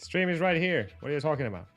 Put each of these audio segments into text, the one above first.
Stream is right here. What are you talking about?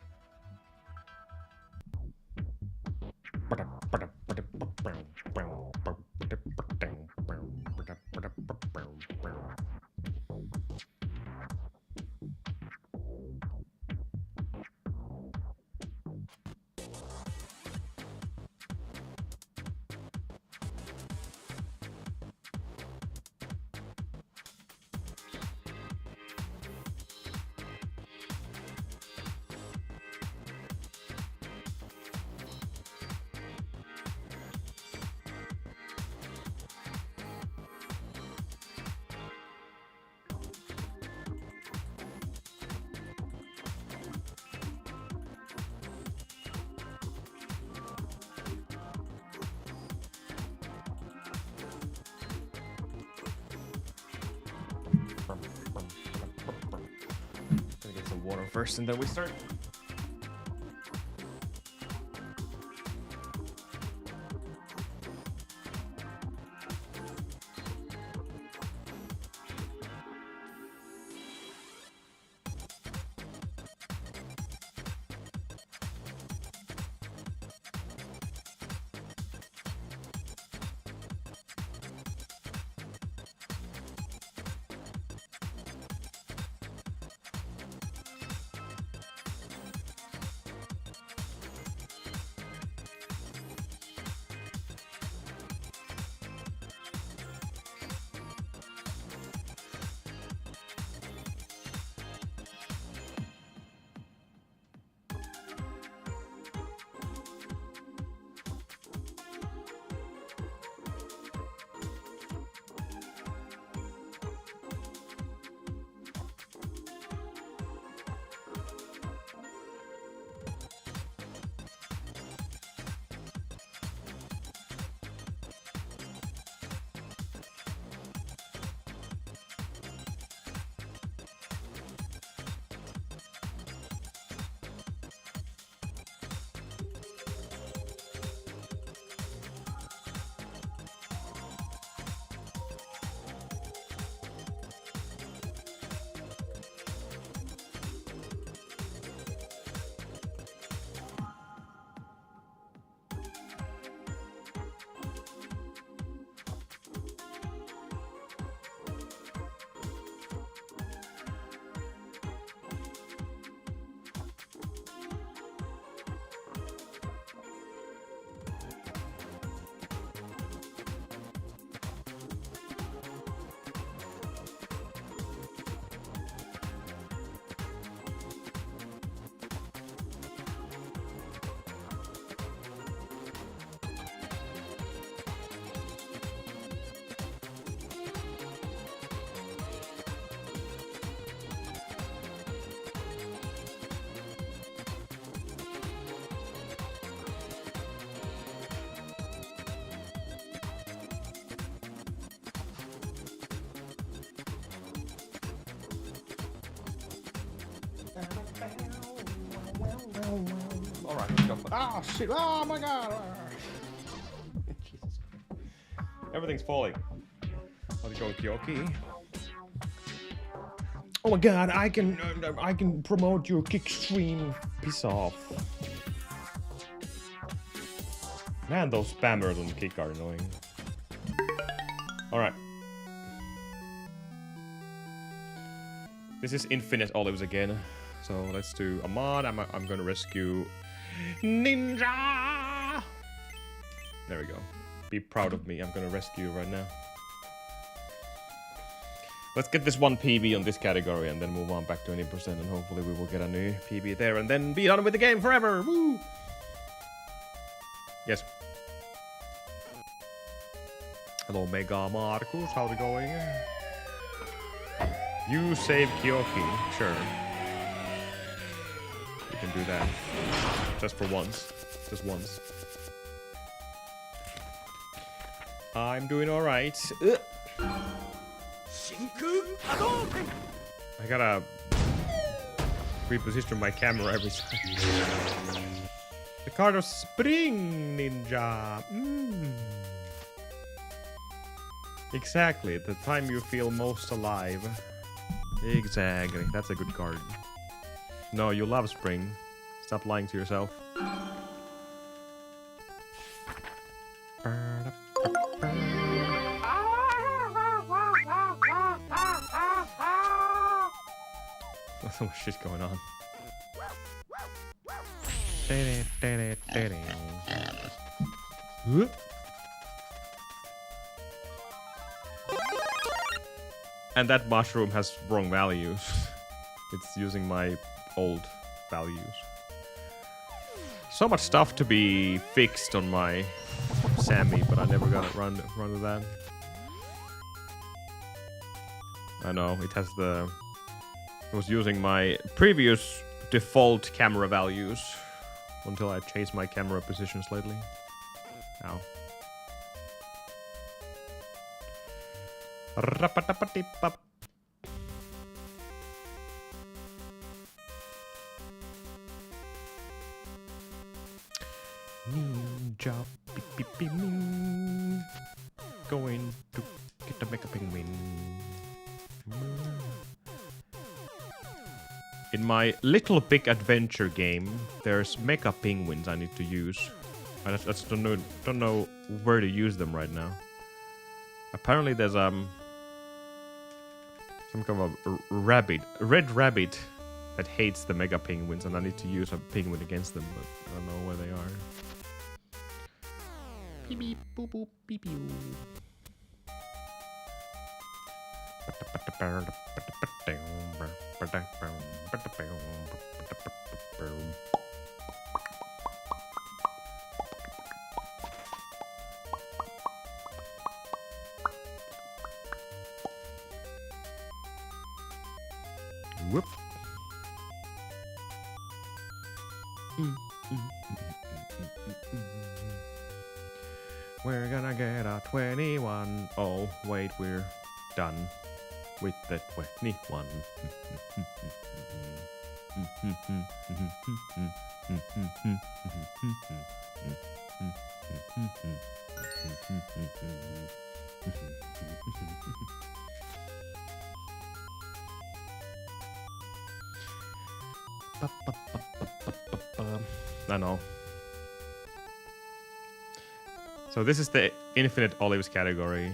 Gonna get some water first and then we start. Alright, let's go. Ah, shit. Oh my god. Jesus. Everything's falling. How's it going, Kyoki? Oh my god, I can promote your kick stream. Piss off. Man, those spammers on kick are annoying. Alright. This is Infinite Olives again. So let's do a mod. I'm gonna rescue Ninja! There we go. Be proud of me. I'm gonna rescue you right now. Let's get this one PB on this category and then move on back to 20% and hopefully we will get a new PB there and then be done with the game forever! Woo! Yes. Hello Mega Marcus, how's it going? You save Kyoki, sure. You can do that. Just for once. Just once. I'm doing alright. I gotta reposition my camera every time. The card of Spring Ninja. Exactly, the time you feel most alive. Exactly, that's a good card. No, you love spring. Stop lying to yourself. There's so much shit going on. And that mushroom has wrong values. It's using my old values. So much stuff to be fixed on my Sammy, but I never got it run to that. I know, it has the... I was using my previous default camera values until I changed my camera position slightly. Ow. Rapatapatipap. Ninja going to get the Mega Penguin. In my Little Big Adventure game, there's Mega Penguins I need to use. I just don't know where to use them right now. Apparently there's some kind of a red rabbit that hates the Mega Penguins, and I need to use a penguin against them, but I don't know where they are. Beep beep boop boop beep beep. Whoop. We're gonna get a 21. Oh, wait, we're done with the 21. I know. So this is the infinite olives category.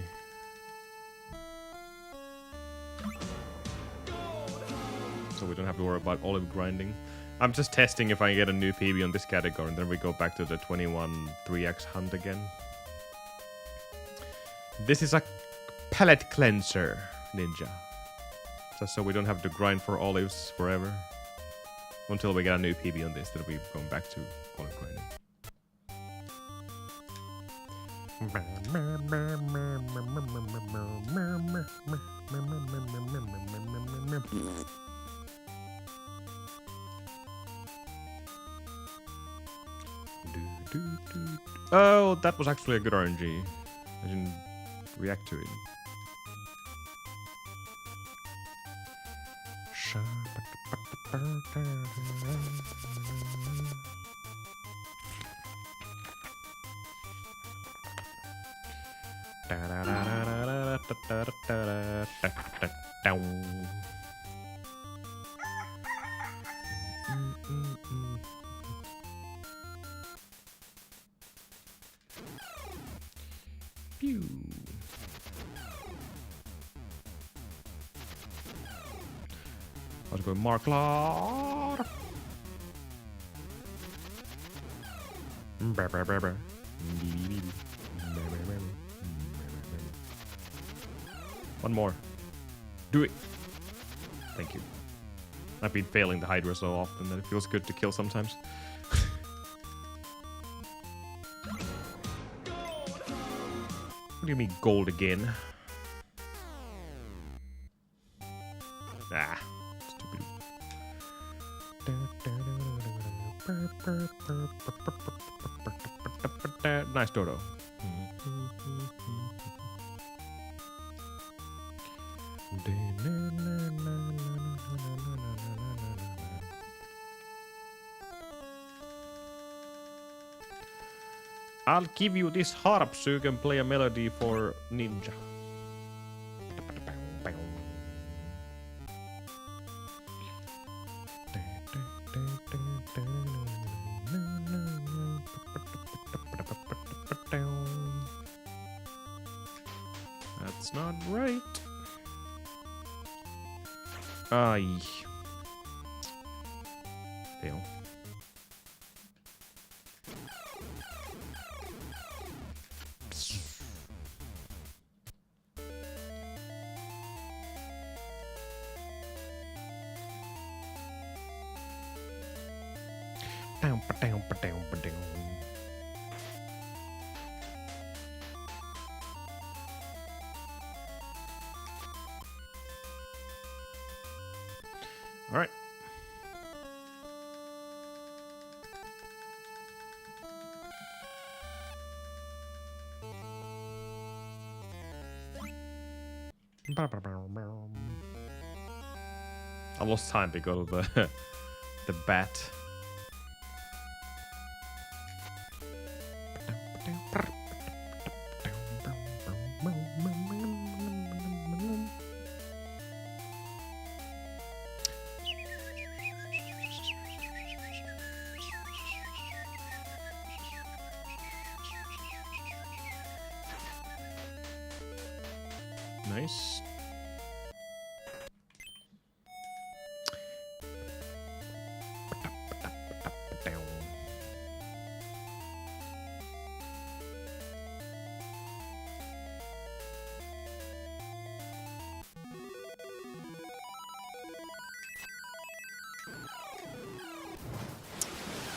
So we don't have to worry about olive grinding. I'm just testing if I get a new PB on this category, and then we go back to the 21 3x hunt again. This is a palate cleanser, Ninja. Just so we don't have to grind for olives forever. Until we get a new PB on this, then we're going back to olive grinding. Oh, that was actually a good RNG. I didn't react to it. Pew. Let's go Mark Lord. One more. Do it. Thank you. I've been failing the Hydra so often that it feels good to kill sometimes. What do you mean gold again? Ah, stupid. Nice dodo. I'll give you this harp so you can play a melody for Ninja. That's not right. Ay. Fail. All right. I lost time because of the bat. Nice.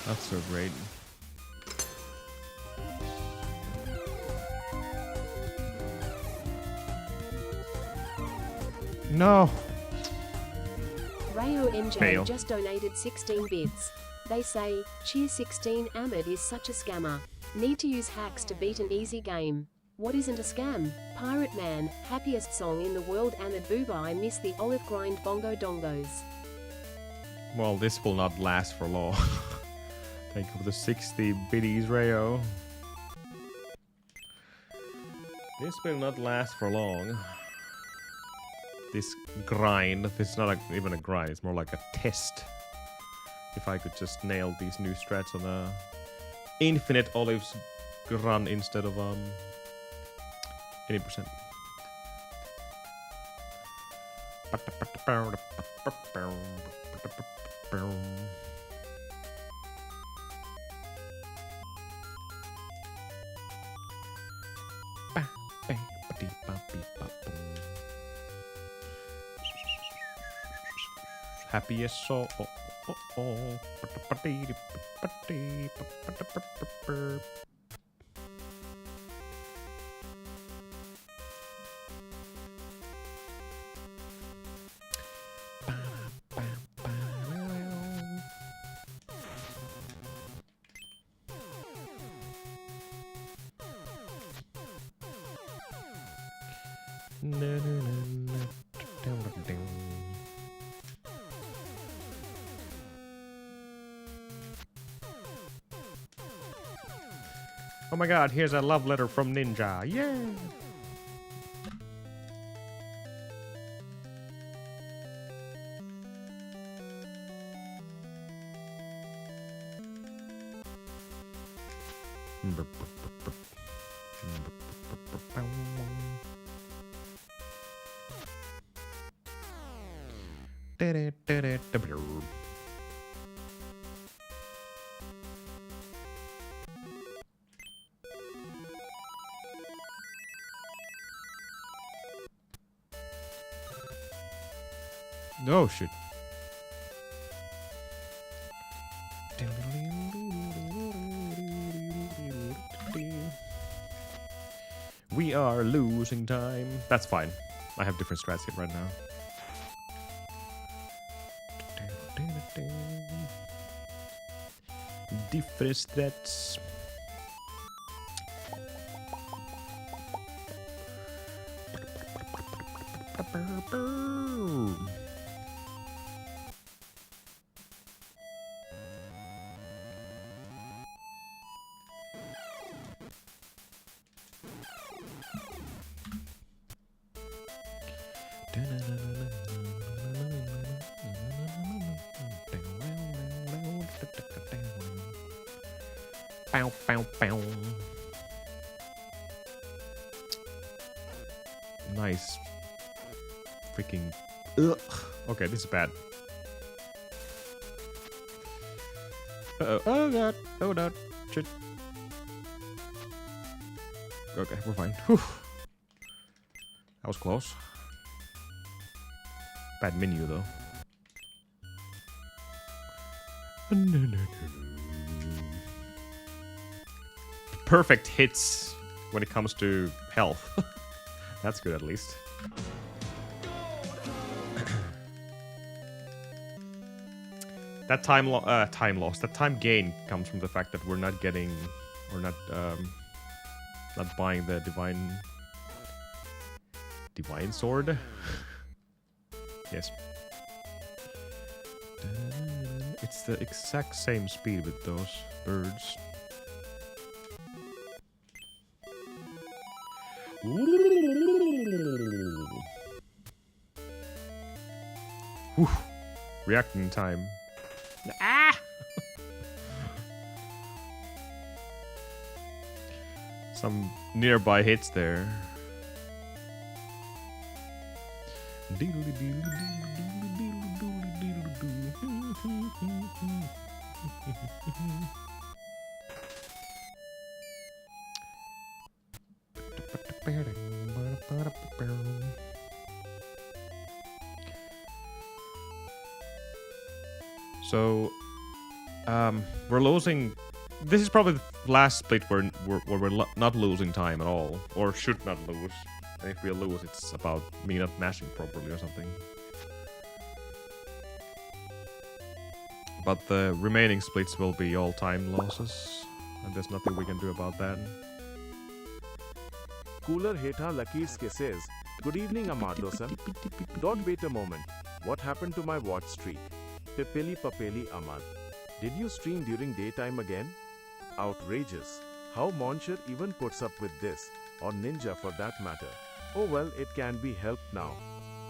That's so great. No. Rayo MJ Fail. just donated 16 bits. They say, cheer 16 Ahmed is such a scammer. Need to use hacks to beat an easy game. What isn't a scam? Pirate Man, happiest song in the world. Ahmed Booba, I miss the olive grind bongo dongos. Well, this will not last for long. Thank you for the 60 biddies, Rayo. This will not last for long. This grind, this is not even a grind, it's more like a test. If I could just nail these new strats on a infinite olives run instead of any percent. Happiest soul. Oh my god, here's a love letter from Ninja. Yay! Oh shit. We are losing time. That's fine. I have different strats here right now. Different strats. Bow, bow, bow. Nice. Freaking. Ugh. Okay, this is bad. Uh-oh. Oh god. Oh god. Shit. Okay, we're fine. Whew. That was close. Bad menu though. Perfect hits when it comes to health. That's good at least. That time loss, that time gain comes from the fact that we're not getting, or not buying the divine sword. Yes. It's the exact same speed with those birds. Whew. Reacting time. Ah! Some nearby hits there. So, we're losing. This is probably the last split where we're not losing time at all, or should not lose. And if we lose, it's about me not mashing properly or something. But the remaining splits will be all time losses, and there's nothing we can do about that. Cooler Heta Lakirske says, "Good evening, Amado-san. Don't wait a moment. What happened to my watch streak? Pipili Papeli Ahmad. Did you stream during daytime again? Outrageous. How Moncher even puts up with this, or Ninja for that matter. Oh well, it can be helped now.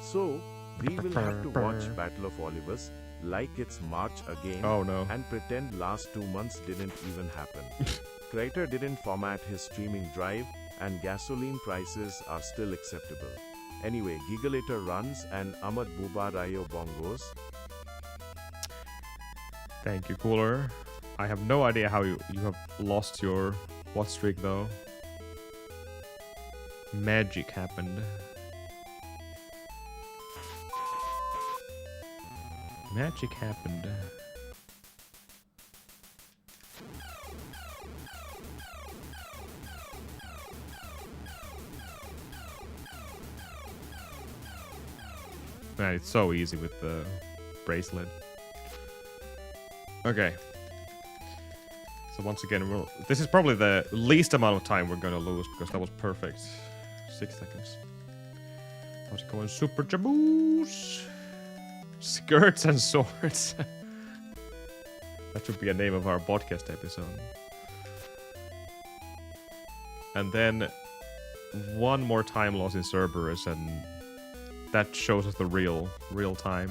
So, we will have to watch Battle of Olympus like it's March again, Oh no. and pretend last 2 months didn't even happen. Creator didn't format his streaming drive, and gasoline prices are still acceptable. Anyway, Gigalator runs and Ahmad Buba Rayo bongos." Thank you, Cooler. I have no idea how you have lost your watch streak though. Magic happened. Magic happened. Man, it's so easy with the bracelet. Okay. So once again, this is probably the least amount of time we're gonna lose because that was perfect. 6 seconds. I was going super jaboos. Skirts and swords. That should be a name of our podcast episode. And then one more time loss in Cerberus, and that shows us the real time.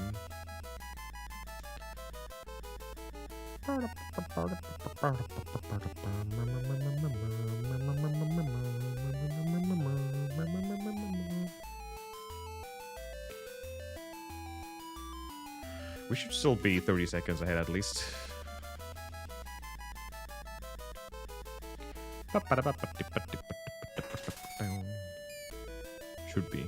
We should still be 30 seconds ahead at least. Should be.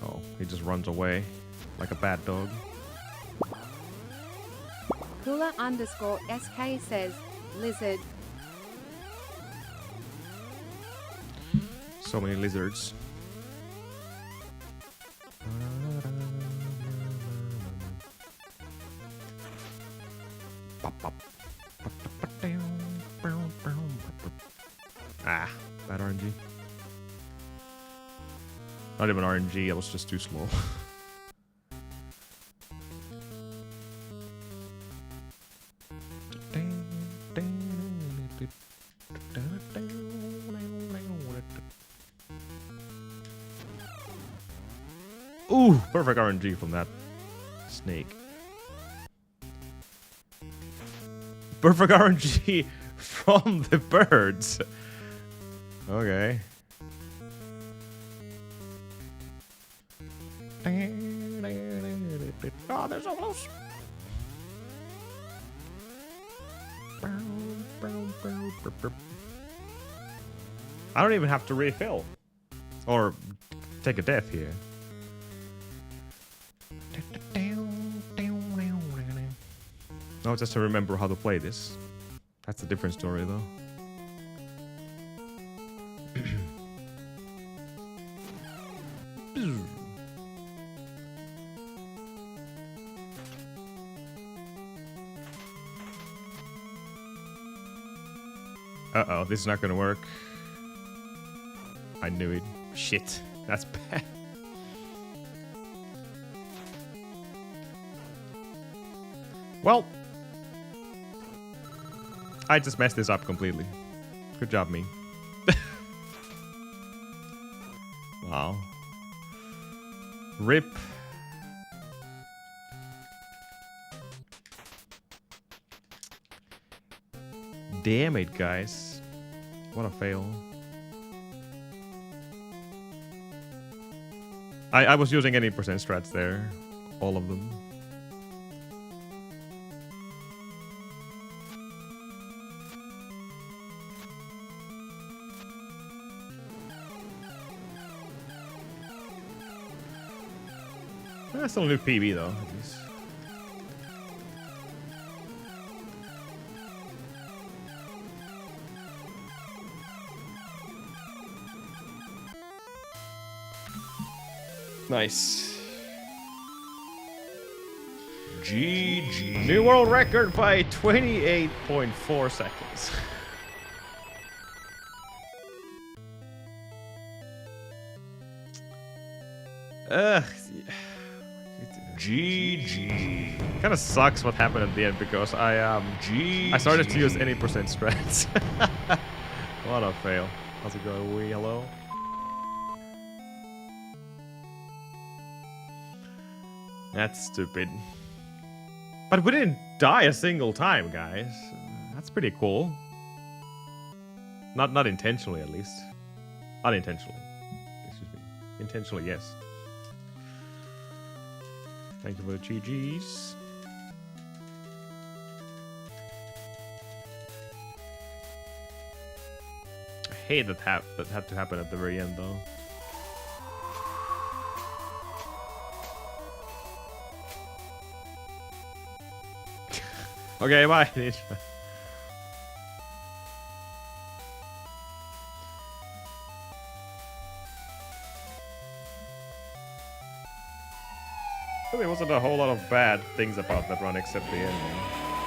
Oh, he just runs away like a bad dog. Cooler_SK says, "Lizard." So many lizards. Ah, bad RNG. Not even RNG, I was just too slow. Ooh, perfect RNG from that snake. Perfect RNG from the birds. Okay. Oh, they're so close. I don't even have to refill. Or take a death here. No, just to remember how to play this. That's a different story though. Uh-oh, this is not gonna work. I knew it. Shit, that's bad. Well, I just messed this up completely. Good job, me. Wow. RIP. Damn it, guys. What a fail. I was using any percent strats there. All of them. That's still a new PB though, at least. Nice. GG. New world record by 28.4 seconds. GG. Kind of sucks what happened at the end because I started to use any percent strats. What a fail. How's it going? We hello. That's stupid. But we didn't die a single time, guys. That's pretty cool. Not intentionally, at least. Unintentionally. Excuse me. Intentionally, yes. Thank you for the GGs. I hate that had to happen at the very end, though. Okay, bye, Ninja. There wasn't a whole lot of bad things about that run except the ending.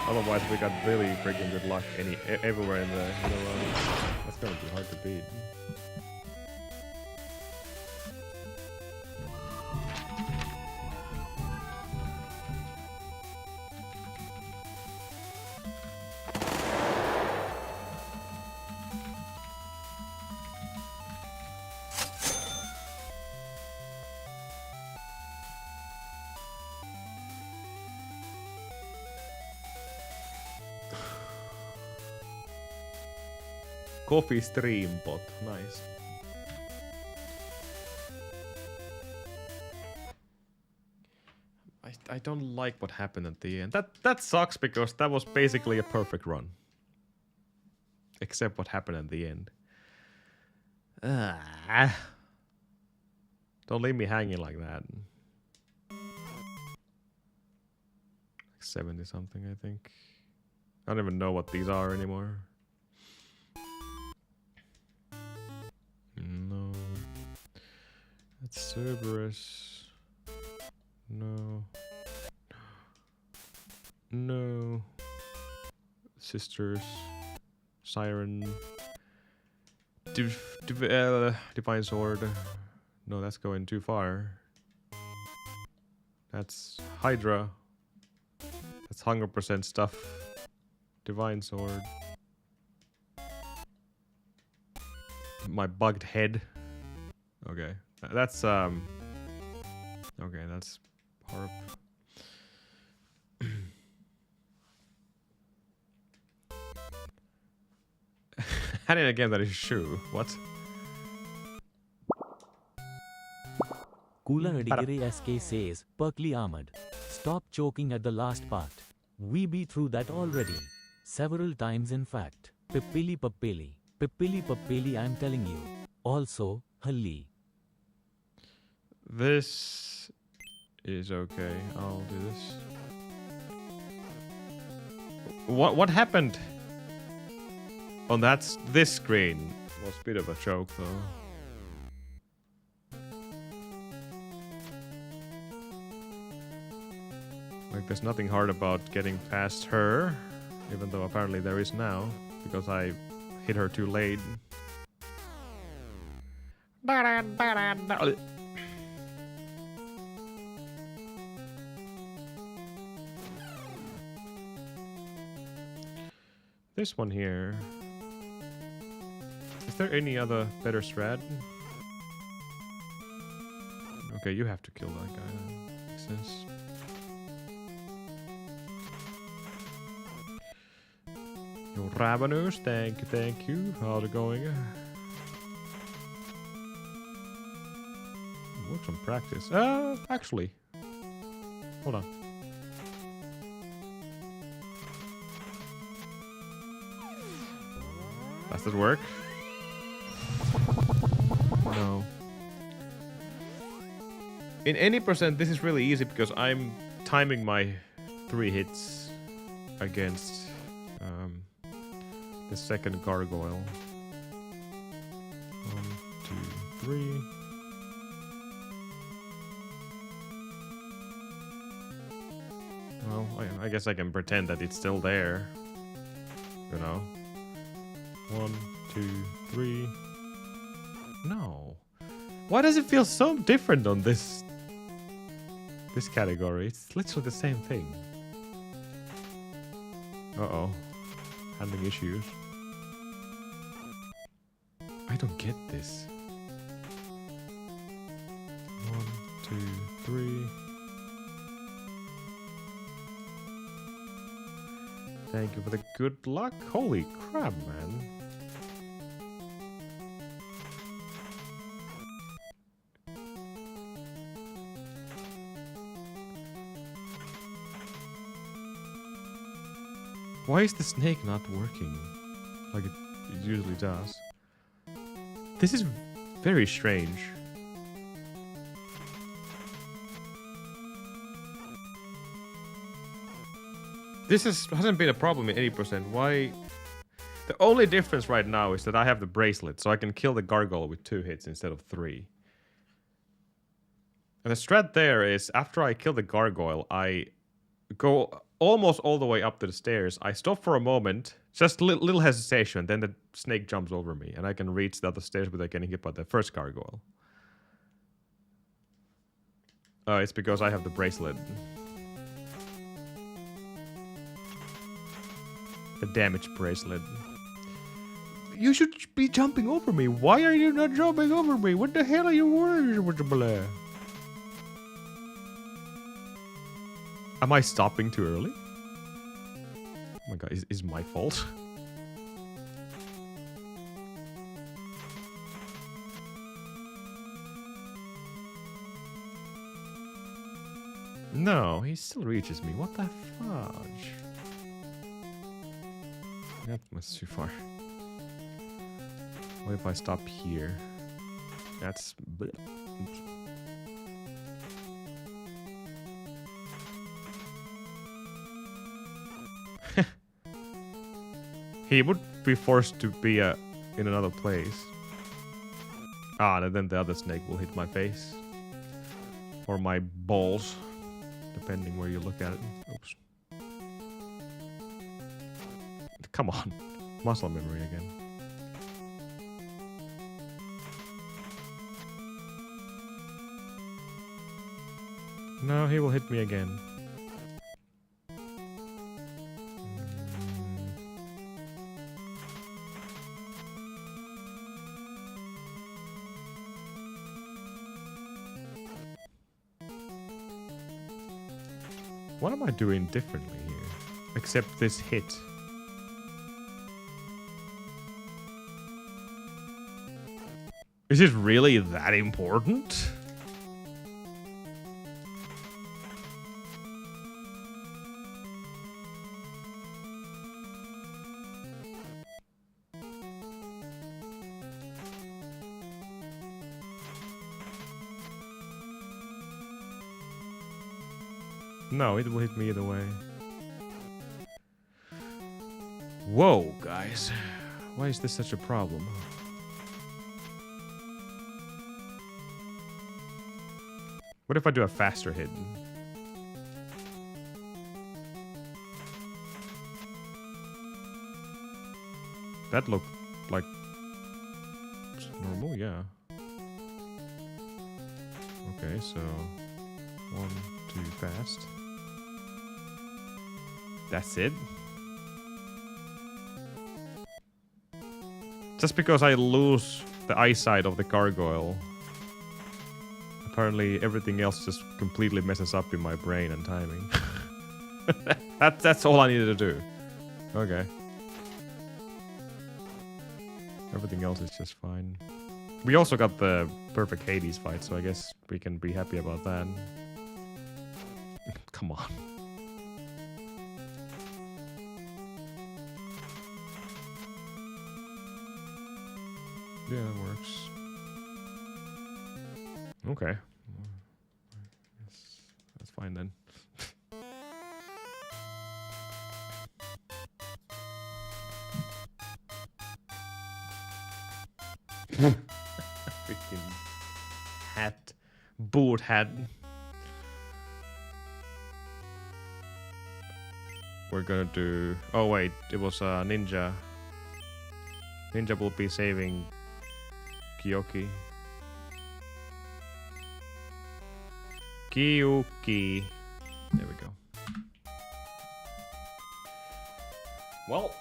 Otherwise, we got really freaking good luck everywhere in the run. That's gonna be hard to beat. Coffee stream bot, nice. I don't like what happened at the end. That sucks because that was basically a perfect run. Except what happened at the end. Don't leave me hanging like that. 70 something, I think. I don't even know what these are anymore. No. That's Cerberus. No. No. Sisters. Siren. Divine Sword. No, that's going too far. That's Hydra. That's 100% stuff. Divine Sword. My bugged head. Okay. That's Okay, that's harp. And in a game that is shoe. What? Cooler Adigiri SK says, Perkly Ahmed. Stop choking at the last part. We be through that already. Several times in fact. Pippili Pappili. Pippili Pappili, I'm telling you. Also, Halli. This is okay. I'll do this. What happened? Oh, that's this screen. Was a bit of a joke though. Like there's nothing hard about getting past her, even though apparently there is now, because I hit her too late. This one here. Is there any other better strat? Okay, you have to kill that guy. Makes sense. Yo, Ravenous, thank you. How's it going? Work some practice. Actually. Hold on. Does that work? No. In any percent, this is really easy because I'm timing my 3 hits against the second gargoyle. 1, 2, 3. Well, I guess I can pretend that it's still there. You know? 1, 2, 3. No. Why does it feel so different on this category? It's literally the same thing. Uh-oh. Handling issues. I don't get this. 1, 2, 3. Thank you for the good luck. Holy crap, man. Why is the snake not working like it usually does? This is very strange. This hasn't been a problem in 80%. Why? The only difference right now is that I have the bracelet, so I can kill the gargoyle with 2 hits instead of 3. And the strat there is, after I kill the gargoyle, I go almost all the way up to the stairs. I stop for a moment, just little hesitation, then the snake jumps over me, and I can reach the other stairs without getting hit by the first gargoyle. It's because I have the bracelet. The damage bracelet. You should be jumping over me. Why are you not jumping over me? What the hell are you worried about? Am I stopping too early? Oh my god, is my fault? No, he still reaches me. What the fudge? That was too far. What if I stop here? That's... Oops. He would be forced to be in another place. And then the other snake will hit my face. Or my balls. Depending where you look at it. Oops. Come on. Muscle memory again. No, he will hit me again. What am I doing differently here? Except this hit. Is it really that important? No, it will hit me either way. Whoa, guys. Why is this such a problem? What if I do a faster hit? That looked like normal, yeah. Okay, so 1, 2 fast. That's it. Just because I lose the eyesight of the gargoyle, apparently everything else just completely messes up in my brain and timing. That's all I needed to do. Okay. Everything else is just fine. We also got the perfect Hades fight, so I guess we can be happy about that. Come on. Yeah, that works. Okay. That's fine then. Freaking hat. Boot hat. We're gonna do... Oh wait, it was Ninja. Ninja will be saving Kyoki. Kyoki. There we go. Well,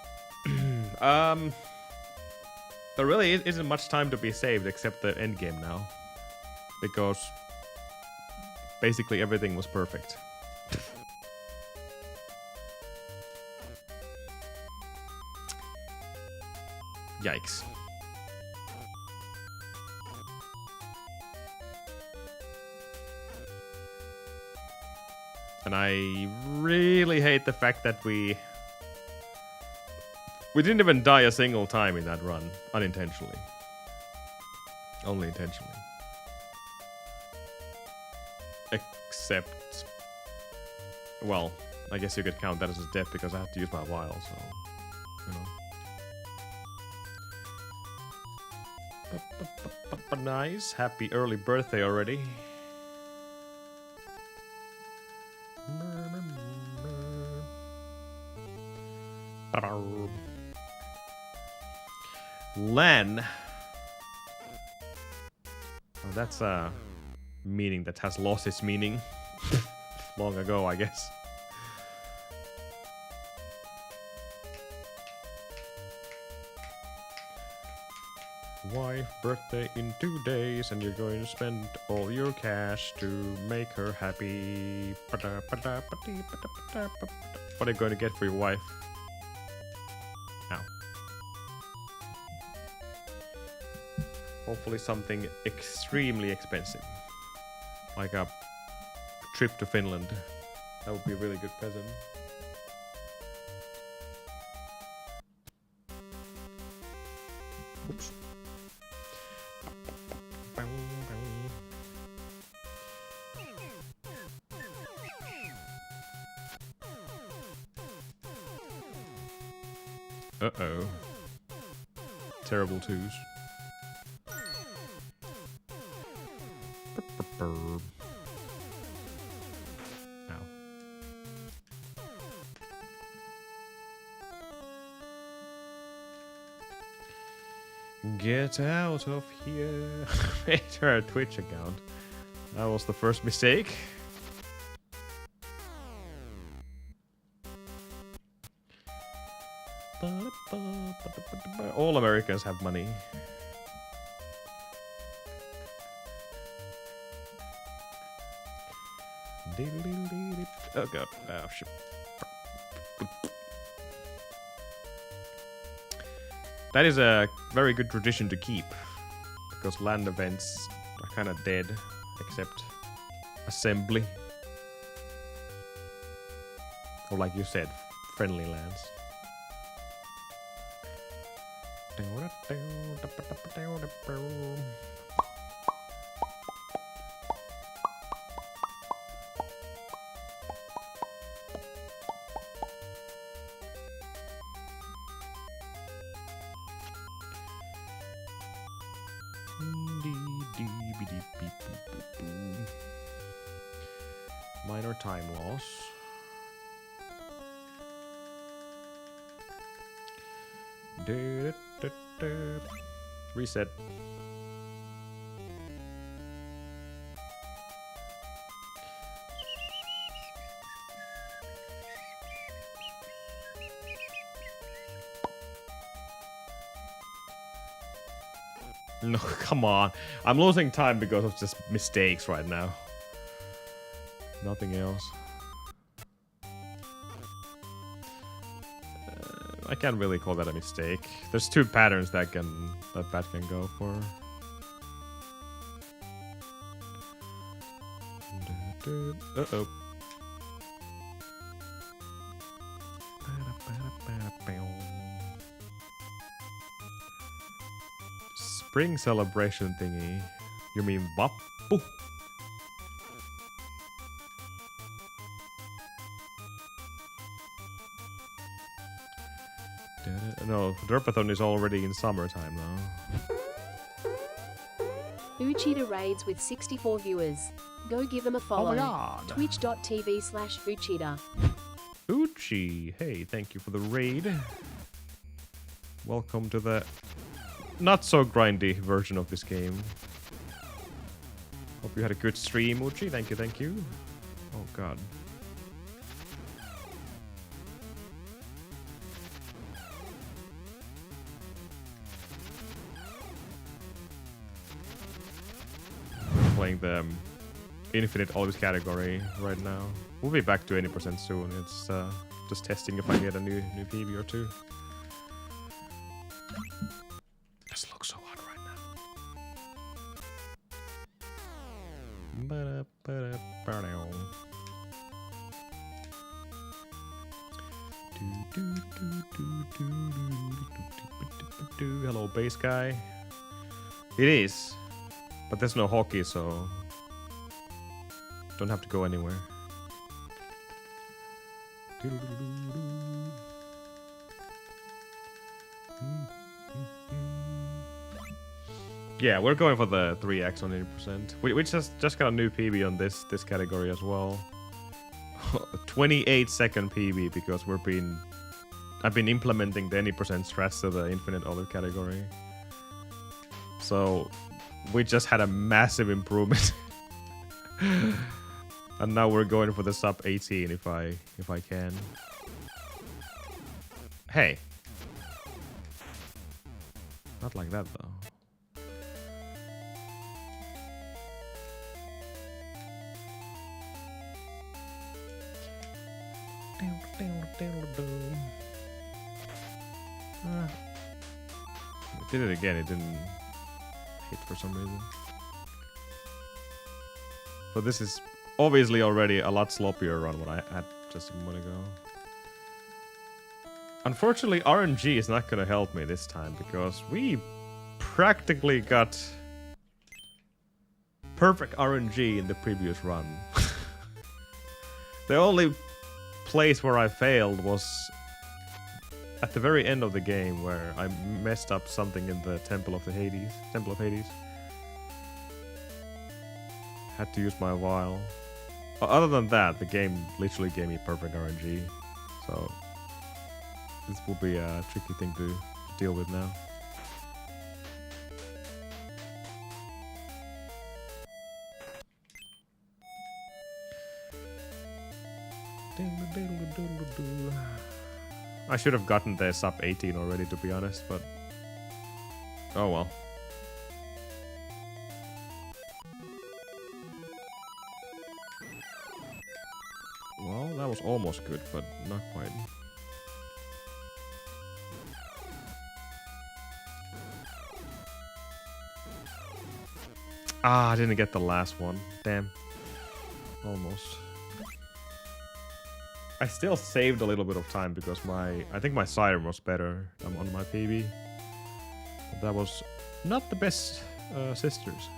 there really isn't much time to be saved except the end game now, because basically everything was perfect. Yikes. And I really hate the fact that we didn't even die a single time in that run, unintentionally. Only intentionally. Except, well, I guess you could count that as a death because I have to use my vial, so, you know. Nice, happy early birthday already. Len. Oh, that's a meaning that has lost its meaning long ago, I guess. Wife birthday in 2 days, and you're going to spend all your cash to make her happy. What are you going to get for your wife? Ow. Hopefully something extremely expensive. Like a trip to Finland. That would be a really good present. Oops. Uh-oh. Terrible twos. Ow. Get out of here. Made her a Twitch account. That was the first mistake. All Americans have money. Oh god. Oh shit. That is a very good tradition to keep. Because land events are kind of dead. Except assembly. Or like you said, friendly lands. Minor time loss. Reset. No, come on. I'm losing time because of just mistakes right now. Nothing else. I can't really call that a mistake. There's two patterns that bat can go for. Uh-oh. Spring celebration thingy. You mean Vappu? No, Derpathon is already in summertime now. Uchida raids with 64 viewers. Go give them a follow. Oh my god. Twitch.tv/Uchida. Uchi, hey, thank you for the raid. Welcome to the not so grindy version of this game. Hope you had a good stream, Uchi. Thank you, thank you. Oh god. Playing the infinite always category right now. We'll be back to 80% soon. It's just testing if I get a new PB or two. This looks so hot right now. Hello, base guy. It is. But there's no hockey, so don't have to go anywhere. Yeah, we're going for the 3x on 80%. We just got a new PB on this category as well. 28-second PB because I've been implementing the 80% strats to the infinite other category. So we just had a massive improvement. And now we're going for the sub 18 if I can. Hey. Not like that though. It did it again, it didn't hit for some reason. So this is obviously already a lot sloppier run what I had just a moment ago. Unfortunately, RNG is not gonna help me this time because we practically got perfect RNG in the previous run. The only place where I failed was at the very end of the game where I messed up something in the Temple of Hades. Had to use my vial. Other than that, the game literally gave me perfect RNG. So this will be a tricky thing to deal with now. I should have gotten the sub 18 already, to be honest, but oh well. was almost good, but not quite. Ah, I didn't get the last one. Damn. Almost. I still saved a little bit of time because I think my siren was better on my PB. But that was not the best sisters.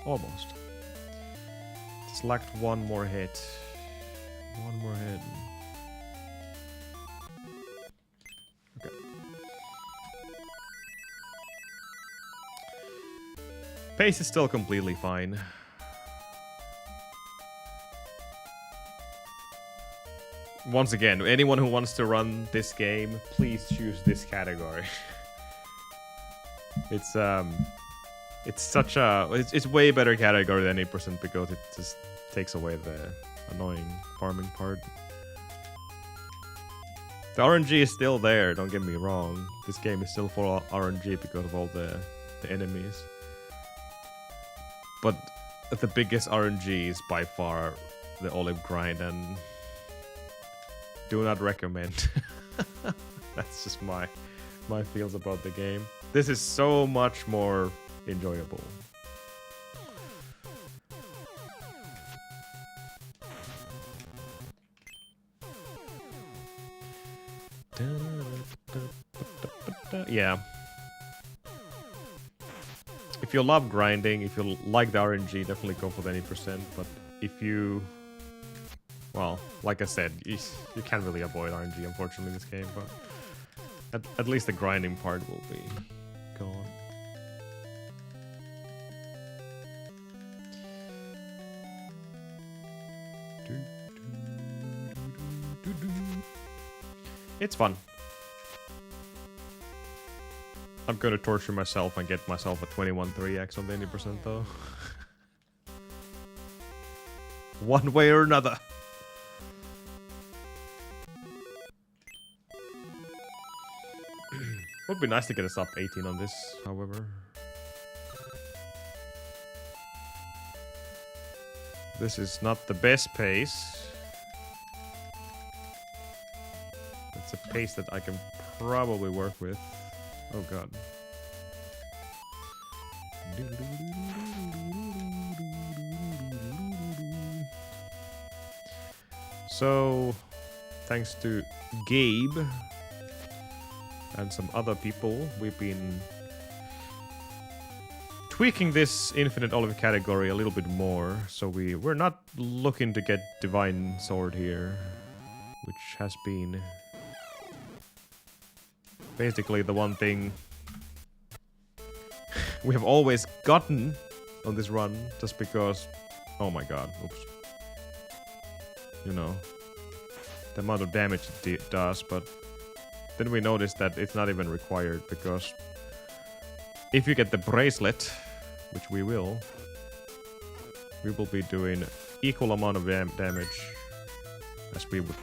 Almost. Just lacked one more hit. One more hit. Okay. Pace is still completely fine. Once again, anyone who wants to run this game, please choose this category. It's such a it's way better category than 8% because it just takes away the annoying farming part. The RNG is still there, don't get me wrong. This game is still full of RNG because of all the enemies. But the biggest RNG is by far the olive grind, and do not recommend. That's just my feels about the game. This is so much more enjoyable. Yeah. If you love grinding, if you like the RNG, definitely go for the 80%. But if you... Well, like I said, you can't really avoid RNG, unfortunately, in this game. But at least the grinding part will be gone. It's fun. I'm gonna torture myself and get myself a 21.3x on the 80% though. One way or another. Would be nice to get a sub 18 on this, however. This is not the best pace. It's a pace that I can probably work with. Oh god. So, thanks to Gabe and some other people, we've been tweaking this Infinite Olive category a little bit more. So we're not looking to get Divine Sword here, which has been basically the one thing we have always gotten on this run, just because, oh my god, oops. You know, the amount of damage it does, but then we noticed that it's not even required, because if you get the bracelet, which we will be doing equal amount of damage as we would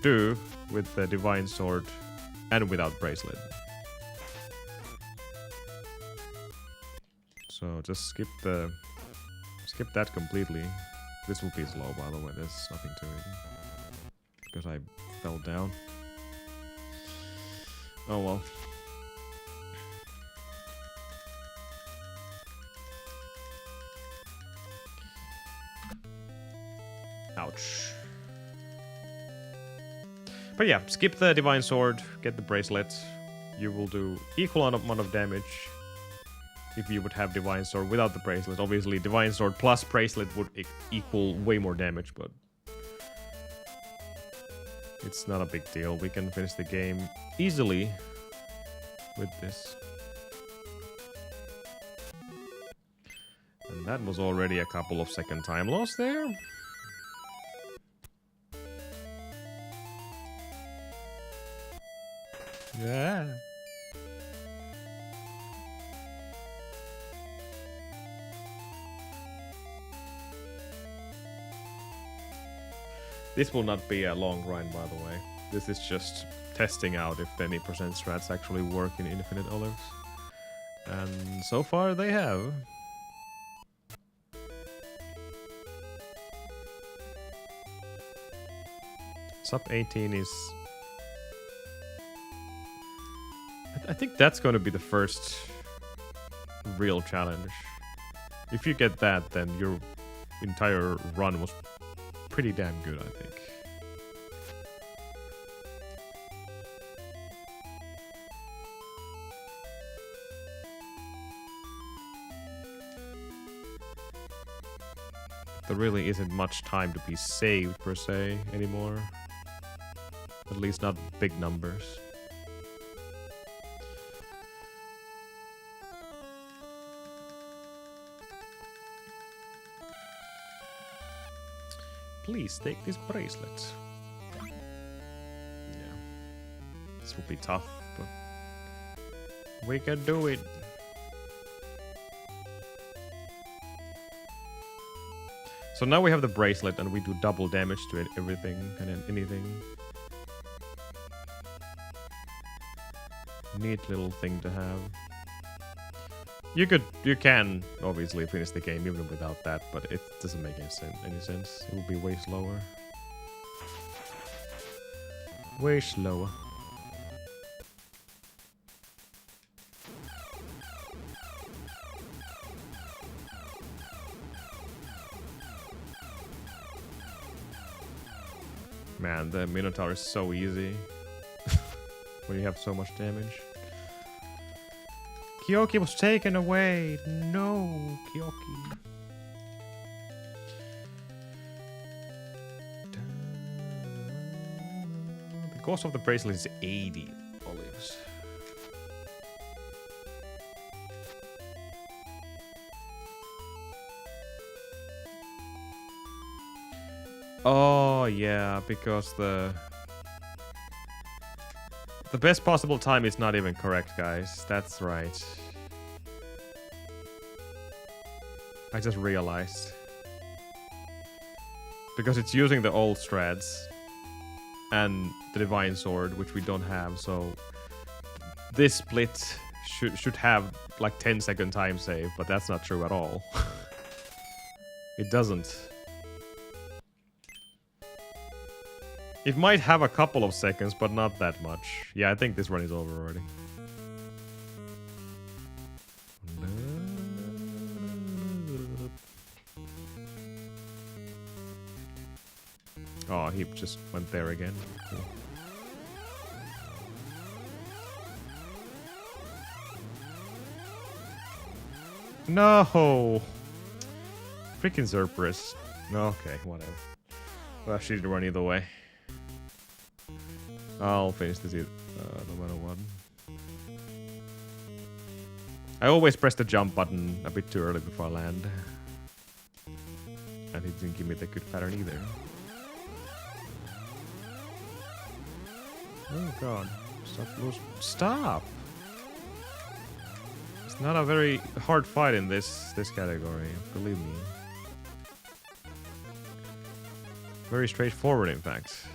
do with the Divine Sword and without bracelet. So just skip that completely. This will be slow, by the way. There's nothing to it because I fell down. Oh well. Ouch. But yeah, skip the Divine Sword, get the bracelet. You will do equal amount of damage if you would have Divine Sword without the bracelet. Obviously, Divine Sword plus bracelet would equal way more damage, but it's not a big deal. We can finish the game easily with this. And that was already a couple of second time loss there. Yeah. This will not be a long run, by the way. This is just testing out if the 80% strats actually work in Infinite Olives. And so far they have. Sub 18 is... I think that's going to be the first real challenge. If you get that, then your entire run was pretty damn good, I think. There really isn't much time to be saved, per se, anymore. At least not big numbers. Please take this bracelet. Yeah. This will be tough, but we can do it. So now we have the bracelet and we do double damage to it, everything and anything. Neat little thing to have. You can obviously finish the game even without that, but it doesn't make any sense. It would be way slower. Way slower. Man, the Minotaur is so easy when you have so much damage. Kyoki was taken away. No, Kyoki. The cost of the bracelet is 80 olives. Oh yeah, because the best possible time is not even correct, guys. That's right. I just realized. Because it's using the old strats and the Divine Sword, which we don't have, so this split should have like 10-second time save, but that's not true at all. It doesn't. It might have a couple of seconds, but not that much. Yeah, I think this run is over already. Oh, he just went there again. Cool. No! Freaking Zerberus. Okay, whatever. Well, she did run either way. I'll finish this no matter what. I always press the jump button a bit too early before I land. And he didn't give me the good pattern either. Oh god. Stop! It's not a very hard fight in this category, believe me. Very straightforward, in fact.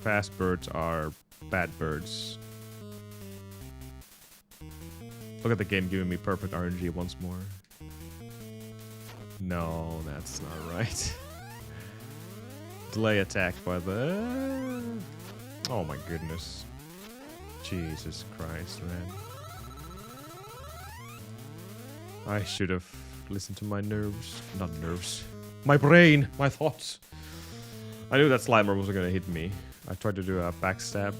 Fast birds are bad birds. Look at the game giving me perfect RNG once more. No, that's not right. Delay attack by the... Oh my goodness. Jesus Christ, man. I should have listened to my nerves. Not nerves. My brain! My thoughts! I knew that Slimer wasn't gonna hit me. I tried to do a backstab.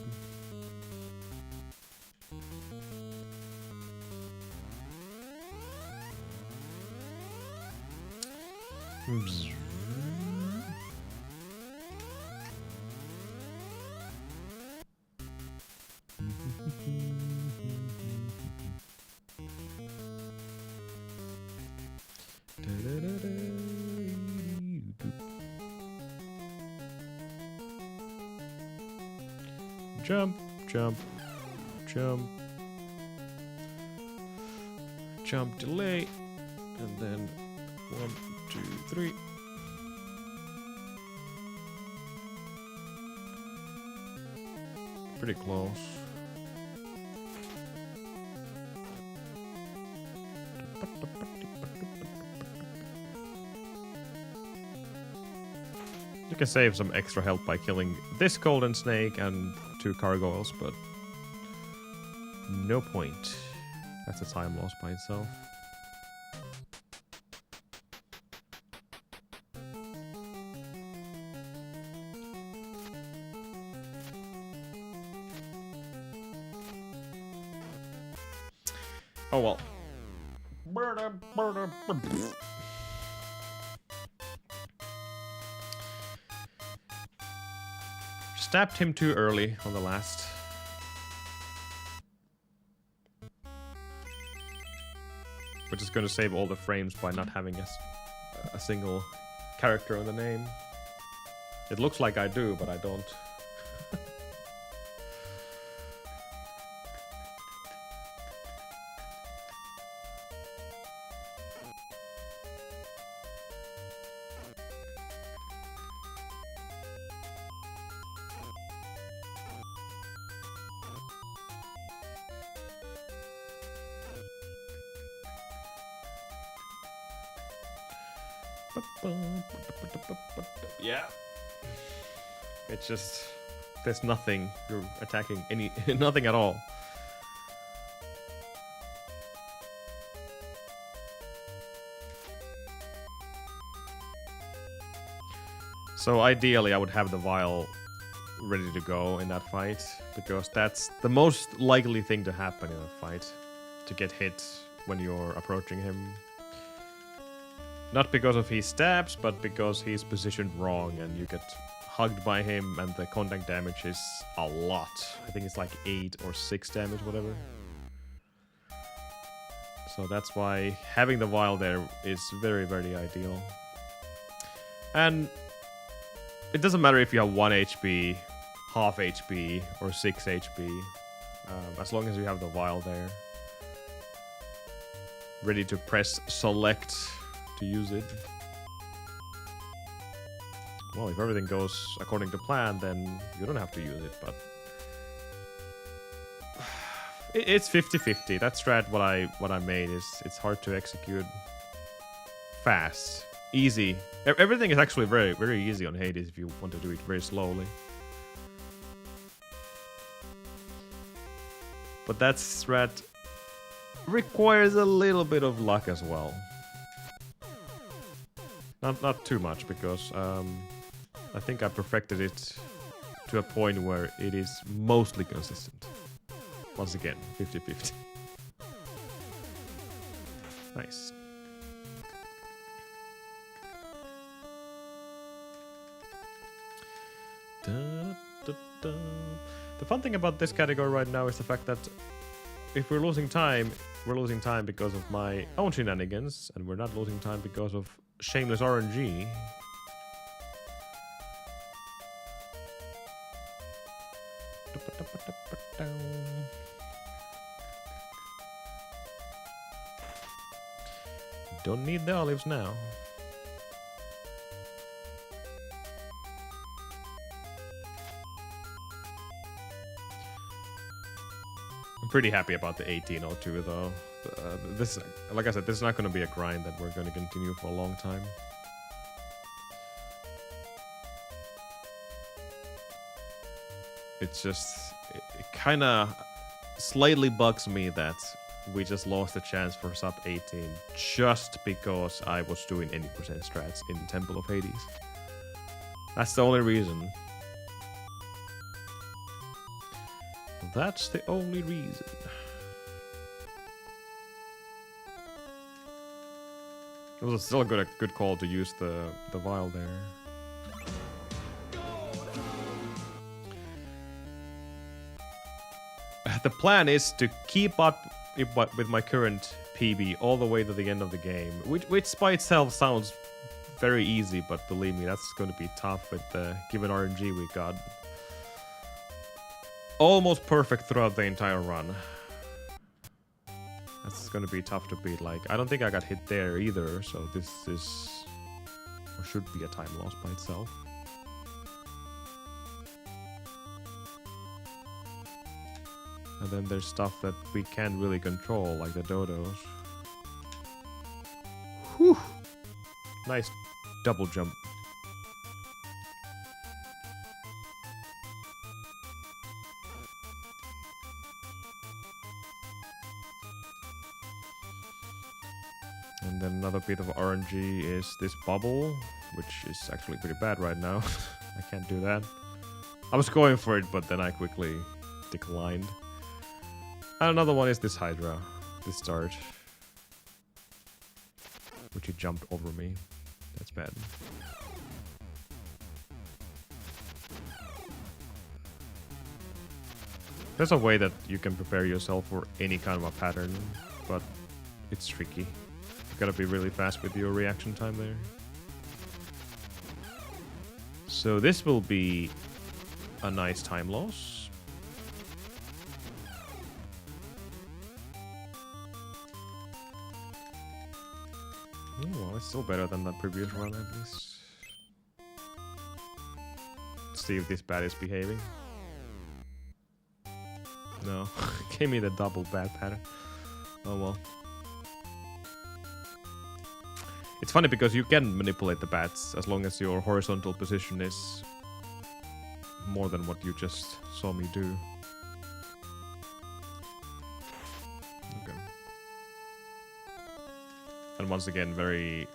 Jump, jump, jump. Jump delay. And then 1, 2, 3. pretty close. You can save some extra health by killing this golden snake and 2 gargoyles, but no point. That's a time loss by itself. Oh well. Stabbed him too early on the last. We're just gonna save all the frames by not having a single character on the name. It looks like I do, but I don't. Yeah. It's just there's nothing. You're attacking nothing at all. So ideally I would have the vial ready to go in that fight, because that's the most likely thing to happen in a fight, to get hit when you're approaching him. Not because of his stabs, but because he's positioned wrong and you get hugged by him and the contact damage is a lot. I think it's like 8 or 6 damage, whatever. So that's why having the vial there is very, very ideal. And it doesn't matter if you have 1 HP, half HP, or 6 HP. As long as you have the vial there. Ready to press select to use it. Well, if everything goes according to plan, then you don't have to use it, but it's 50-50. That strat what I made is it's hard to execute fast, easy. Everything is actually very, very easy on Hades if you want to do it very slowly. But that strat requires a little bit of luck as well. Not too much, because I think I perfected it to a point where it is mostly consistent. Once again, 50-50. Nice. The fun thing about this category right now is the fact that if we're losing time because of my own shenanigans, and we're not losing time because of shameless RNG. Don't need the olives now. I'm pretty happy about the 1802 though. This, like I said, this is not going to be a grind that we're going to continue for a long time. It's just, it kind of slightly bugs me that we just lost a chance for sub 18 just because I was doing 80% strats in Temple of Hades. That's the only reason. That's the only reason. It was still a good call to use the vial there. The plan is to keep up with my current PB all the way to the end of the game, which by itself sounds very easy, but believe me, that's going to be tough with the given RNG we got. Almost perfect throughout the entire run. That's going to be tough to beat. Like, I don't think I got hit there either, so this is, or should be, a time loss by itself. And then there's stuff that we can't really control, like the dodos. Whew! Nice double jump. And then another bit of RNG is this bubble, which is actually pretty bad right now. I can't do that. I was going for it, but then I quickly declined. And another one is this Hydra, this start. Which he jumped over me. That's bad. There's a way that you can prepare yourself for any kind of a pattern, but it's tricky. You gotta be really fast with your reaction time there. So this will be a nice time loss. Oh, well, it's still better than the previous run at least. Let's see if this bat is behaving. No, gave me the double bat pattern. Oh well. It's funny because you can manipulate the bats as long as your horizontal position is more than what you just saw me do. Okay. And once again, very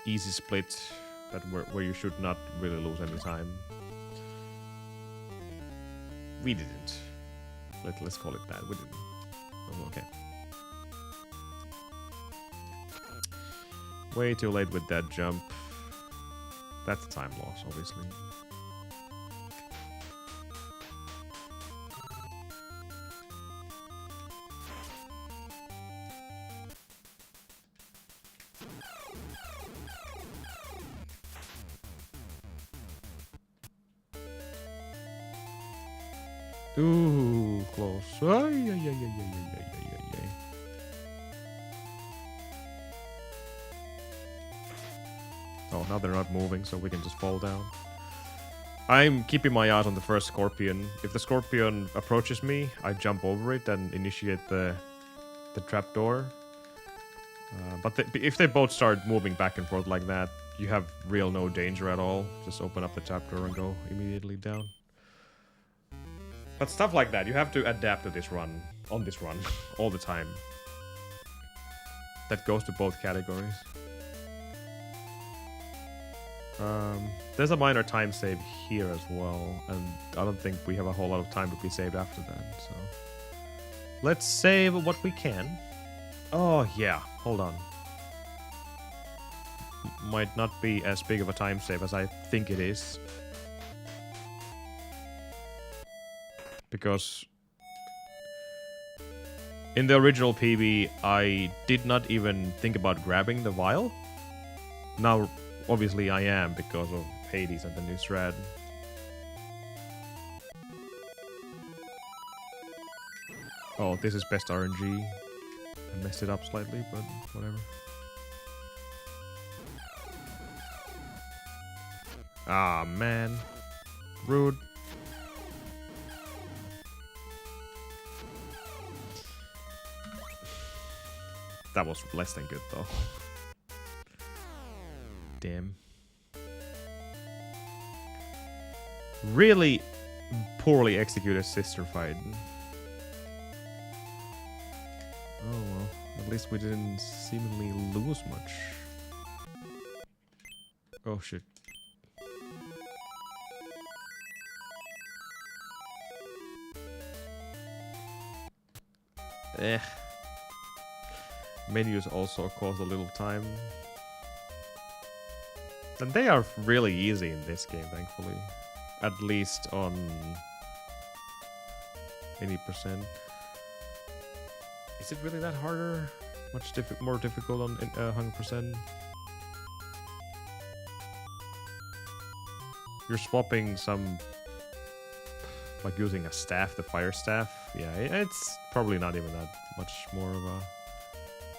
easy split that where you should not really lose any time. We didn't. Let's call it that. We didn't. Oh, okay. Way too late with that jump. That's a time loss, obviously. Ooh, close. Ay, ay, ay, ay, ay, ay, ay, ay, ay. Oh, now they're not moving, so we can just fall down. I'm keeping my eyes on the first scorpion. If the scorpion approaches me, I jump over it and initiate the trapdoor. But if they both start moving back and forth like that, you have real no danger at all. Just open up the trapdoor and go immediately down. But stuff like that, you have to adapt to this run, on this run, all the time. That goes to both categories. There's a minor time save here as well, and I don't think we have a whole lot of time to be saved after that, so... Let's save what we can. Oh, yeah, hold on. Might not be as big of a time save as I think it is. Because in the original PB, I did not even think about grabbing the vial. Now, obviously, I am because of Hades and the new strat. Oh, this is best RNG. I messed it up slightly, but whatever. Ah, man. Rude. That was less than good, though. Damn. Really poorly executed sister fight. Oh well, at least we didn't seemingly lose much. Oh shit. Eh. Menus also cause a little time. And they are really easy in this game, thankfully. At least on any percent. Is it really that harder? Much more difficult on 100%? You're swapping some... like using a staff, the fire staff. Yeah, it's probably not even that much more of a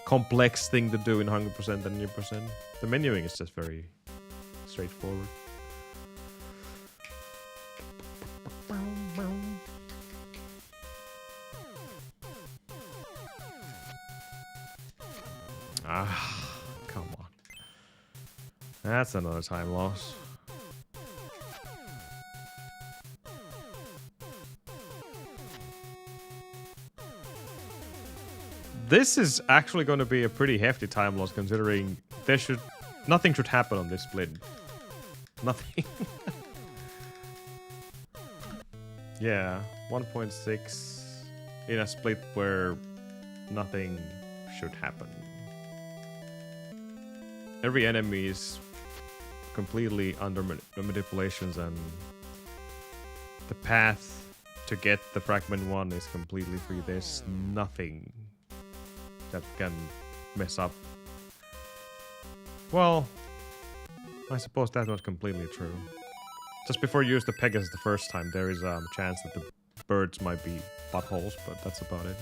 complex thing to do in 100% than 0%. The menuing is just very straightforward. Ah, come on. That's another time loss. This is actually going to be a pretty hefty time loss considering nothing should happen on this split. Nothing. Yeah, 1.6 in a split where nothing should happen. Every enemy is completely under manipulations and the path to get the fragment 1 is completely free. There's nothing that can mess up. Well, I suppose that's not completely true. Just before you use the Pegasus the first time, there is a chance that the birds might be buttholes, but that's about it.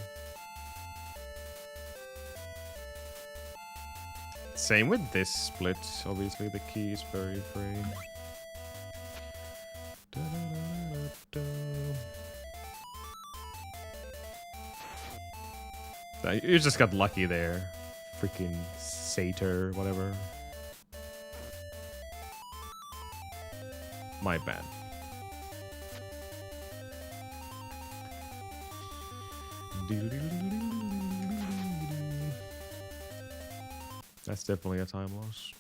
Same with this split. Obviously, the key is very free. You just got lucky there. Freaking satyr, whatever. My bad. That's definitely a time loss.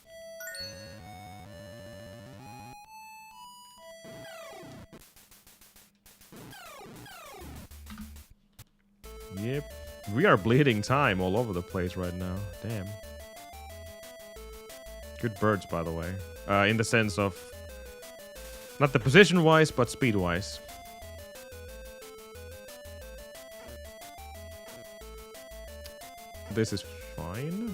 Yep. We are bleeding time all over the place right now. Damn. Good birds, by the way. In the sense of... not the position-wise, but speed-wise. This is fine.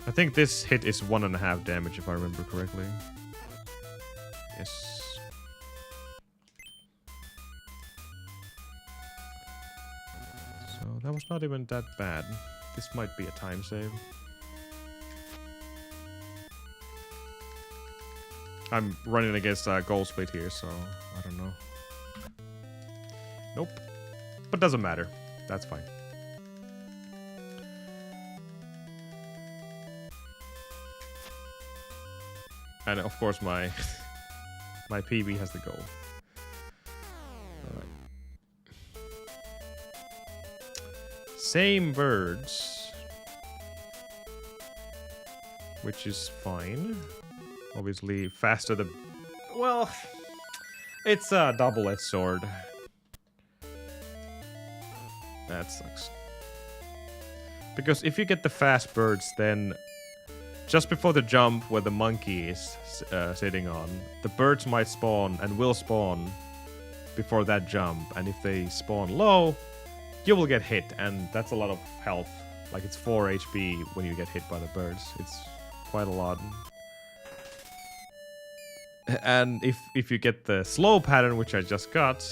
I think this hit is 1.5 damage, if I remember correctly. Yes. So that was not even that bad. This might be a time save. I'm running against a goal split here, so I don't know. Nope. But doesn't matter. That's fine. And of course my my PB has the goal. Alright. Same birds. Which is fine. Obviously faster the... well, it's a double-edged sword. That sucks. Because if you get the fast birds, then just before the jump where the monkey is sitting on, the birds might spawn and will spawn before that jump. And if they spawn low, you will get hit. And that's a lot of health. Like it's 4 HP when you get hit by the birds. It's quite a lot. And if you get the slow pattern, which I just got...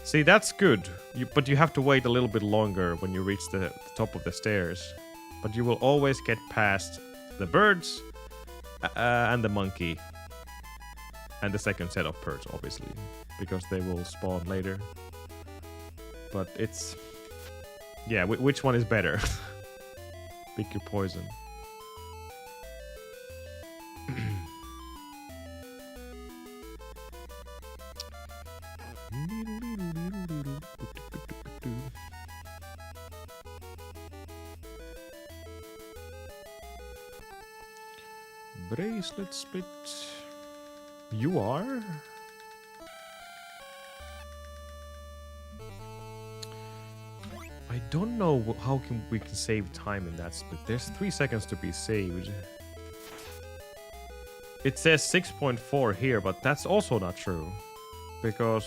see, that's good. But you have to wait a little bit longer when you reach the top of the stairs. But you will always get past the birds and the monkey. And the second set of birds, obviously. Because they will spawn later. But it's... yeah, which one is better? Pick your poison. Bracelet split. You are? I don't know how we can save time in that split. There's 3 seconds to be saved. It says 6.4 here, but that's also not true. Because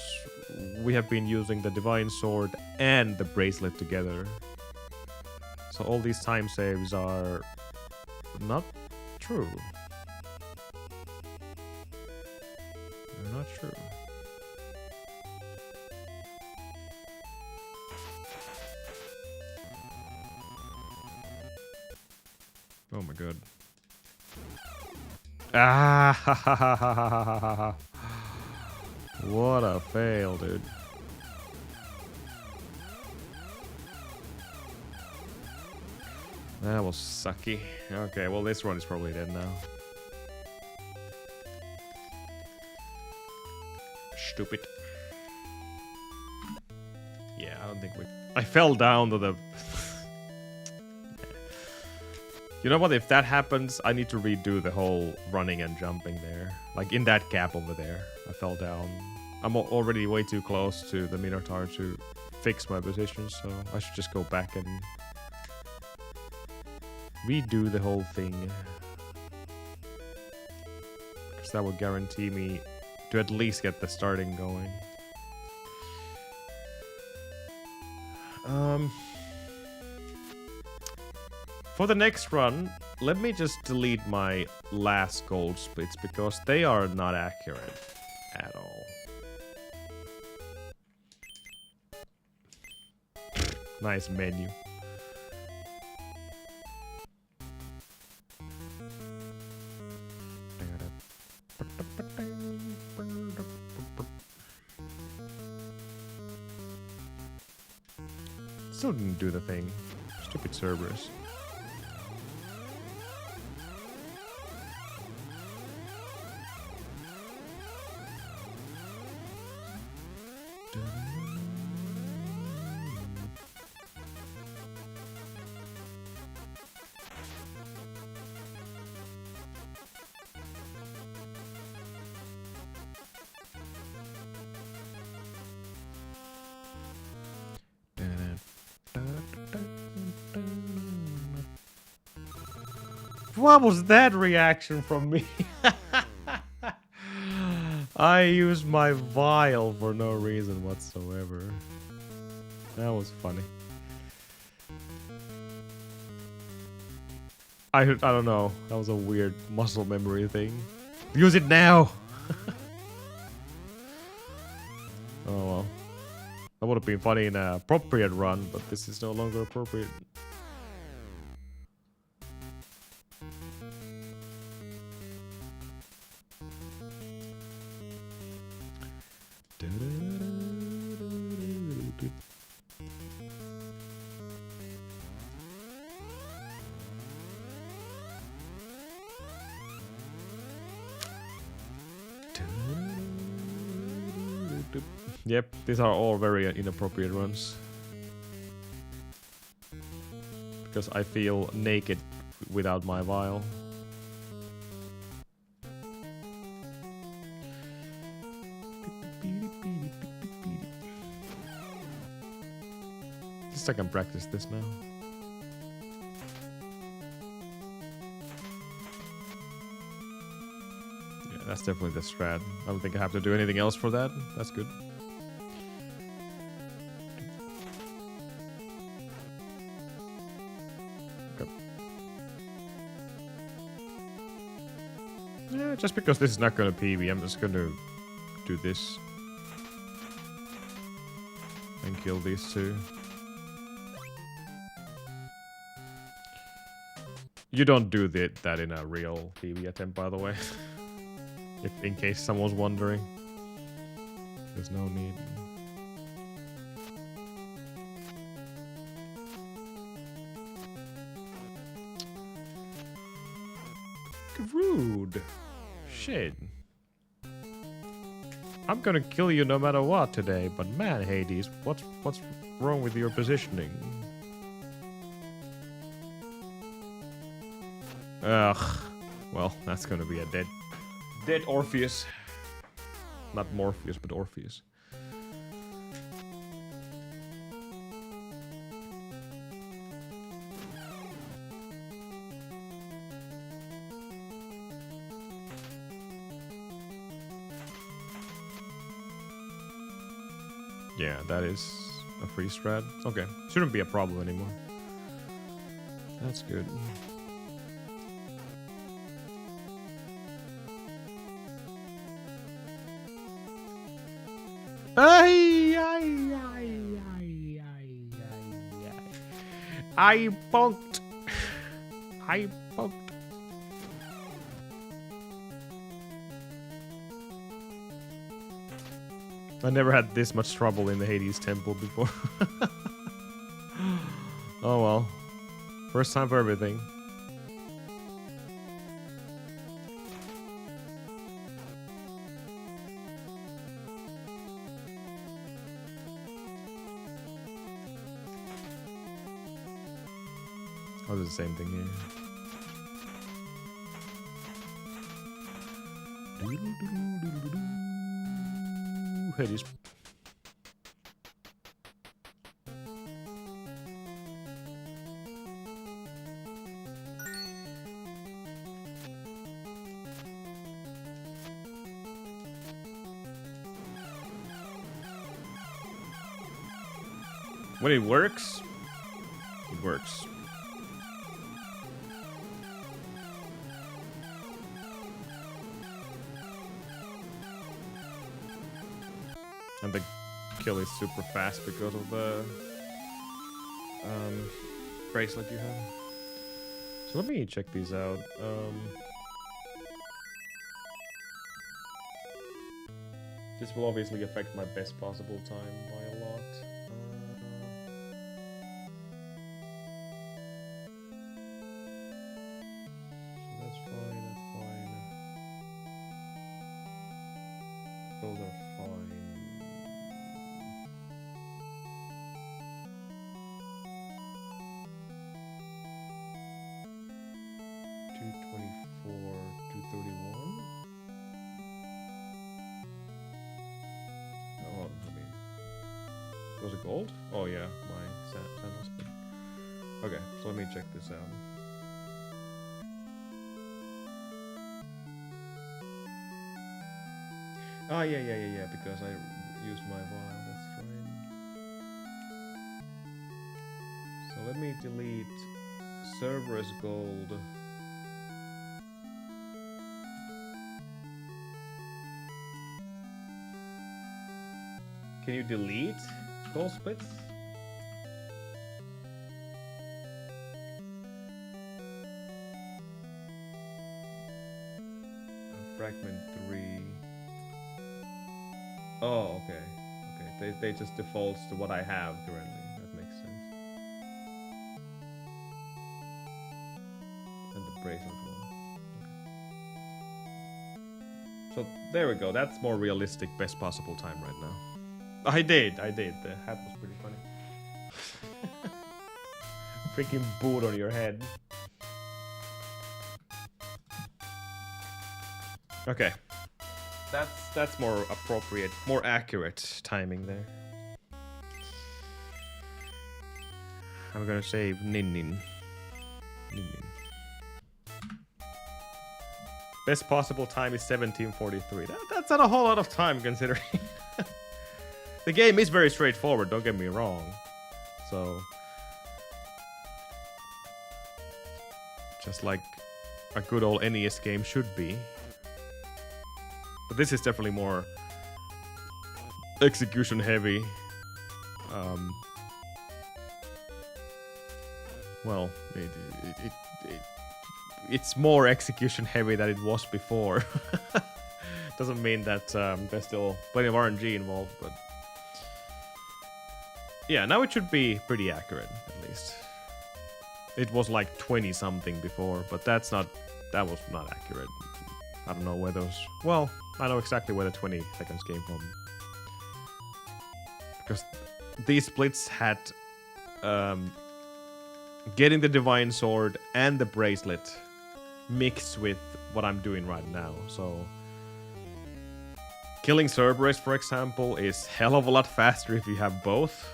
we have been using the Divine Sword and the Bracelet together. So all these time saves are not true. They're not true. Oh my god. Ah, ha, ha, ha, ha, ha, ha, ha. What a fail, dude. That was sucky. Okay, well this one is probably dead now. Stupid. Yeah, I don't think we... I fell down to the... You know what, if that happens, I need to redo the whole running and jumping there. Like in that gap over there. I fell down. I'm already way too close to the Minotaur to fix my position, so I should just go back and redo the whole thing. Because that would guarantee me to at least get the starting going. For the next run, let me just delete my last gold splits because they are not accurate at all. Nice menu. Still didn't do the thing. Stupid servers. What was that reaction from me? I used my vial for no reason whatsoever. That was funny. I don't know. That was a weird muscle memory thing. Use it now! Oh well. That would have been funny in an appropriate run, but this is no longer appropriate. Yep, these are all very inappropriate runs. Because I feel naked without my vial. At least I can practice this now. Yeah, that's definitely the strat. I don't think I have to do anything else for that. That's good. Yeah, just because this is not gonna PB, I'm just gonna do this. And kill these two. You don't do that in a real PB attempt, by the way. If in case someone's wondering. There's no need. Rude. Shit. I'm gonna kill you no matter what today, but man, Hades, what's wrong with your positioning? Ugh. Well, that's gonna be a dead Orpheus. Not Morpheus, but Orpheus. Yeah, that is a free strat. Okay, shouldn't be a problem anymore. That's good. I bonked. I bonked. I never had this much trouble in the Hades temple before. Oh well. First time for everything. Oh, it's the same thing here. Hades. When it works, it works. And the kill is super fast because of the bracelet you have. So let me check these out. This will obviously affect my best possible time by a lot. So that's fine, that's fine. Those are fine. Was it gold? Oh yeah, my sandals. Okay, so let me check this out. Ah, yeah, because I used my vial, that's right. So let me delete Cerberus gold. Can you delete gold splits? Fragment 3. Oh, okay. Okay, they just defaults to what I have currently. That makes sense. And the bracelet one. Okay. So there we go. That's more realistic, best possible time right now. I did. The hat was pretty funny. Freaking boot on your head. Okay. That's more appropriate, more accurate timing there. I'm gonna save Ninnin. Best possible time is 17:43. That's not a whole lot of time considering. The game is very straightforward, don't get me wrong. So, just like a good old NES game should be. But this is definitely more execution heavy. Well, it's more execution heavy than it was before. Doesn't mean that there's still plenty of RNG involved, but yeah, now it should be pretty accurate, at least. It was like 20 something before, but that was not accurate. I don't know where those, well, I know exactly where the 20 seconds came from. Because these splits had getting the Divine Sword and the bracelet mixed with what I'm doing right now, so killing Cerberus, for example, is hell of a lot faster if you have both.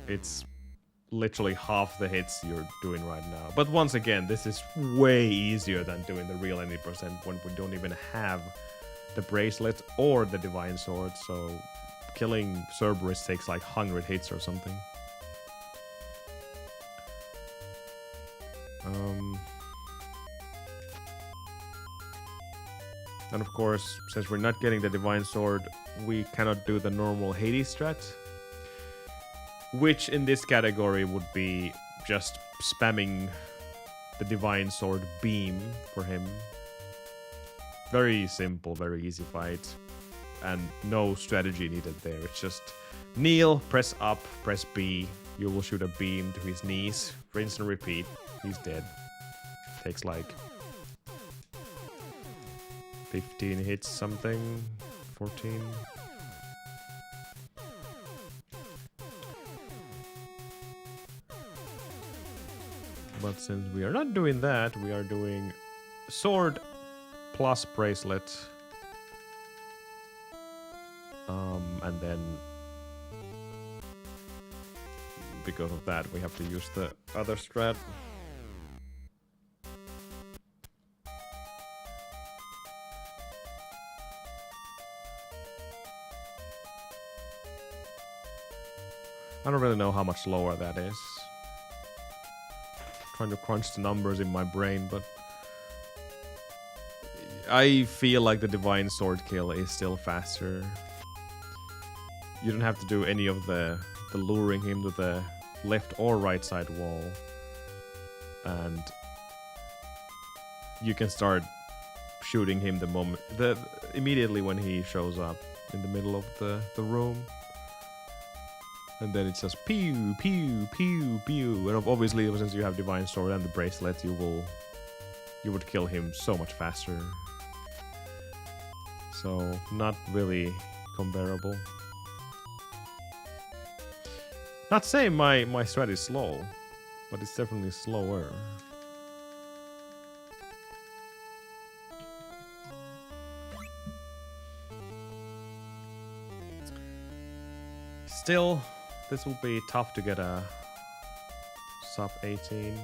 It's literally half the hits you're doing right now. But once again, this is way easier than doing the real 80% when we don't even have the bracelet or the Divine Sword, so killing Cerberus takes like 100 hits or something. And of course, since we're not getting the Divine Sword, we cannot do the normal Hades strat, which in this category would be just spamming the Divine Sword beam for him. Very simple, very easy fight, and no strategy needed there. It's just kneel, press up, press B, You will shoot a beam to his knees. Rinse and repeat. He's dead. Takes like 15 hits something. 14. But since we are not doing that, we are doing sword plus bracelet. And then because of that, we have to use the other strat. I don't really know how much lower that is. Trying to crunch the numbers in my brain, but I feel like the Divine Sword kill is still faster. You don't have to do any of the luring him to the left or right side wall. And you can start shooting him immediately when he shows up in the middle of the room. And then it's just pew, pew, pew, pew. And obviously, since you have Divine Sword and the bracelet, you would kill him so much faster. So, not really comparable. Not saying my strat is slow, but it's definitely slower. Still, this will be tough to get a sub 18.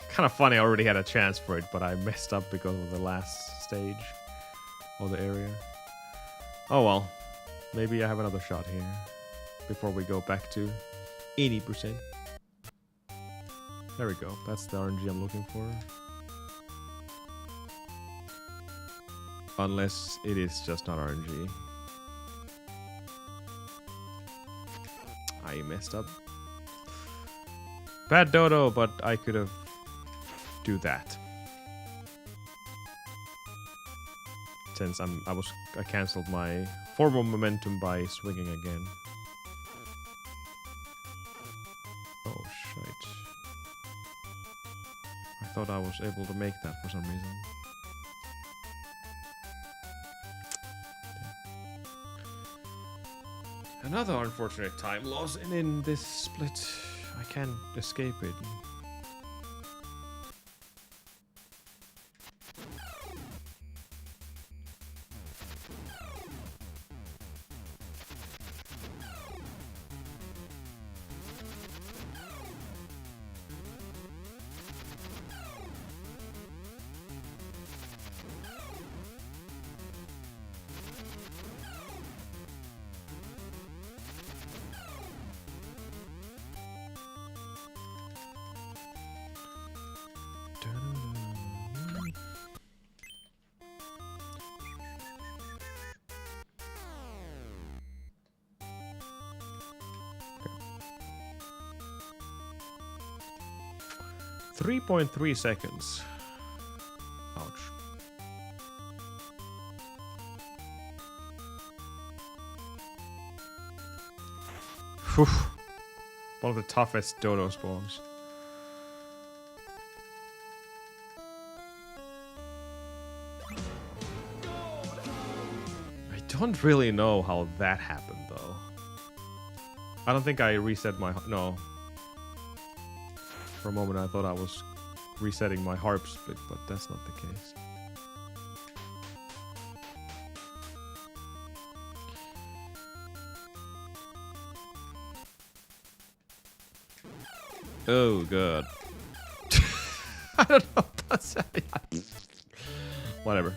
Kind of funny, I already had a chance for it, but I messed up because of the last stage or the area. Oh well, maybe I have another shot here before we go back to 80%. There we go, that's the RNG I'm looking for. Unless it is just not RNG. I messed up. Bad dodo, but I could have do that. Since I cancelled my forward momentum by swinging again. Oh shit. I thought I was able to make that for some reason. Another unfortunate time loss, and in this split, I can't escape it. Okay. 3.3 seconds. Ouch. Whew. One of the toughest dodo spawns. I don't really know how that happened though. I don't think I reset my... No. For a moment I thought I was resetting my harp split, but that's not the case. Oh god. I don't know what to say. Whatever.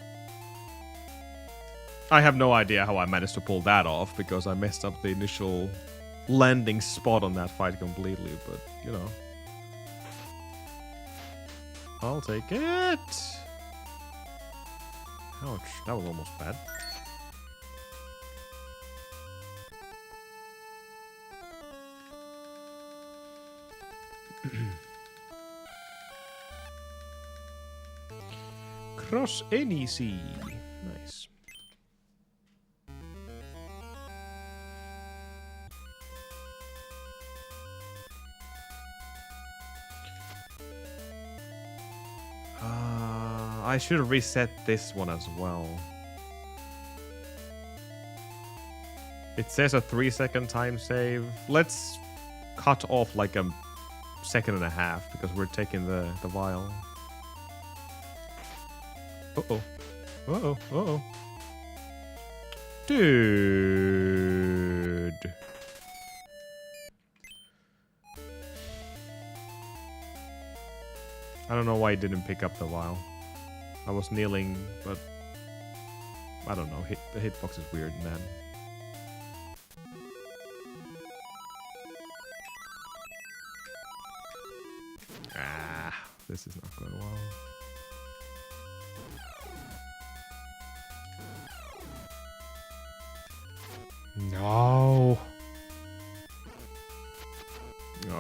I have no idea how I managed to pull that off because I messed up the initial landing spot on that fight completely, but you know. I'll take it. Ouch, that was almost bad. Cross any sea. Nice. I should reset this one as well. It says a 3-second time save. Let's cut off like a second and a half because we're taking the vial. Uh-oh. Uh-oh. Uh-oh. Dude. I don't know why it didn't pick up the vial. I was kneeling, but I don't know. The hitbox is weird, man. Ah, this is not going well. No.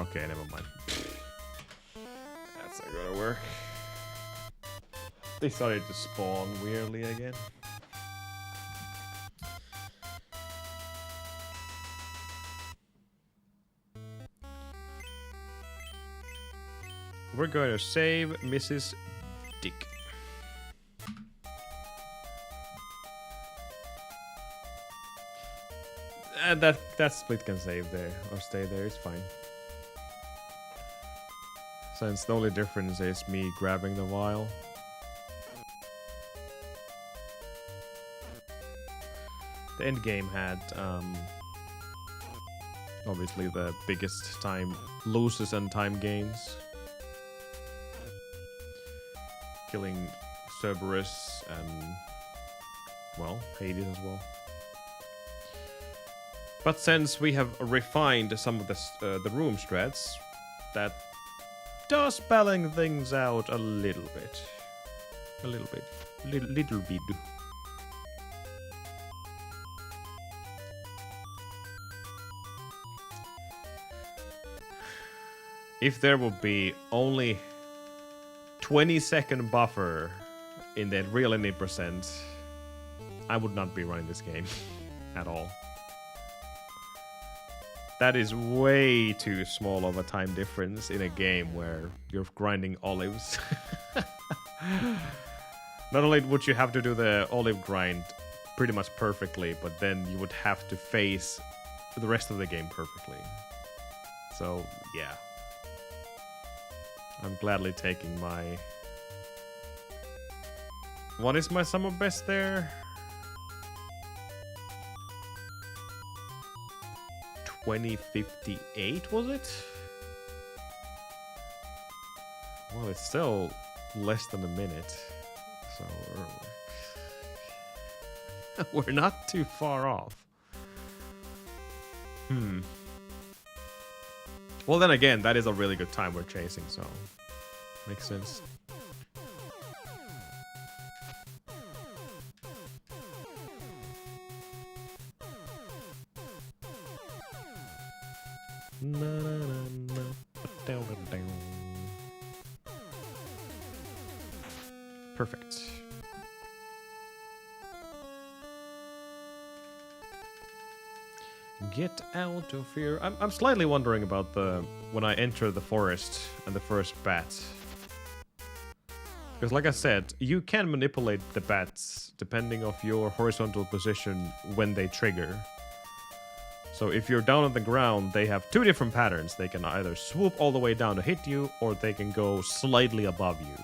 Okay, never mind. That's not gonna work. They started to spawn weirdly again. We're going to save Mrs. Dick. And that split can save there or stay there, it's fine. Since the only difference is me grabbing the vial. The end game had obviously the biggest time losses and time gains. Killing Cerberus and, well, Hades as well. But since we have refined some of the room strats, that does balance things out a little bit. A little bit. Little bit. If there would be only 20-second buffer in the real 80%, I would not be running this game at all. That is way too small of a time difference in a game where you're grinding olives. Not only would you have to do the olive grind pretty much perfectly, but then you would have to face the rest of the game perfectly. So, yeah. I'm gladly taking my... What is my summer best there? 2058, was it? Well, it's still less than a minute. So we're not too far off. Well, then again, that is a really good time we're chasing, so makes sense. Perfect. Get out of here. I'm slightly wondering about when I enter the forest and the first bat. Because like I said, you can manipulate the bats depending of your horizontal position when they trigger. So if you're down on the ground, they have two different patterns. They can either swoop all the way down to hit you, or they can go slightly above you.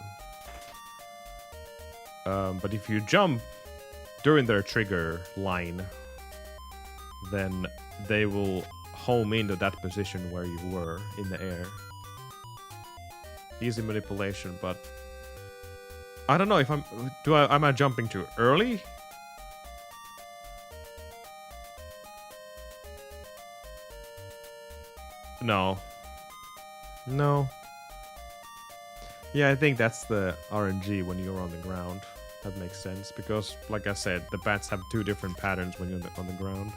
But if you jump during their trigger line, then they will home into that position where you were in the air. Easy manipulation, but I don't know if am I jumping too early? No. Yeah, I think that's the RNG when you're on the ground. That makes sense, because, like I said, the bats have two different patterns when you're on the ground.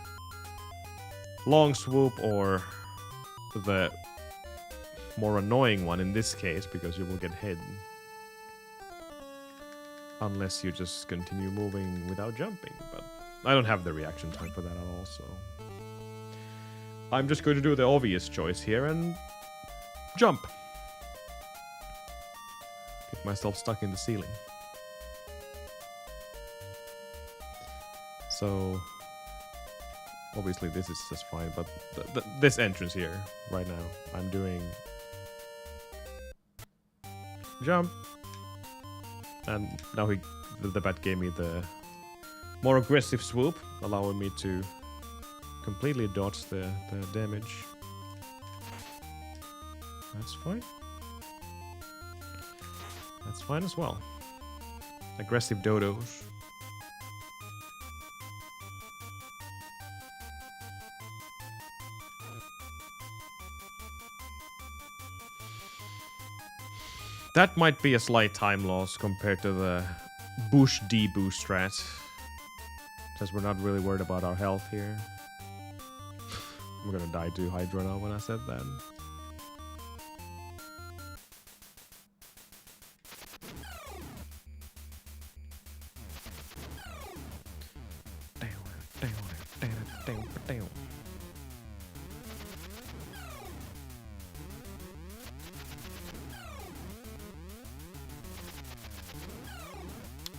Long swoop, or the more annoying one in this case, because you will get hit. Unless you just continue moving without jumping, but I don't have the reaction time for that at all, so... I'm just going to do the obvious choice here and jump. Get myself stuck in the ceiling. So obviously this is just fine, but this entrance here right now, I'm doing jump, and now the bat gave me the more aggressive swoop, allowing me to completely dodge the damage. That's fine. That's fine as well. Aggressive dodos. That might be a slight time loss compared to the Bush D-boost strat. Since we're not really worried about our health here. I'm gonna die to Hydra now when I said that.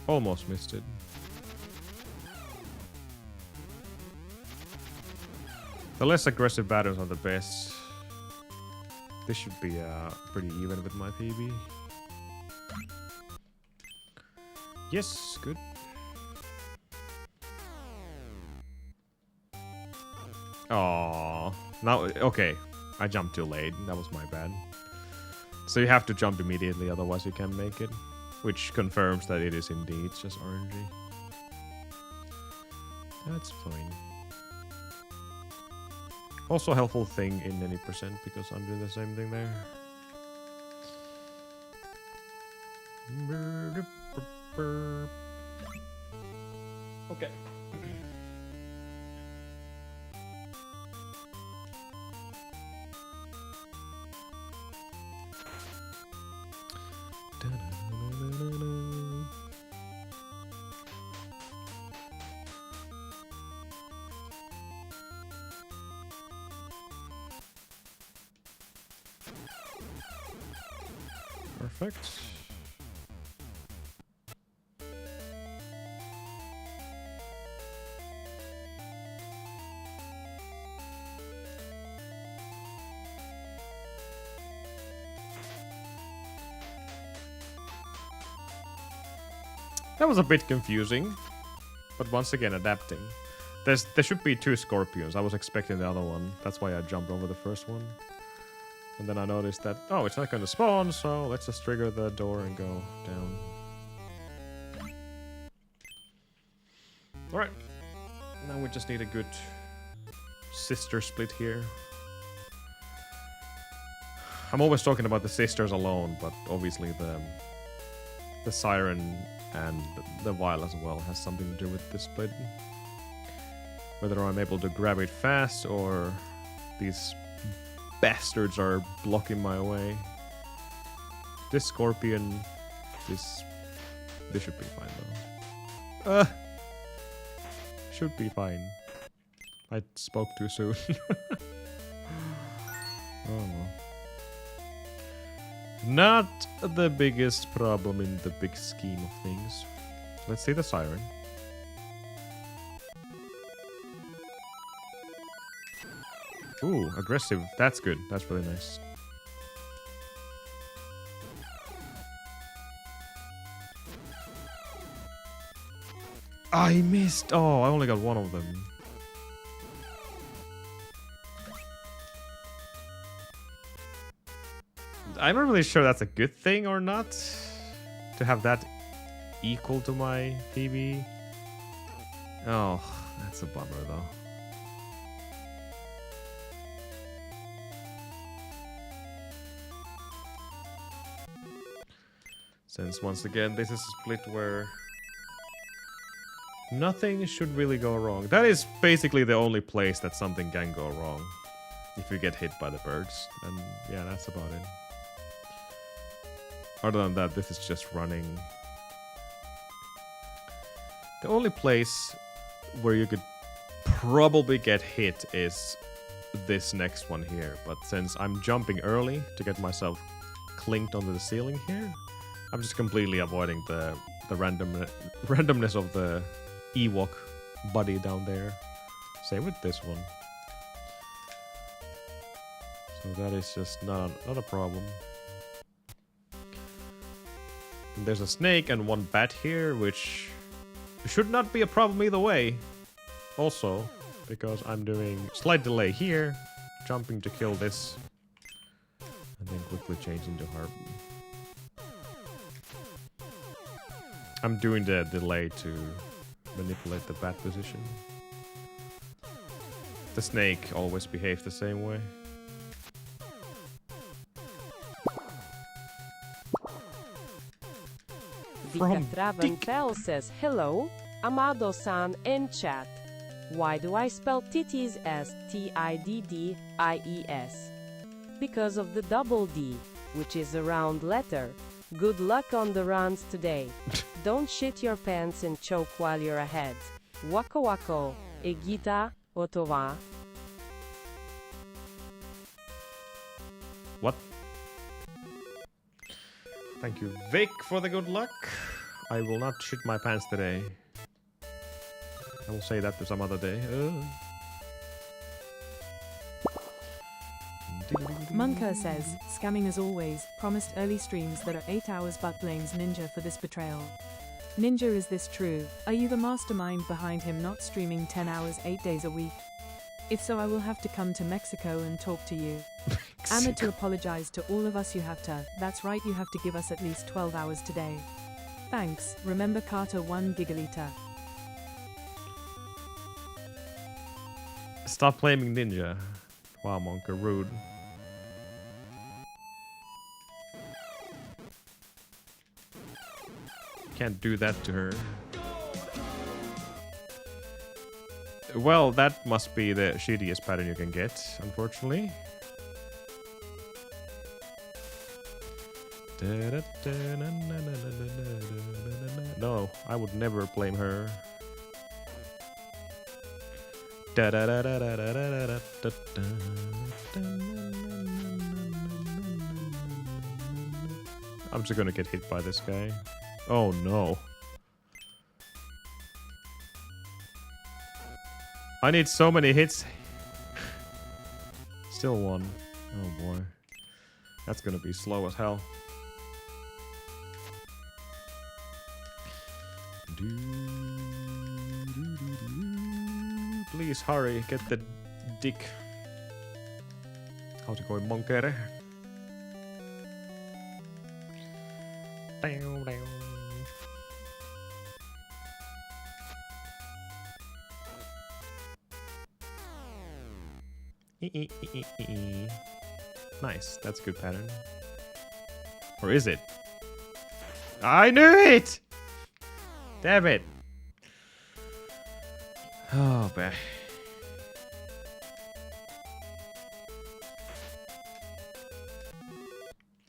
Almost missed it. The less aggressive battles are the best. This should be pretty even with my PB. Yes, good. Oh, now okay. I jumped too late. That was my bad. So you have to jump immediately, otherwise you can't make it. Which confirms that it is indeed just RNG. That's fine. Also a helpful thing in any percent because I'm doing the same thing there. Okay. Perfect. That was a bit confusing, but once again adapting. There should be 2 scorpions. I was expecting the other one. That's why I jumped over the first one. And then I noticed that, oh, it's not going to spawn, so let's just trigger the door and go down. Alright. Now we just need a good sister split here. I'm always talking about the sisters alone, but obviously the siren and the vial as well has something to do with this split. Whether I'm able to grab it fast or these bastards are blocking my way. This scorpion, this should be fine though. Should be fine. I spoke too soon. Oh well. Not the biggest problem in the big scheme of things. Let's see the siren. Ooh, aggressive. That's good. That's really nice. I missed. Oh, I only got one of them. I'm not really sure that's a good thing or not. To have that equal to my PB. Oh, that's a bummer though. Since once again, this is a split where nothing should really go wrong. That is basically the only place that something can go wrong. If you get hit by the birds. And yeah, that's about it. Other than that, this is just running. The only place where you could probably get hit is this next one here. But since I'm jumping early to get myself clinked onto the ceiling here, I'm just completely avoiding the randomness of the Ewok buddy down there. Same with this one. So that is just not a problem. And there's a snake and one bat here, which should not be a problem either way. Also, because I'm doing slight delay here, jumping to kill this, and then quickly changing to harpoon. I'm doing the delay to manipulate the bat position. The snake always behaves the same way. From Traventel says, hello, Amado-san in chat. Why do I spell titties as Tiddies? Because of the double D, which is a round letter. Good luck on the runs today. Don't shit your pants and choke while you're ahead. Wako wako, Egita, Otova. What? Thank you, Vic, for the good luck. I will not shit my pants today. I will say that to some other day. Munker says, scamming as always, promised early streams that are 8 hours but blames Ninja for this betrayal. Ninja, is this true? Are you the mastermind behind him not streaming 10 hours 8 days a week? If so, I will have to come to Mexico and talk to you. Ahmed, to apologize to all of us, you have to. That's right, you have to give us at least 12 hours today. Thanks. Remember Carter 1 gigaliter. Stop blaming Ninja. Wow, Monka, rude. Can't do that to her. Well, that must be the shittiest pattern you can get, unfortunately. No, I would never blame her. I'm just gonna get hit by this guy. Oh no. I need so many hits. Still one. Oh boy. That's gonna be slow as hell. Please hurry, get the dick. How's it going, Monker? Nice, that's a good pattern. Or is it? I knew it! Damn it! Oh, man.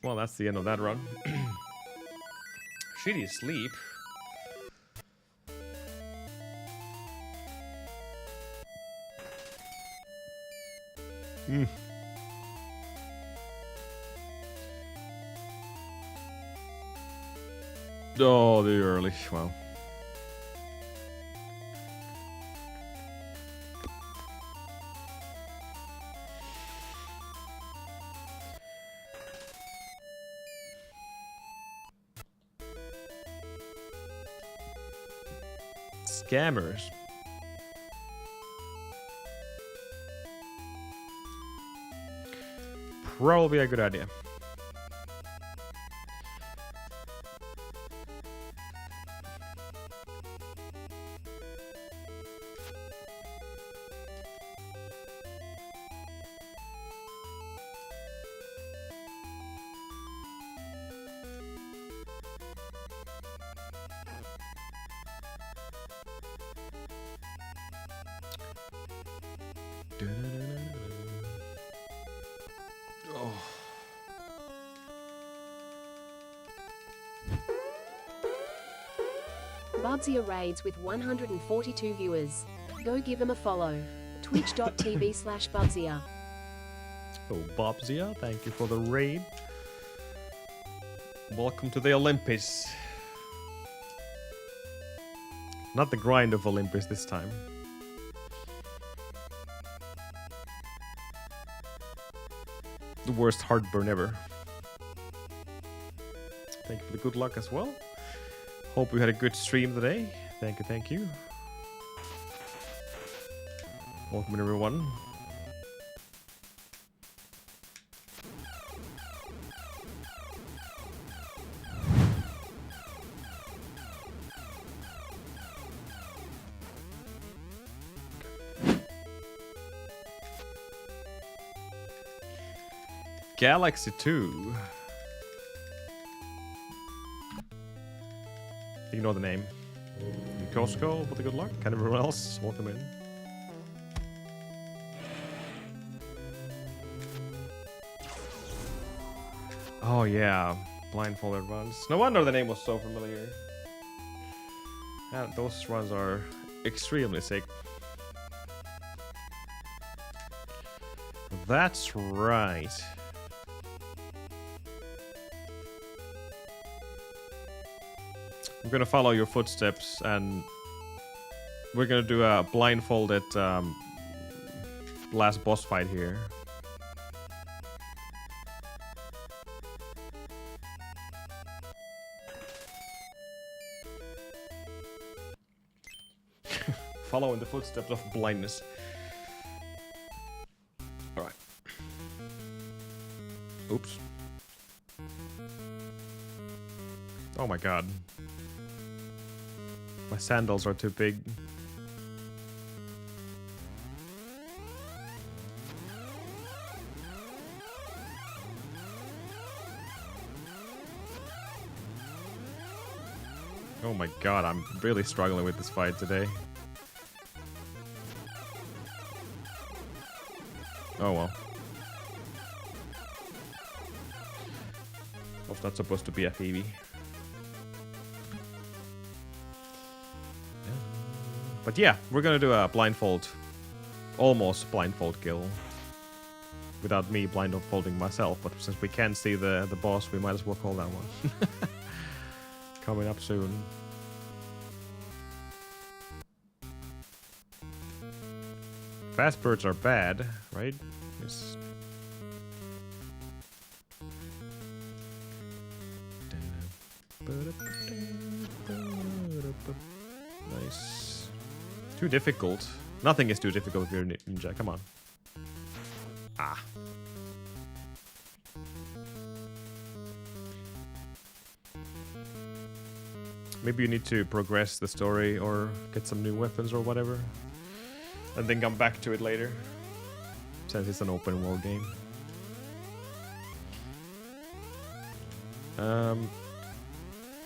Well, that's the end of that run. Shitty sleep. Oh, the early. Well. Scammers. Probably a good idea. Oh. Bubsia raids with 142 viewers. Go give him a follow. Twitch.tv/Bubsia. Oh, Bobzia, thank you for the raid. Welcome to the Olympus. Not the grind of Olympus this time. The worst heartburn ever. Thank you for the good luck as well. Hope you had a good stream today. Thank you, thank you. Welcome everyone. Galaxy 2. Ignore the name. Costco, with the good luck. Can everyone else welcome in? Oh yeah, blindfolded runs. No wonder the name was so familiar. Those runs are extremely sick. That's right. I'm gonna follow your footsteps and we're gonna do a blindfolded last boss fight here. Follow in the footsteps of blindness. Alright. Oops. Oh my god. My sandals are too big. Oh my god, I'm really struggling with this fight today. Oh well. Was not supposed to be a Phoebe. But yeah, we're gonna do a blindfold, almost blindfold kill, without me blindfolding myself. But since we can't see the boss, we might as well call that one. Coming up soon. Fast birds are bad, right? Yes. Nice. Too difficult. Nothing is too difficult if you're a ninja. Come on. Ah. Maybe you need to progress the story or get some new weapons or whatever. And then come back to it later. Since it's an open world game.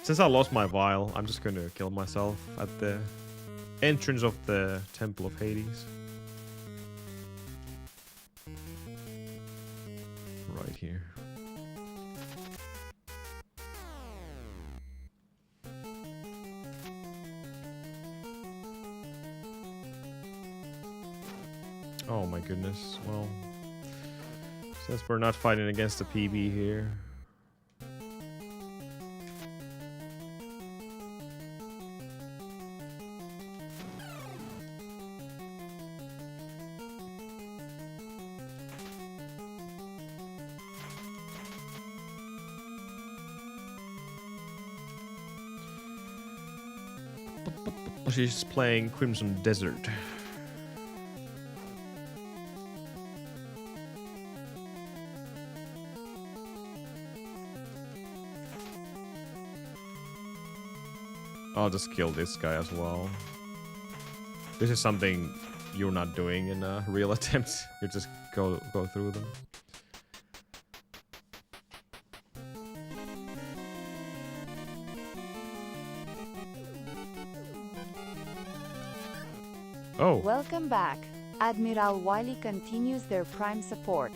Since I lost my vial, I'm just gonna kill myself at the entrance of the Temple of Hades. Right here. Oh my goodness, well, since we're not fighting against the PB here. She's playing Crimson Desert. I'll just kill this guy as well. This is something you're not doing in a real attempt. You just go through them. Oh. Welcome back. Admiral Wiley continues their prime support.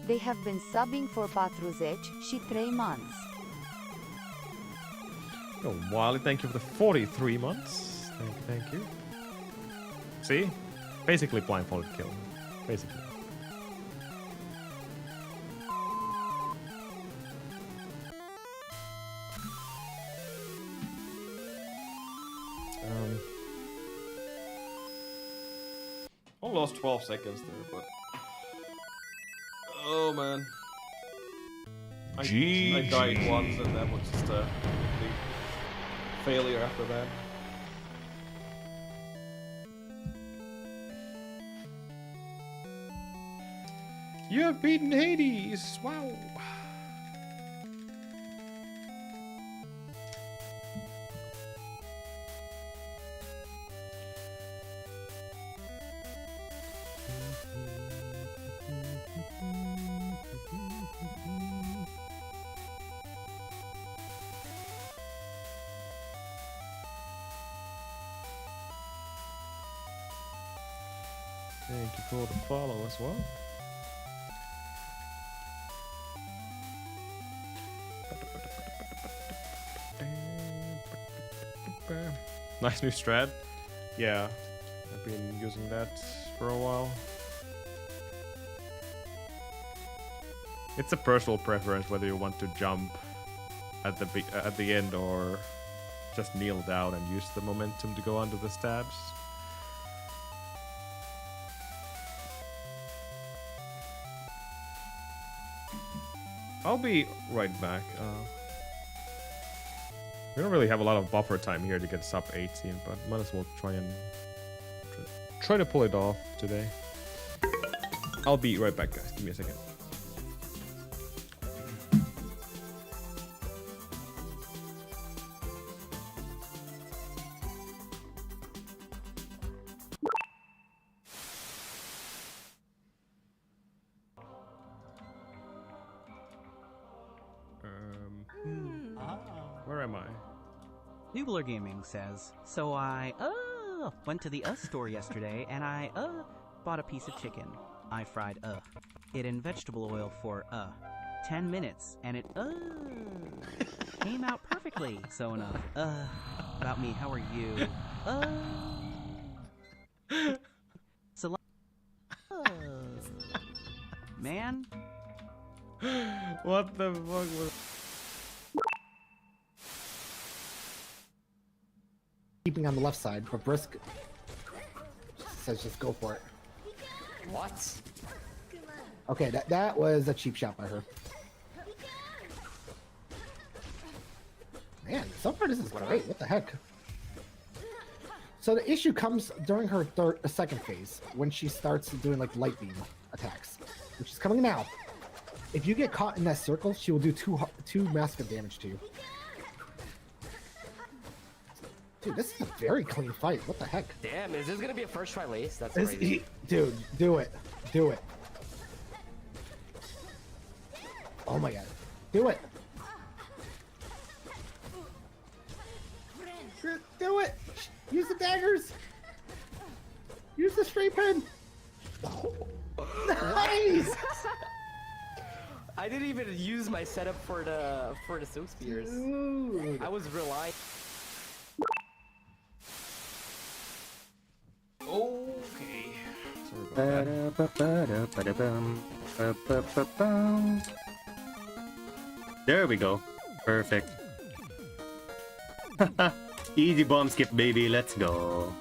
They have been subbing for 40 și 3 months. Oh, Wiley, thank you for the 43 months. Thank you. See? Basically blindfolded kill. Basically. Only lost 12 seconds there, but... Oh man. I died once and that was just a complete failure after that. You have beaten Hades! Wow! Thank you for the follow as well. Nice new strat. Yeah, I've been using that for a while. It's a personal preference whether you want to jump at the end or just kneel down and use the momentum to go under the stabs. I'll be right back. We don't really have a lot of buffer time here to get sub 18, but might as well try to pull it off today. I'll be right back, guys. Give me a second. Where am I? Noobler Gaming says, so I, went to the store yesterday and I, bought a piece of chicken. I fried, it in vegetable oil for, 10 minutes and it, came out perfectly. So enough. About me, how are you? Man? What the fuck was... Keeping on the left side, but Brisk says just go for it. What? Okay, that was a cheap shot by her. Man, so far this is great. What the heck? So the issue comes during her second phase, when she starts doing like light beam attacks, which is coming now. If you get caught in that circle, she will do two massive damage to you. Dude, this is a very clean fight. What the heck? Damn, is this gonna be a first try lace? That's crazy. Dude, do it. Do it. Oh my god. Do it. Do it. Use the daggers. Use the straight pen. Nice. I didn't even use my setup for the silk spears. Dude. I was relying. Okay. There we go. Perfect. Easy bomb skip, baby. Let's go.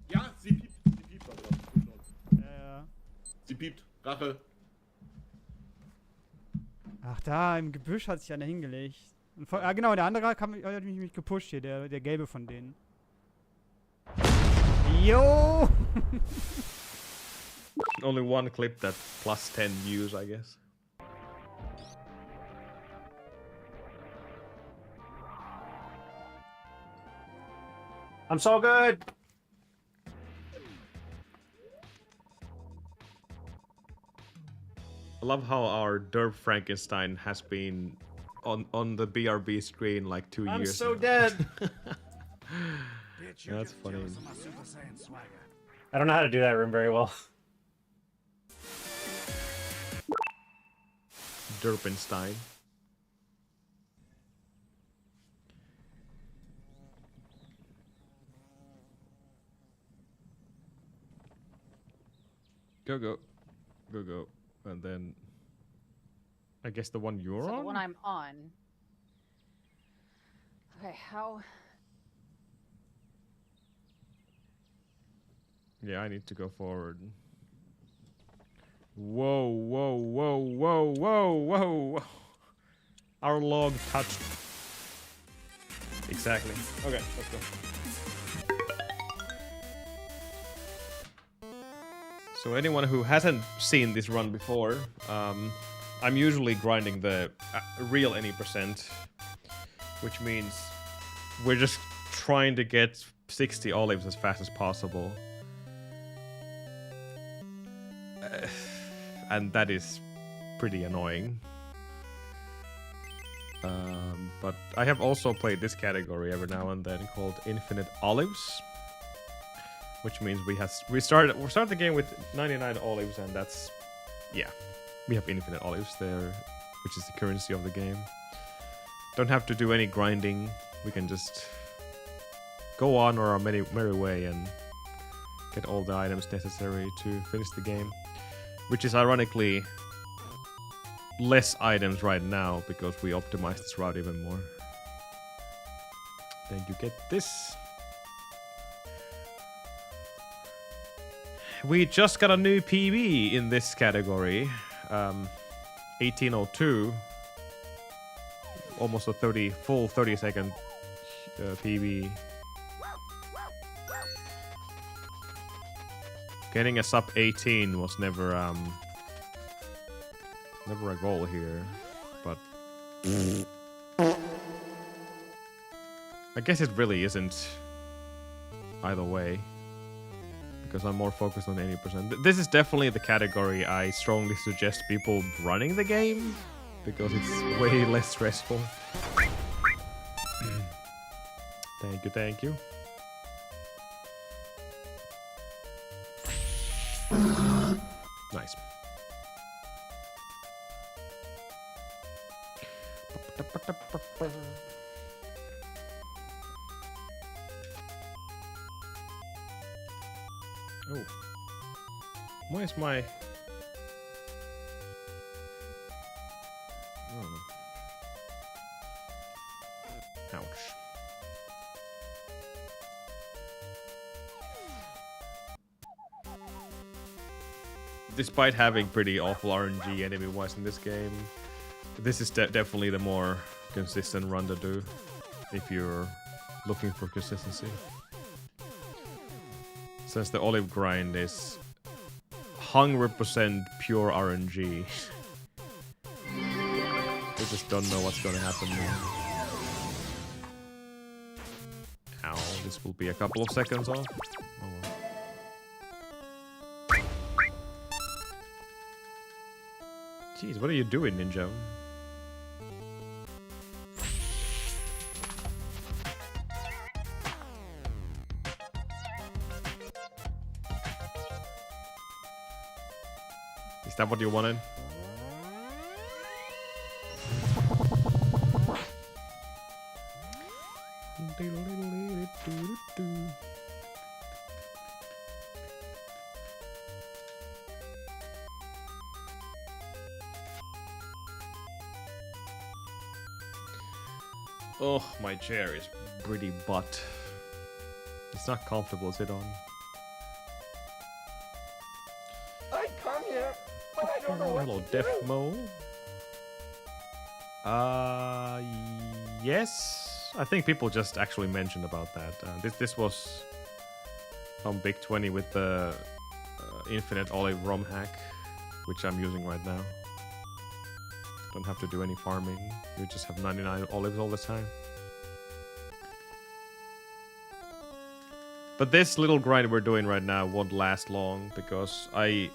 Ja, sie piept. Sie piept, aber Ja. sie piept. Rache. Ach, da im Gebüsch hat sich einer hingelegt. Und genau, der andere hat mich gepusht hier, der gelbe von denen. Yo! Only one clip that plus 10 views, I guess. I'm so good. I love how our Derp Frankenstein has been on the BRB screen like 2 years. I'm so now. dead. That's funny. I don't know how to do that room very well. Derpenstein. Go, go. Go, go. And then... I guess the one you're So on? the one I'm on. Okay, how... Yeah, I need to go forward. Whoa, whoa, whoa, whoa, whoa, whoa, whoa. Our log touched. Exactly. Okay, let's go. So anyone who hasn't seen this run before, I'm usually grinding the real any %, which means we're just trying to get 60 olives as fast as possible. And that is pretty annoying. But I have also played this category every now and then called Infinite Olives, which means we start the game with 99 olives, and that's, yeah, we have infinite olives there, which is the currency of the game. Don't have to do any grinding. We can just go on our merry way and get all the items necessary to finish the game. Which is ironically less items right now because we optimized this route even more. Then you get this. We just got a new PB in this category. 1802. Almost a full 30 second PB. Getting a sub 18 was never a goal here, but I guess it really isn't either way, because I'm more focused on 80%. This is definitely the category I strongly suggest people running the game, because it's way less stressful. Thank you, thank you. Nice. Oh. Where's my... Oh. Ouch. Despite having pretty awful RNG enemy-wise in this game, this is definitely the more consistent run to do if you're looking for consistency. Since the olive grind is 100% pure RNG. We just don't know what's gonna happen now. Ow, this will be a couple of seconds off. Oh well. Jeez, what are you doing, Ninja? Is that what you wanted? Oh, my chair is pretty butt. It's not comfortable to sit on. I come here, but I don't know what Hello, to do. Defmo. Yes. I think people just actually mentioned about that. This was on Big 20 with the Infinite Olive ROM hack, which I'm using right now. Don't have to do any farming. You just have 99 olives all the time. But this little grind we're doing right now won't last long because I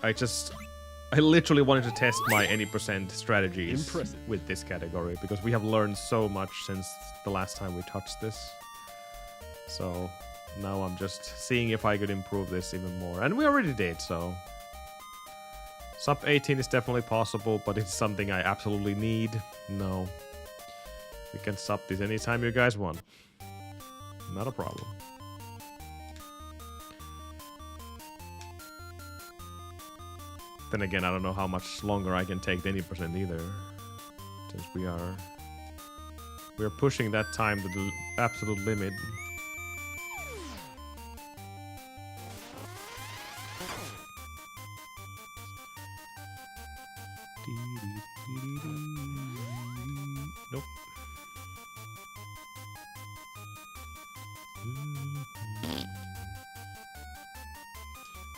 literally wanted to test my any % strategies with this category because we have learned so much since the last time we touched this. So now I'm just seeing if I could improve this even more. And we already did, so... Sub 18 is definitely possible, but it's something I absolutely need. No. We can sub this anytime you guys want. Not a problem. Then again, I don't know how much longer I can take the 80% either. Since we are pushing that time to the absolute limit. Nope.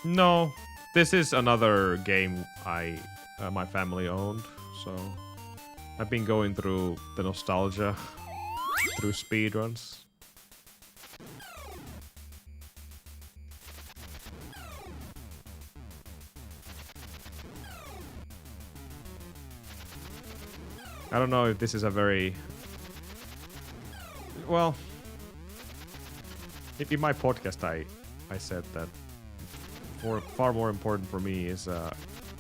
No, this is another game my family owned, so I've been going through the nostalgia through speedruns. I don't know if this is a very... Well... In my podcast I said that far more important for me is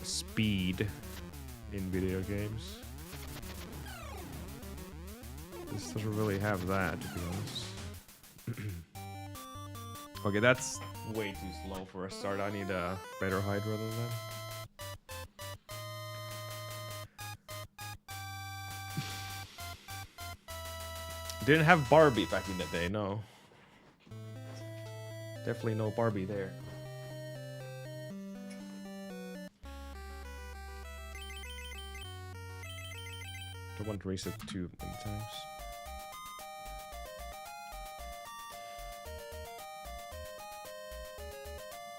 speed in video games. This doesn't really have that, to be honest. Okay, that's way too slow for a start. I need a better Hydra than that. Didn't have Barbie back in the day, no. Definitely no Barbie there. Don't want to reset too many times.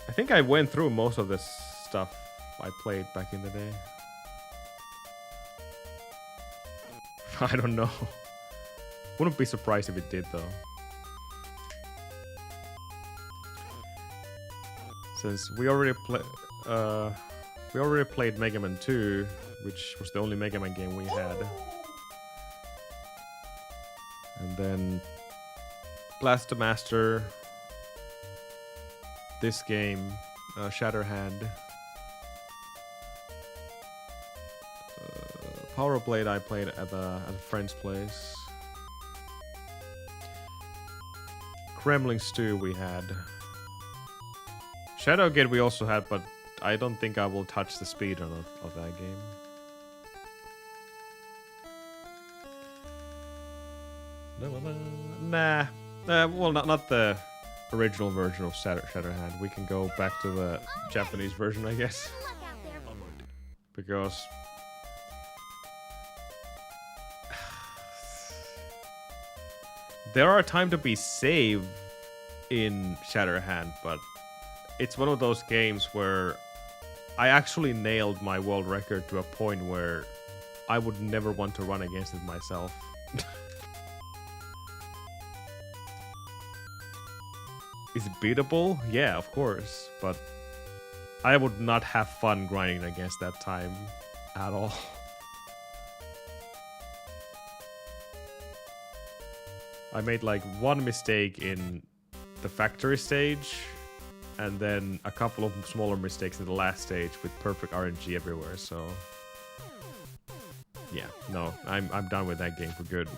I think I went through most of this stuff I played back in the day. I don't know. Wouldn't be surprised if it did though. Since we already played Mega Man 2, which was the only Mega Man game we had. And then Blaster Master, this game, Shatterhand, Power Blade I played at a friend's place. Kremling Stew we had. Shadowgate we also had, but I don't think I will touch the speedrun of that game. Nah. Well, not the original version of Shatterhand. We can go back to the Japanese version, I guess. Because... there are times to be saved in Shatterhand, but it's one of those games where I actually nailed my world record to a point where I would never want to run against it myself. Is it beatable? Yeah, of course, but I would not have fun grinding against that time at all. I made like one mistake in the factory stage, and then a couple of smaller mistakes in the last stage with perfect RNG everywhere, so... yeah, no, I'm done with that game for good.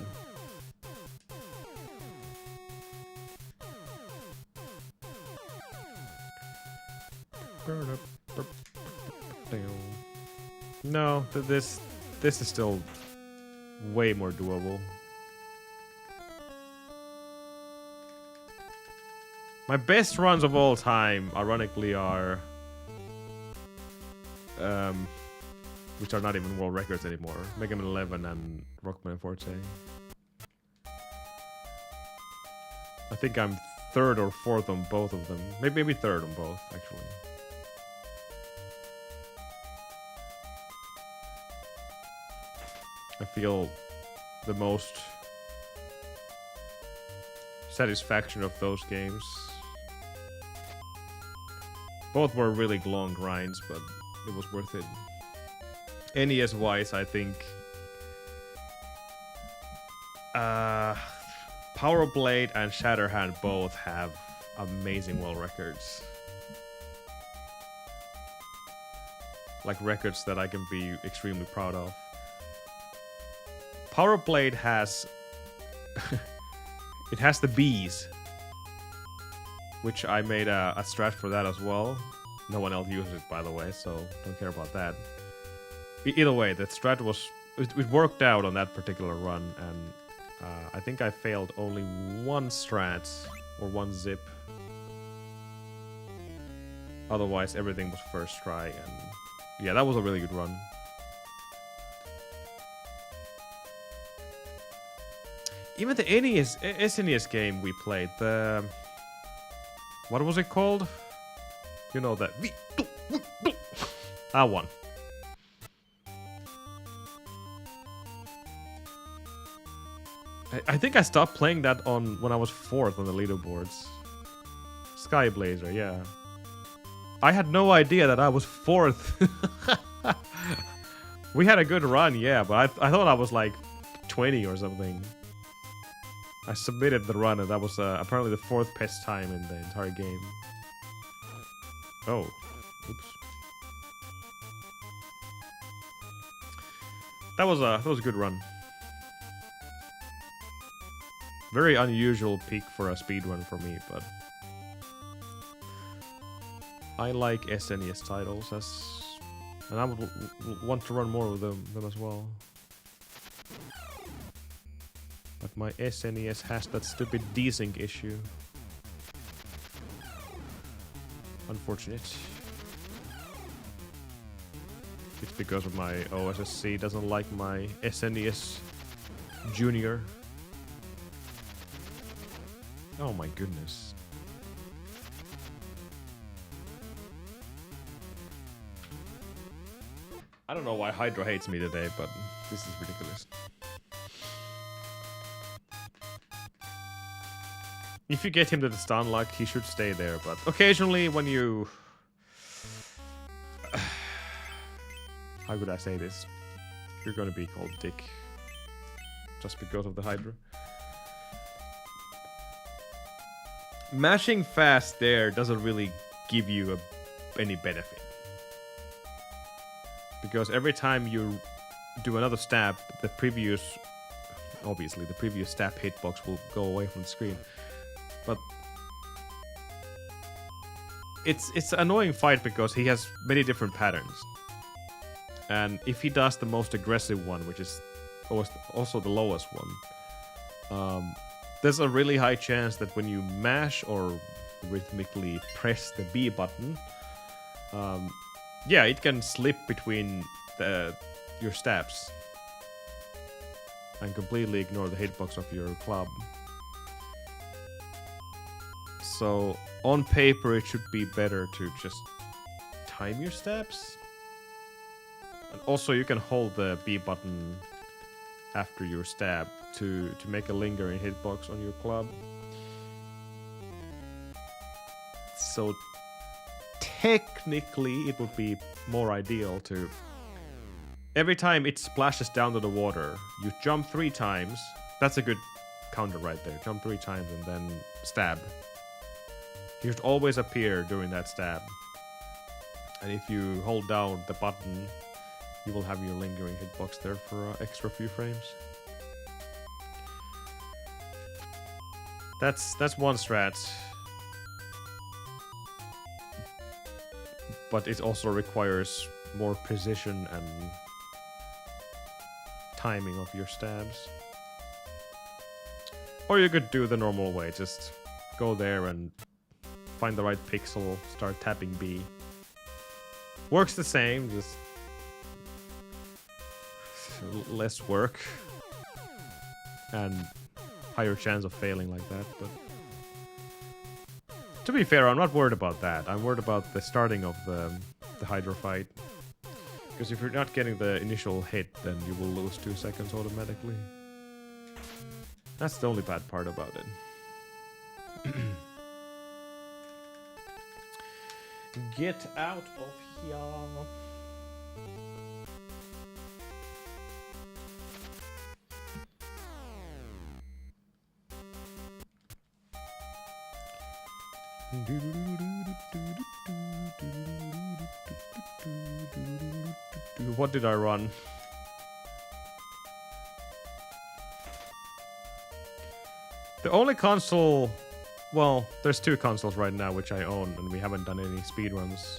No, this is still way more doable. My best runs of all time, ironically, are... which are not even world records anymore. Mega Man 11 and Rockman Forte. I think I'm third or fourth on both of them. Maybe third on both, actually. I feel the most satisfaction of those games. Both were really long grinds, but it was worth it. NES wise, I think Power Blade and Shatterhand both have amazing world records. Like records that I can be extremely proud of. Power Blade has it has the bees, which I made a strat for that as well. No one else uses it, by the way, so don't care about that. Either way, the strat was... It worked out on that particular run, and I think I failed only one strat, or one zip. Otherwise, everything was first try, and yeah, that was a really good run. Even the SNES game we played, the... What was it called? You know that. That one. I think I stopped playing that on when I was 4th on the leaderboards. Sky Blazer, yeah. I had no idea that I was 4th. We had a good run, yeah, but I thought I was like 20 or something. I submitted the run and that was apparently the 4th best time in the entire game. Oh. Oops. That was a good run. Very unusual peak for a speedrun for me, but I like SNES titles and I would want to run more of them as well. But my SNES has that stupid desync issue. Unfortunate. It's because of my OSSC doesn't like my SNES Junior. Oh my goodness. I don't know why Hydra hates me today, but this is ridiculous. If you get him to the stun lock, he should stay there, but occasionally when you... How could I say this? You're gonna be called Dick. Just because of the Hydra. Mashing fast there doesn't really give you any benefit. Because every time you do another stab, the previous... Obviously, the previous stab hitbox will go away from the screen. But... It's an annoying fight because he has many different patterns. And if he does the most aggressive one, which is also the lowest one, there's a really high chance that when you mash or rhythmically press the B button, yeah, it can slip between your stabs and completely ignore the hitbox of your club. So, on paper, it should be better to just time your stabs. And also, you can hold the B button after your stab to make a lingering hitbox on your club. So technically it would be more ideal to... Every time it splashes down to the water, you jump 3 times. That's a good counter right there. Jump 3 times and then stab. He should always appear during that stab. And if you hold down the button, you will have your lingering hitbox there for an extra few frames. That's one strat. But it also requires more precision and timing of your stabs. Or you could do the normal way, just go there and find the right pixel, start tapping B. Works the same, just less work and higher chance of failing like that, but to be fair, I'm not worried about that. I'm worried about the starting of the Hydra fight. Because if you're not getting the initial hit, then you will lose 2 seconds automatically. That's the only bad part about it. Get out of here. What did I run? The only console... Well, there's 2 consoles right now which I own, and we haven't done any speedruns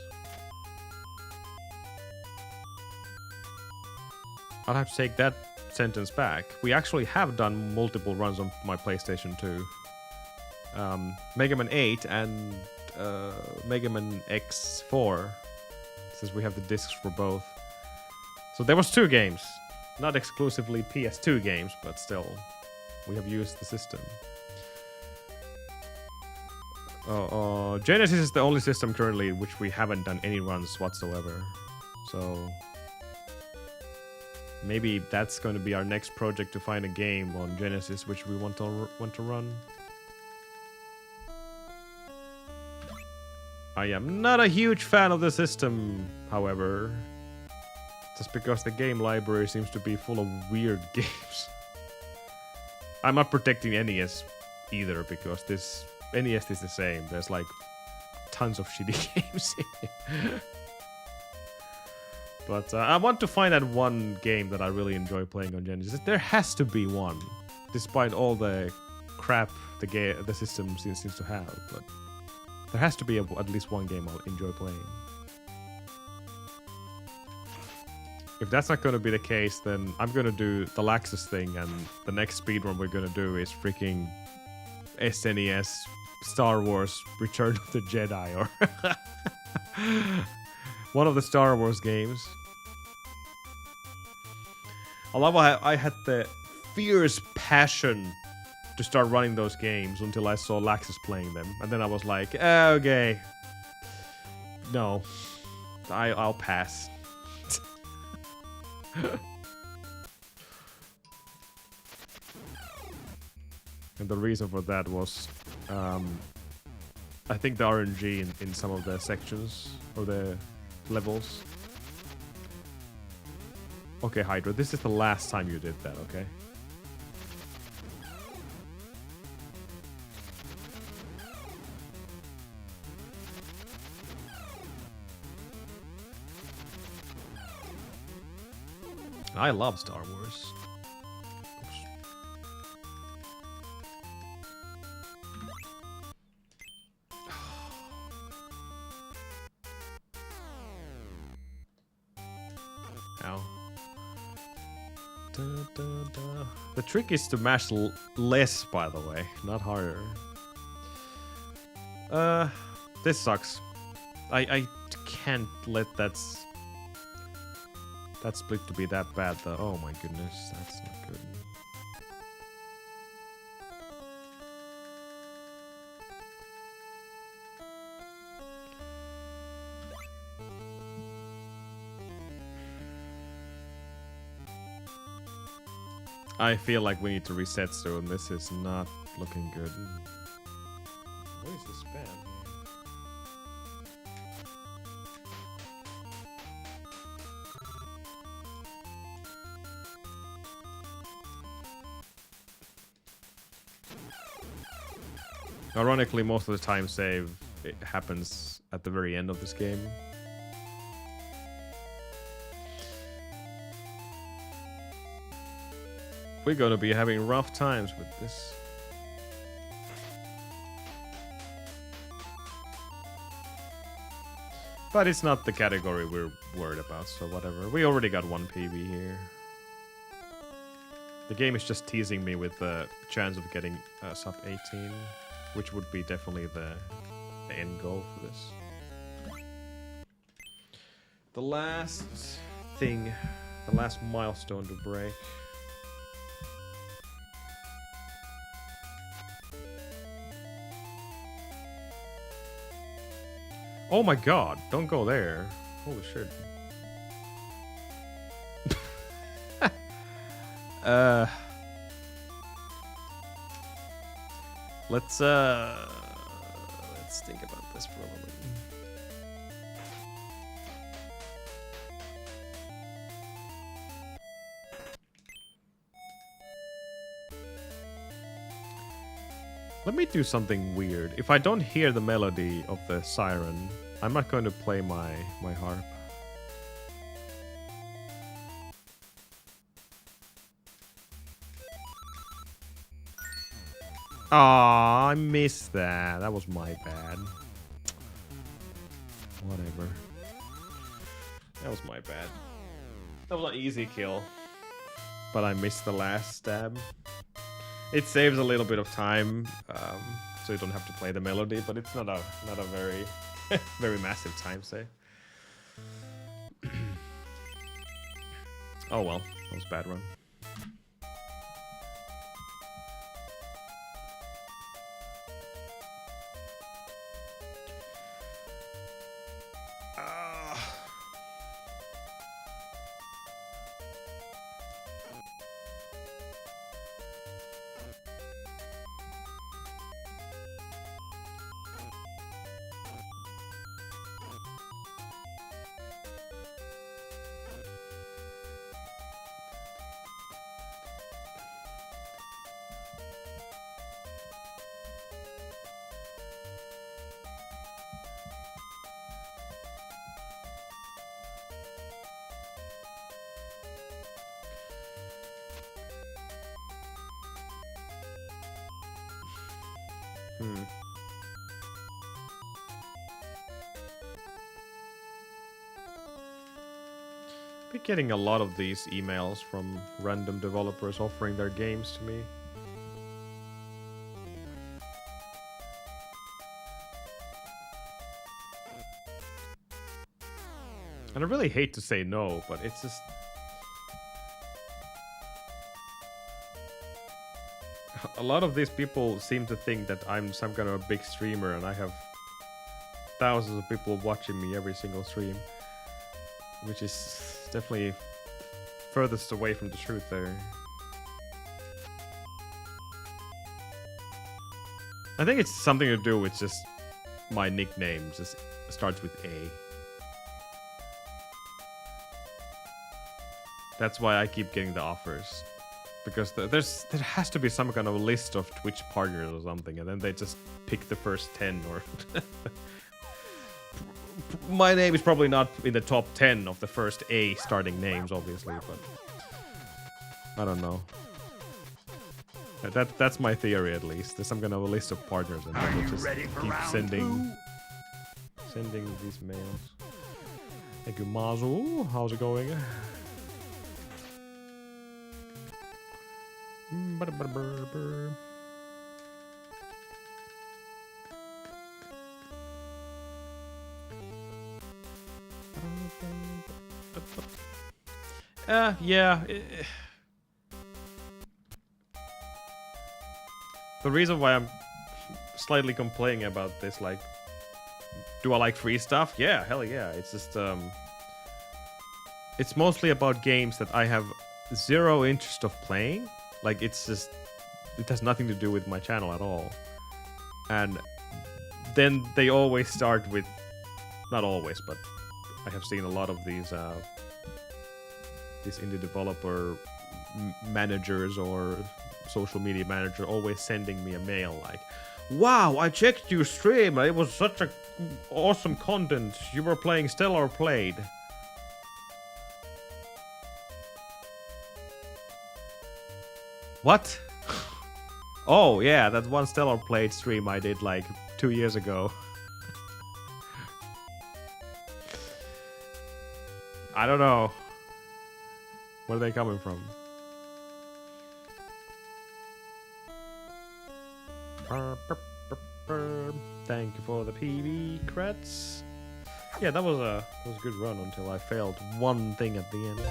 I'll have to take that sentence back. We actually have done multiple runs on my PlayStation 2. Mega Man 8 and Mega Man X4, since we have the discs for both. So there was 2 games. Not exclusively PS2 games, but still, we have used the system. Genesis is the only system currently which we haven't done any runs whatsoever. So maybe that's going to be our next project, to find a game on Genesis which we want to run. I am not a huge fan of the system, however, just because the game library seems to be full of weird games. I'm not protecting NES either, because this NES is the same. There's like tons of shitty games in here. But I want to find that one game that I really enjoy playing on Genesis. There has to be one, despite all the crap the system seems to have. But there has to be at least one game I'll enjoy playing. If that's not going to be the case, then I'm going to do the Laxus thing, and the next speedrun we're going to do is freaking SNES Star Wars Return of the Jedi, or one of the Star Wars games. I love how I had the fierce passion to start running those games until I saw Laxus playing them, and then I was like, okay, no, I'll pass. And the reason for that was, I think the RNG in some of the sections or the levels. Okay, Hydra, this is the last time you did that, okay? I love Star Wars. Ow. The trick is to mash less, by the way, not harder. This sucks. I can't let that split to be that bad, though. Oh my goodness, that's not good. I feel like we need to reset soon. This is not looking good. What is this spam? Ironically, most of the time save it happens at the very end of this game. We're gonna be having rough times with this. But it's not the category we're worried about, so whatever. We already got 1 PB here. The game is just teasing me with the chance of getting sub 18, which would be definitely the end goal for this. The last thing, the last milestone to break. Oh my god, don't go there. Holy shit. Let's think about this for a moment. Let me do something weird. If I don't hear the melody of the siren, I'm not going to play my harp. Aw, I missed that. That was my bad. Whatever. That was my bad. That was an easy kill. but I missed the last stab. It saves a little bit of time, so you don't have to play the melody, but it's not a very very massive time save. Oh well, that was a bad run. Been getting a lot of these emails from random developers offering their games to me. And I really hate to say no, but it's just... A lot of these people seem to think that I'm some kind of a big streamer and I have thousands of people watching me every single stream. Which is definitely furthest away from the truth there. I think it's something to do with just my nickname, just starts with A. That's why I keep getting the offers. Because there has to be some kind of list of Twitch partners or something, and then they just pick the first 10 or... My name is probably not in the top 10 of the first A starting names, obviously, but... I don't know. That's my theory, at least. There's some kind of a list of partners, and then they just keep sending these mails. Thank you, Mazu. How's it going? Yeah. The reason why I'm slightly complaining about this, like, do I like free stuff? Yeah, hell yeah. It's just, it's mostly about games that I have zero interest of playing. Like, it's just, it has nothing to do with my channel at all. And then they always start with, not always, but I have seen a lot of these indie developer managers or social media manager always sending me a mail like, wow, I checked your stream, it was such a awesome content, you were playing Stellar Played. What? Oh yeah, that one Stellar Played stream I did like 2 years ago. I don't know. Where are they coming from? Thank you for the PB credits. Yeah, that was a good run until I failed one thing at the end.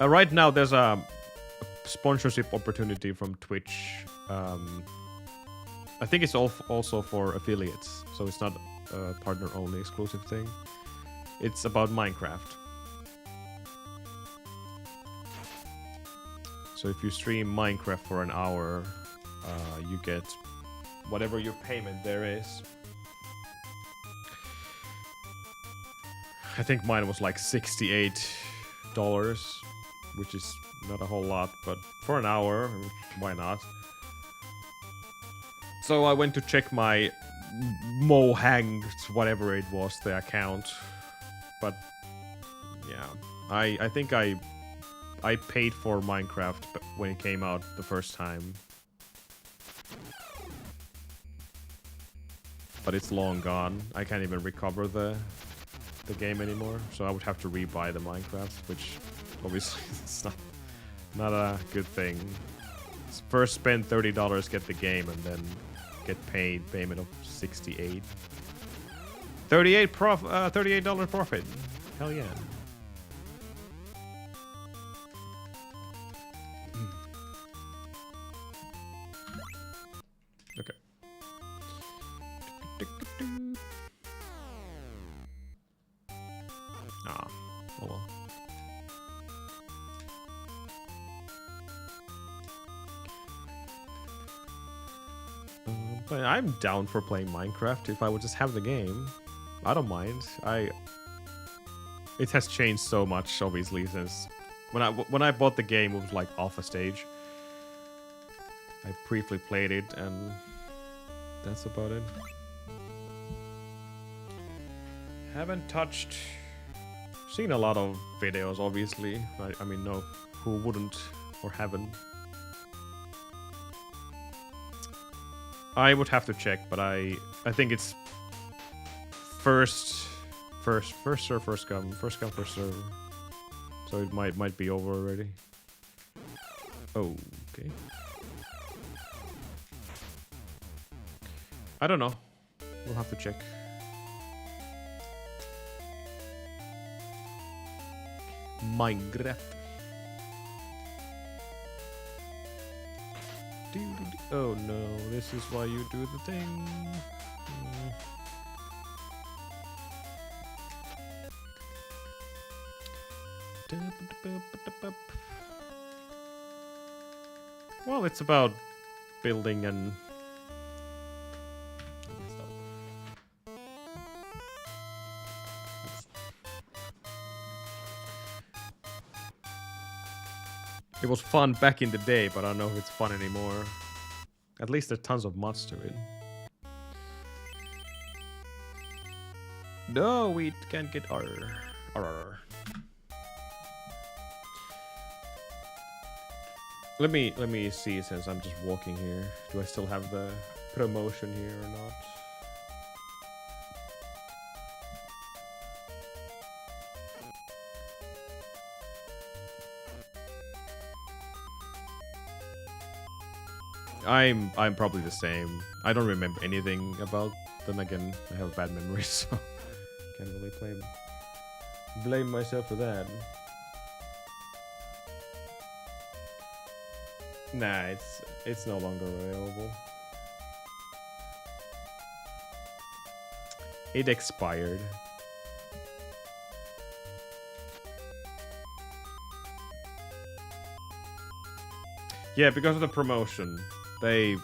Right now there's a sponsorship opportunity from Twitch. I think it's also for affiliates, so it's not a partner-only exclusive thing. It's about Minecraft. So if you stream Minecraft for an hour, you get whatever your payment there is. I think mine was like $68, which is not a whole lot, but for an hour, why not? So I went to check my Mohanged, whatever it was, the account. But yeah, I think I paid for Minecraft when it came out the first time. but it's long gone. I can't even recover the game anymore, so I would have to rebuy the Minecraft, which obviously is not a good thing. First spend $30, get the game, and then get paid payment of 68. $38 profit. Hell yeah. Okay. Ah, oh well. But I'm down for playing Minecraft if I would just have the game. I don't mind. It has changed so much, obviously, since when I bought the game, it was like alpha stage. I briefly played it, and that's about it. Haven't touched. Seen a lot of videos, obviously. I mean, no, who wouldn't or haven't? I would have to check, but I think it's first serve, first come, first serve. So it might be over already. Okay. I don't know. We'll have to check. Minecraft. Oh no, this is why you do the thing. Well, it's about building and it was fun back in the day, but I don't know if it's fun anymore. At least there's tons of mods to it. No, we can't get R. Let me see, since I'm just walking here. Do I still have the promotion here or not? I'm probably the same. I don't remember anything about them. Again, I have bad memories, so can't really blame myself for that. Nah, it's no longer available. It expired. Yeah, because of the promotion. They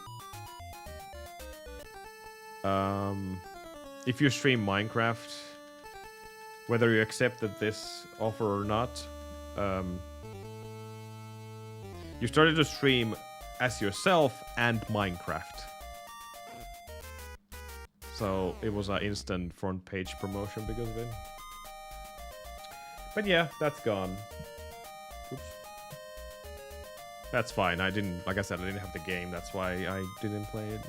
if you stream Minecraft, whether you accepted this offer or not, you started to stream as yourself and Minecraft. So it was an instant front page promotion because of it. But yeah, that's gone. Oops. That's fine. I didn't, like I said, I didn't have the game. That's why I didn't play it.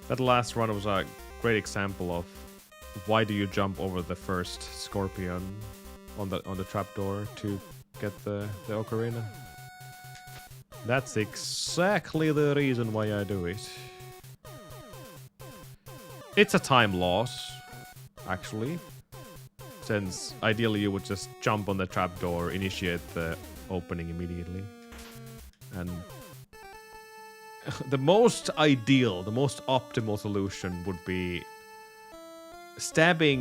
That last run was a great example of why do you jump over the first scorpion on the trapdoor to get the ocarina. That's exactly the reason why I do it. It's a time loss, actually, since ideally you would just jump on the trapdoor, initiate the opening immediately, and the most ideal, the most optimal solution would be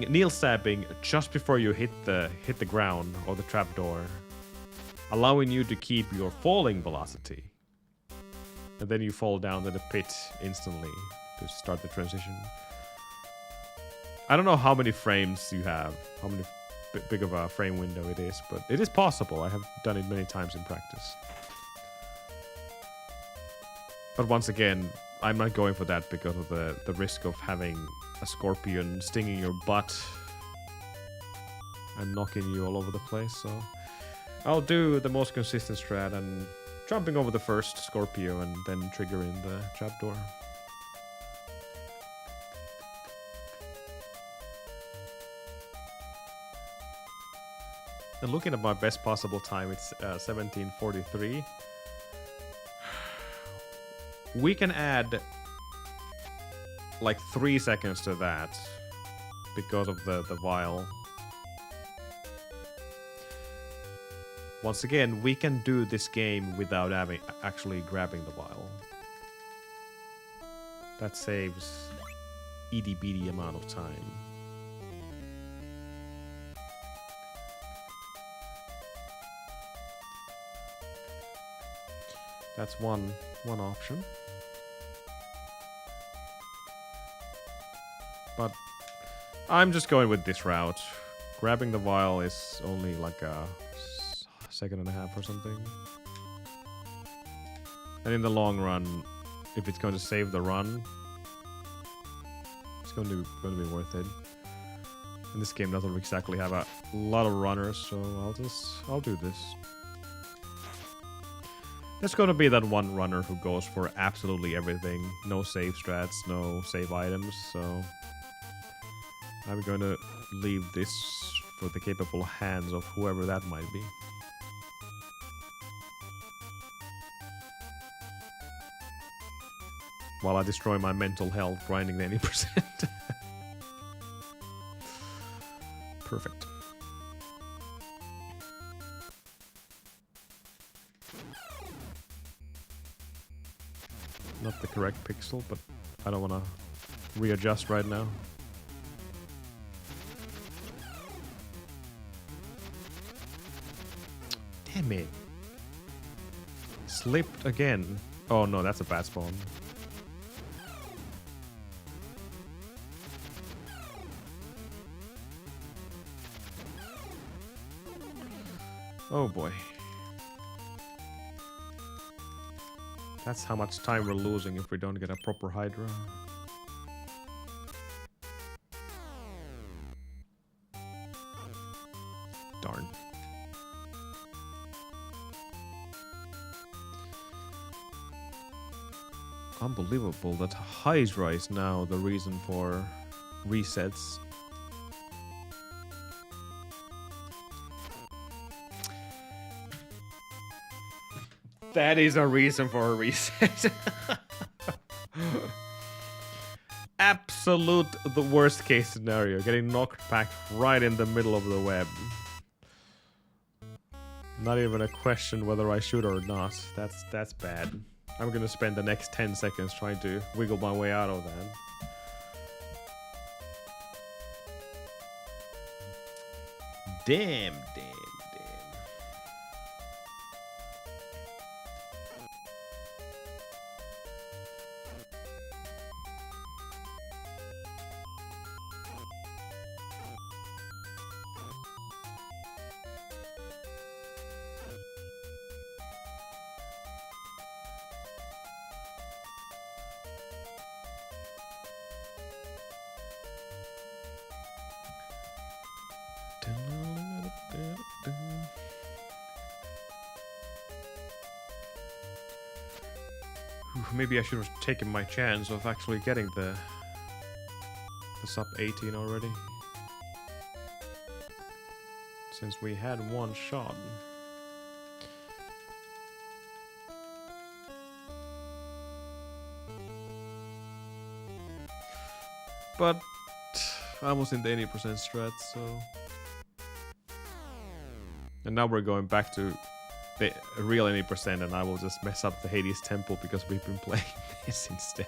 kneel stabbing just before you hit the ground or the trapdoor, allowing you to keep your falling velocity, and then you fall down to the pit instantly to start the transition. I don't know how many frames you have, how many big of a frame window it is, but it is possible. I have done it many times in practice. But once again, I'm not going for that because of the risk of having a scorpion stinging your butt and knocking you all over the place, so I'll do the most consistent strat and jumping over the first Scorpio and then triggering the trapdoor. And looking at my best possible time, it's 17:43. We can add like 3 seconds to that because of the vial. Once again, we can do this game without actually grabbing the vial. That saves itty-bitty amount of time. That's one option. But I'm just going with this route. Grabbing the vial is only like a second and a half or something. And in the long run, if it's going to save the run, it's going to be worth it. And this game doesn't exactly have a lot of runners, so I'll do this. There's going to be that one runner who goes for absolutely everything. No save strats, no save items, so I'm going to leave this for the capable hands of whoever that might be. While I destroy my mental health grinding the 80%. Perfect. Not the correct pixel, but I don't want to readjust right now. Damn it. Slipped again. Oh no, that's a bad spawn. Oh boy. That's how much time we're losing if we don't get a proper Hydra. Darn. Unbelievable that Hydra is now the reason for resets. That is a reason for a reset. Absolute the worst case scenario. Getting knocked back right in the middle of the web. Not even a question whether I should or not. That's bad. I'm gonna spend the next 10 seconds trying to wiggle my way out of that. Damn. Maybe I should have taken my chance of actually getting the sub 18 already. Since we had one shot. But I was in the 80% strat, so... And now we're going back to the real 80%, and I will just mess up the Hades Temple because we've been playing this instead.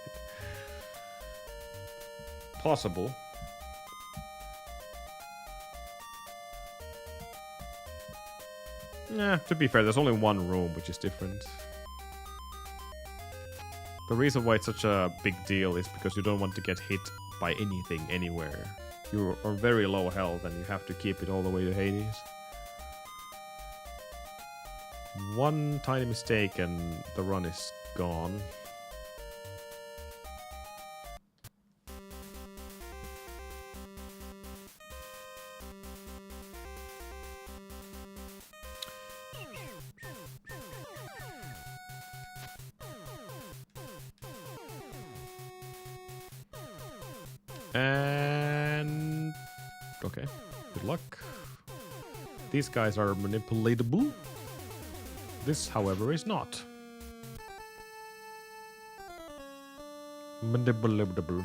Possible. Yeah, to be fair, there's only one room, which is different. The reason why it's such a big deal is because you don't want to get hit by anything, anywhere. you are very low health and you have to keep it all the way to Hades. One tiny mistake and the run is gone. And okay, good luck. These guys are manipulatable. This, however, is not. Manipulatable.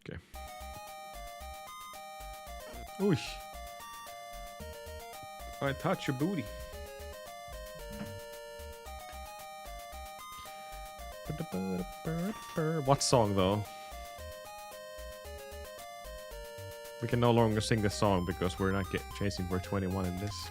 Okay. Ooh. I touch your booty. What song though? We can no longer sing this song because we're not chasing for 21 in this.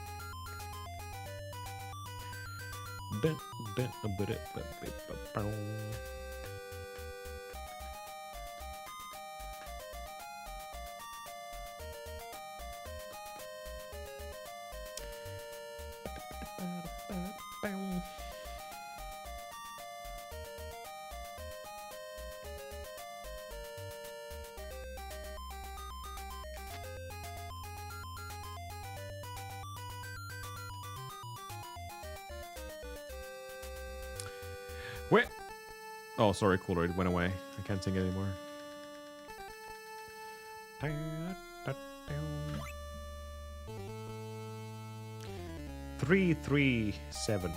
Wait. Oh, sorry, Cooler. It went away. I can't sing it anymore. 337.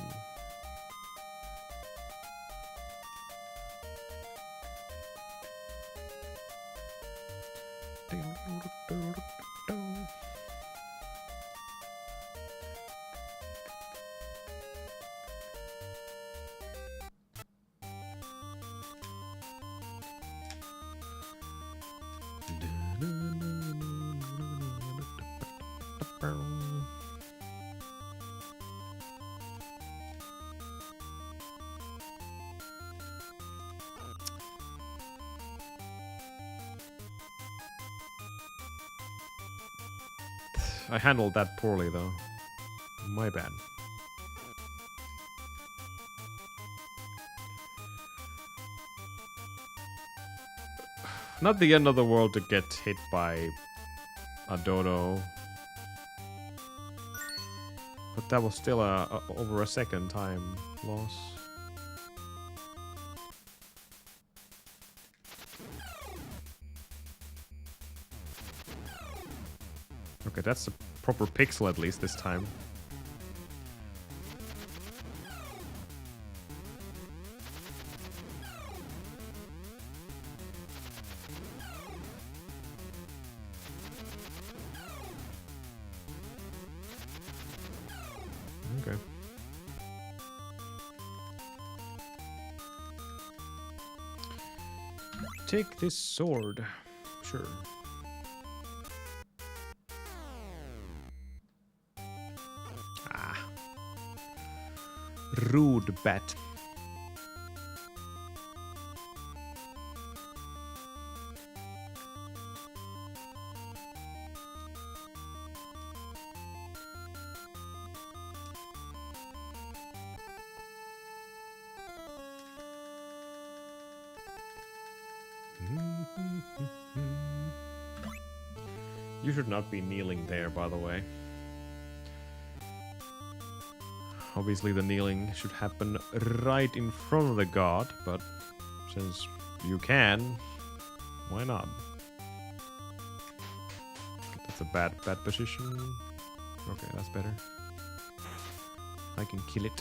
I handled that poorly, though. My bad. Not the end of the world to get hit by a dodo. But that was still over a second time loss. Okay, that's a proper pixel at least this time. Okay. Take this sword. Sure. Rude bat. You should not be kneeling there, by the way. Obviously the kneeling should happen right in front of the god, but since you can, why not? That's a bad position. Okay, that's better. I can kill it.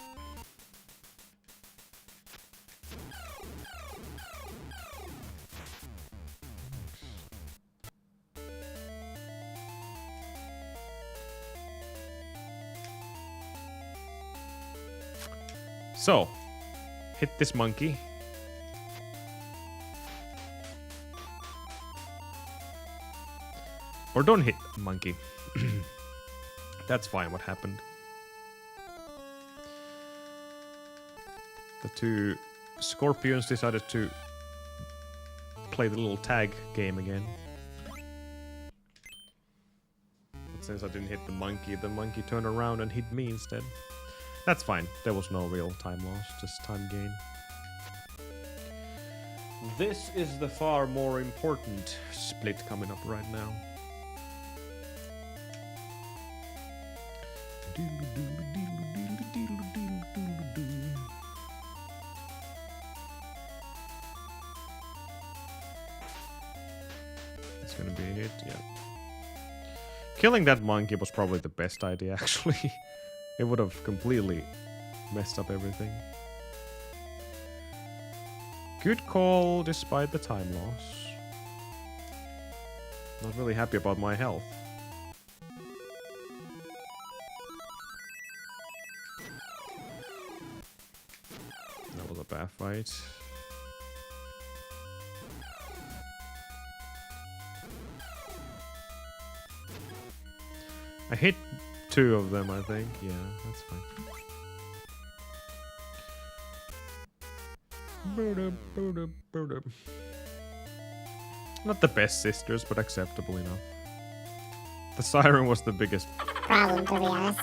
So, hit this monkey. Or don't hit the monkey. That's fine, what happened. The two scorpions decided to play the little tag game again. But since I didn't hit the monkey turned around and hit me instead. That's fine, there was no real time loss, just time gain. This is the far more important split coming up right now. It's gonna be a hit, yeah. Killing that monkey was probably the best idea, actually. It would have completely messed up everything. Good call, despite the time loss. Not really happy about my health. That was a bad fight. I hit 2 of them, I think. Yeah, that's fine. Not the best sisters, but acceptable enough. The siren was the biggest problem, to be honest.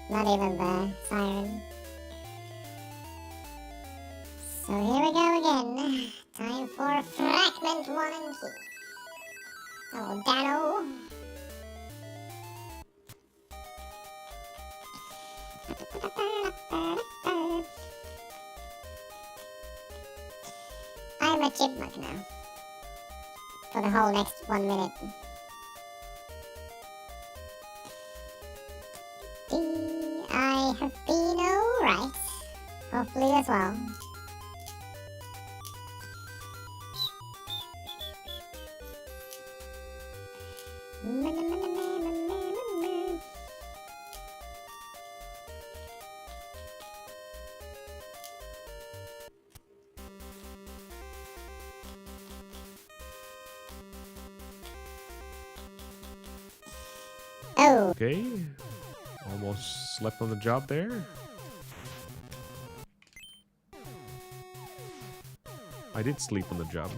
Not even the siren. So here we go again. Time for Fragment 1 and 2. Oh, Dano. I'm a chipmunk now. For the whole next 1 minute. I have been alright. Hopefully as well. Oh. Okay. Almost slept on the job there. I did sleep on the job.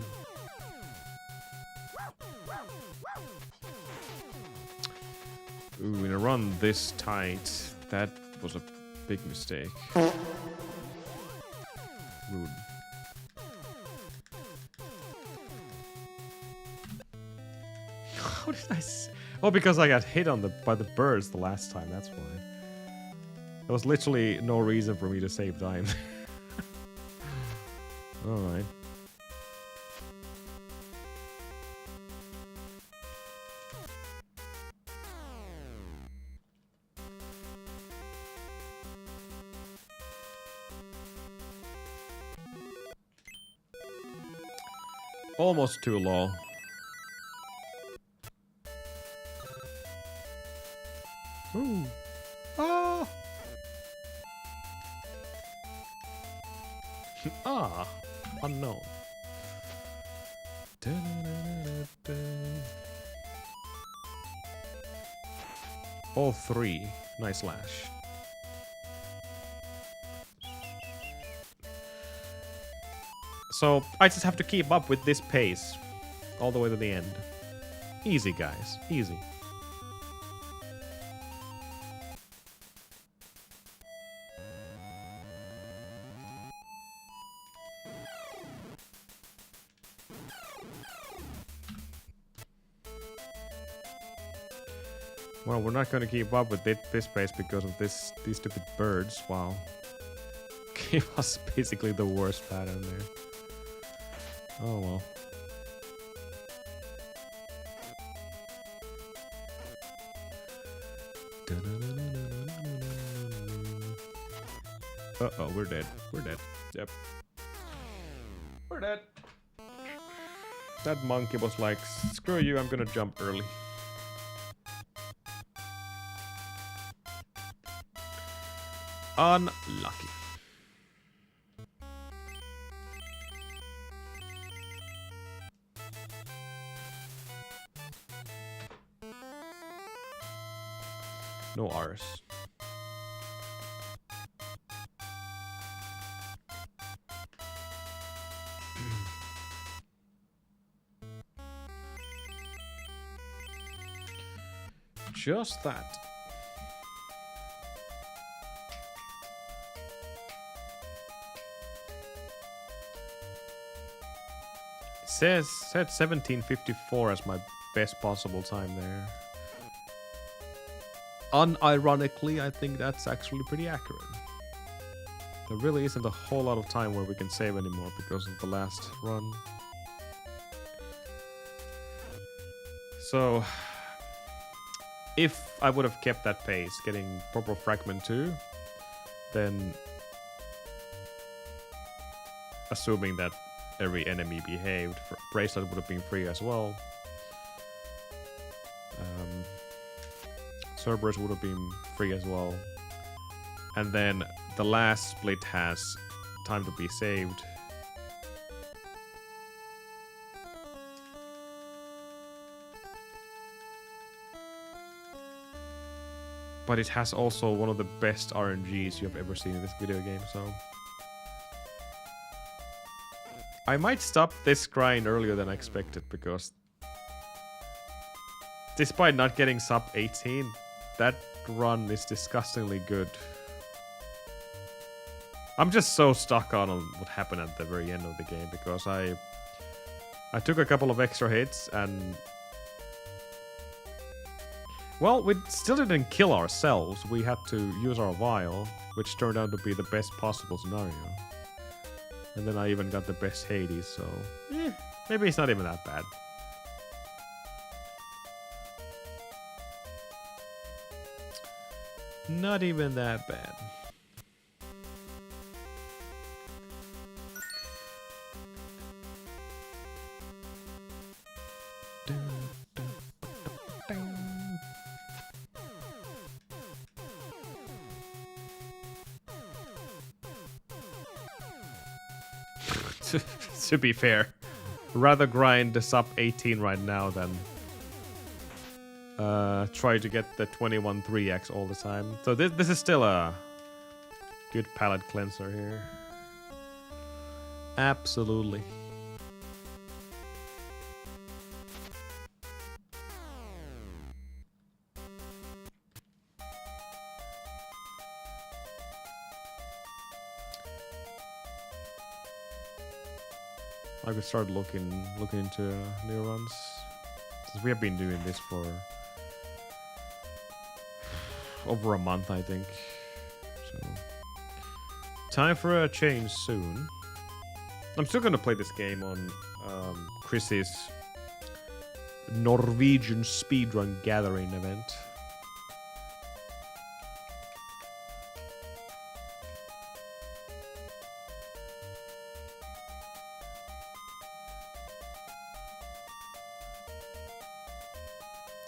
Ooh, in a run this tight, that was a big mistake. Rude. How did I Oh, because I got hit on by the birds the last time, that's why. There was literally no reason for me to save time. Alright. Almost too low. Ooh. Ah. Ah. Unknown. All 3. Nice lash. So I just have to keep up with this pace all the way to the end. Easy, guys. Easy. Well, we're not going to keep up with this pace because of these stupid birds. Wow. Gave us basically the worst pattern there. Oh well. Uh-oh, we're dead. We're dead. Yep. We're dead. That monkey was like, screw you, I'm gonna jump early. Unlucky. No R's. Just that. Said 1754 as my best possible time there. Unironically, I think that's actually pretty accurate. There really isn't a whole lot of time where we can save anymore because of the last run. So, if I would have kept that pace, getting proper fragment 2, then assuming that every enemy behaved, bracelet would have been free as well. Cerberus would have been free as well. And then the last split has time to be saved. But it has also one of the best RNGs you've ever seen in this video game, so... I might stop this grind earlier than I expected, because... despite not getting sub 18, that run is disgustingly good. I'm just so stuck on what happened at the very end of the game, because I took a couple of extra hits and... well, we still didn't kill ourselves. We had to use our vial, which turned out to be the best possible scenario. And then I even got the best Hades, so... maybe it's not even that bad. Not even that bad. To be fair, rather grind the sub 18 right now than try to get the 21 3x all the time. So this is still a good palate cleanser here. Absolutely. I could start looking into new runs. Since we have been doing this for over a month, I think. So time for a change soon. I'm still gonna play this game on Chris's Norwegian speedrun gathering event.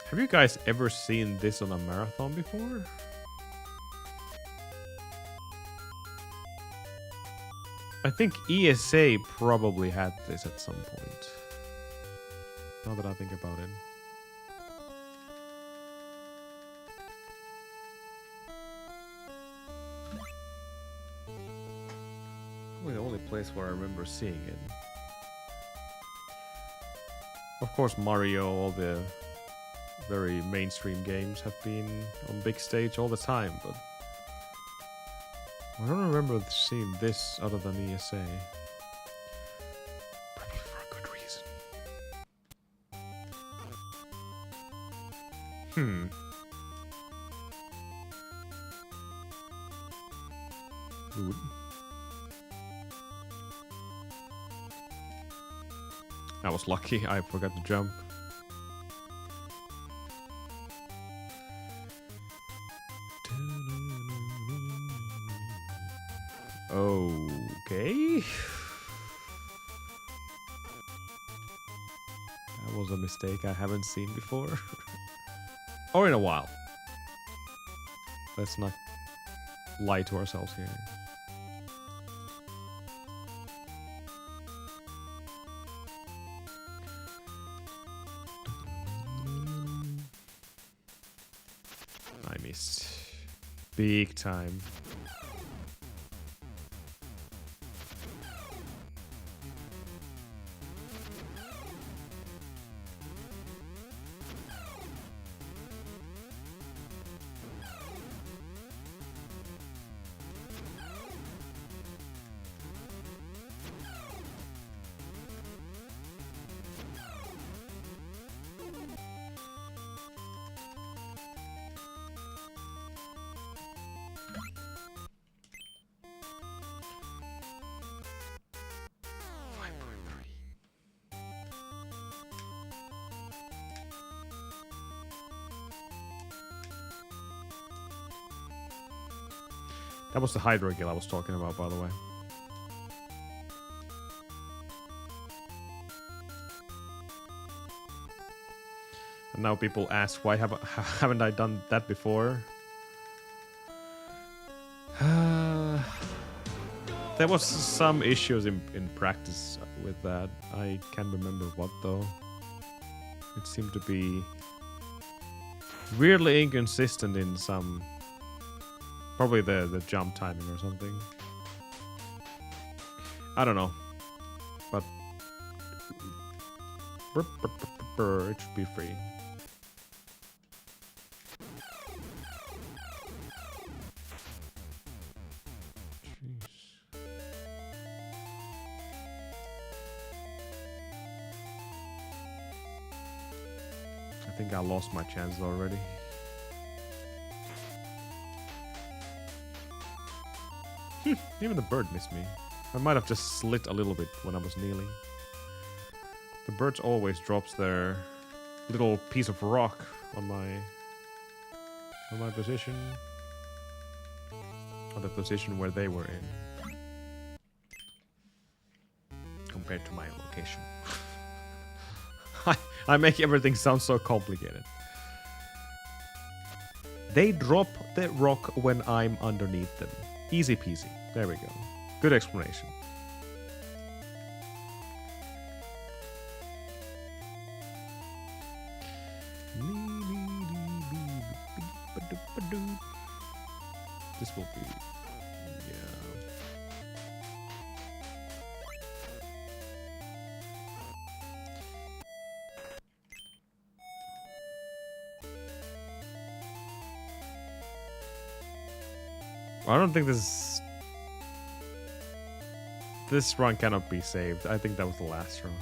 Have you guys ever seen this on a marathon before? I think ESA probably had this at some point. Now that I think about it. Probably the only place where I remember seeing it. Of course, Mario, all the very mainstream games have been on big stage all the time, but I don't remember seeing this other than ESA. Probably for a good reason. Good. I was lucky, I forgot to jump. Okay. That was a mistake I haven't seen before. Or in a while. Let's not lie to ourselves here. I missed. Big time. That was the Hydrogill I was talking about, by the way. And now people ask, why haven't I done that before? There was some issues in practice with that. I can't remember what though. It seemed to be weirdly inconsistent in some... Probably the jump timing or something. I don't know. But... it should be free. I think I lost my chances already. Even the bird missed me. I might have just slid a little bit when I was kneeling. The birds always drops their little piece of rock on my position. Or the position where they were in. Compared to my location. I make everything sound so complicated. They drop the rock when I'm underneath them. Easy peasy. There we go. Good explanation. This will be... yeah. I don't think this run cannot be saved. I think that was the last run.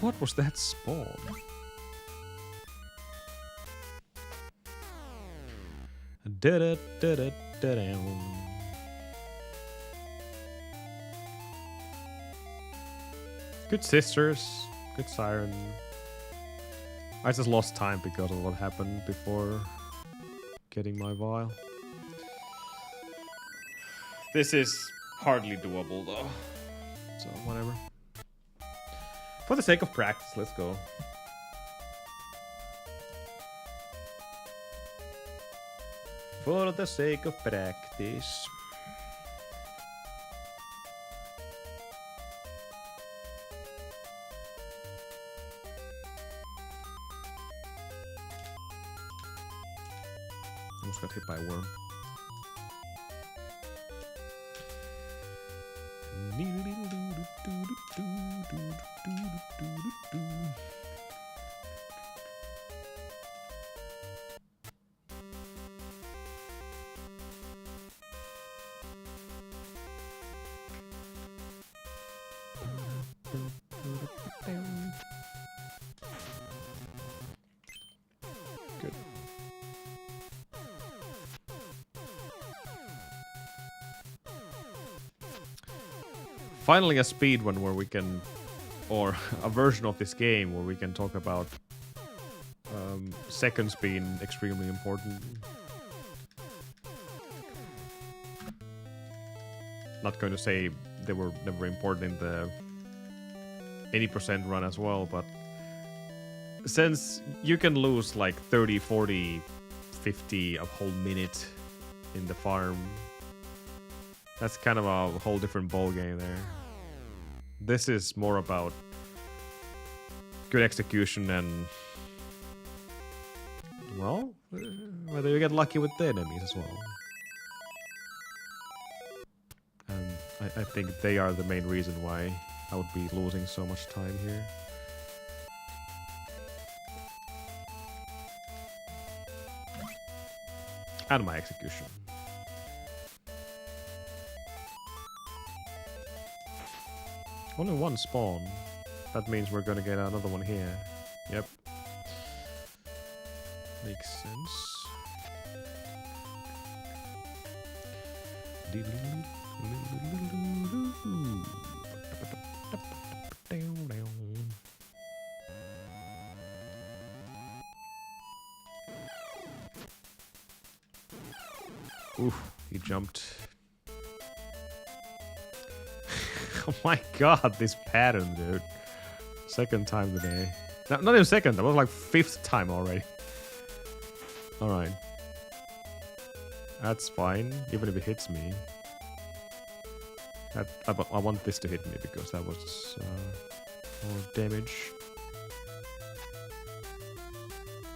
What was that spawn? Good sisters, good siren. I just lost time because of what happened before getting my vial. This is hardly doable though, so whatever. For the sake of practice, let's go. For the sake of practice. Almost got hit by a worm. Good. Finally a speed one where we can, or a version of this game where we can talk about seconds being extremely important. Not going to say they were never important in the 80% run as well, but since you can lose like 30, 40, 50 a whole minute in the farm. That's kind of a whole different ball game there. This is more about good execution and, well, whether you get lucky with the enemies as well. And I think they are the main reason why I would be losing so much time here. And my execution. Only one spawn. That means we're gonna get another one here. Yep. Makes sense. Oof, he jumped. Oh my god, this pattern, dude. Second time today. No, not even second, that was like 5th time already. Alright. That's fine, even if it hits me. I want this to hit me because that was more damage.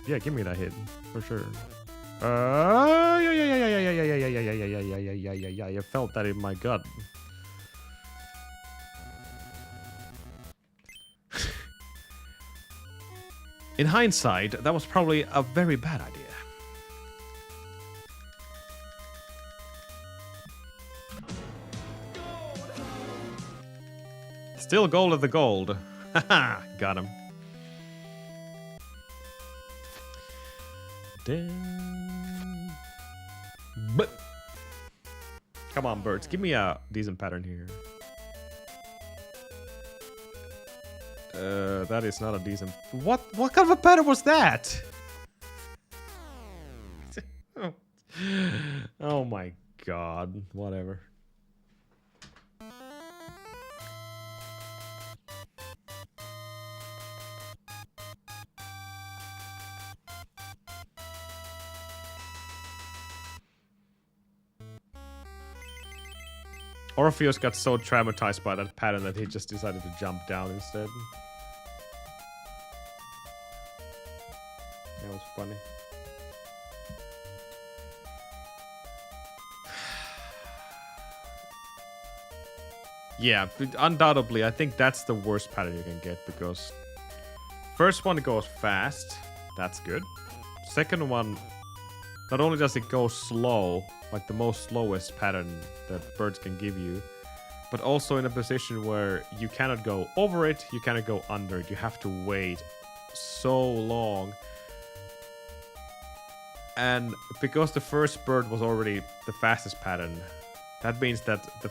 Yeah, give me that hit, for sure. Yeah. I felt that in my gut. In hindsight, that was probably a very bad idea. Still gold of the gold. Haha, got him. But come on, birds, give me a decent pattern here. That is not a decent. What kind of a pattern was that? Oh my god, whatever. Orpheus got so traumatized by that pattern that he just decided to jump down instead. That was funny. Yeah, undoubtedly, I think that's the worst pattern you can get because first one goes fast, that's good. Second one, not only does it go slow, like the most slowest pattern that birds can give you, but also in a position where you cannot go over it, you cannot go under it. You have to wait so long. And because the first bird was already the fastest pattern, that means that the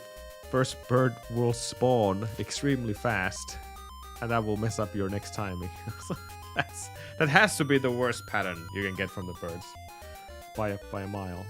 first bird will spawn extremely fast, and that will mess up your next timing. That has to be the worst pattern you can get from the birds by a mile.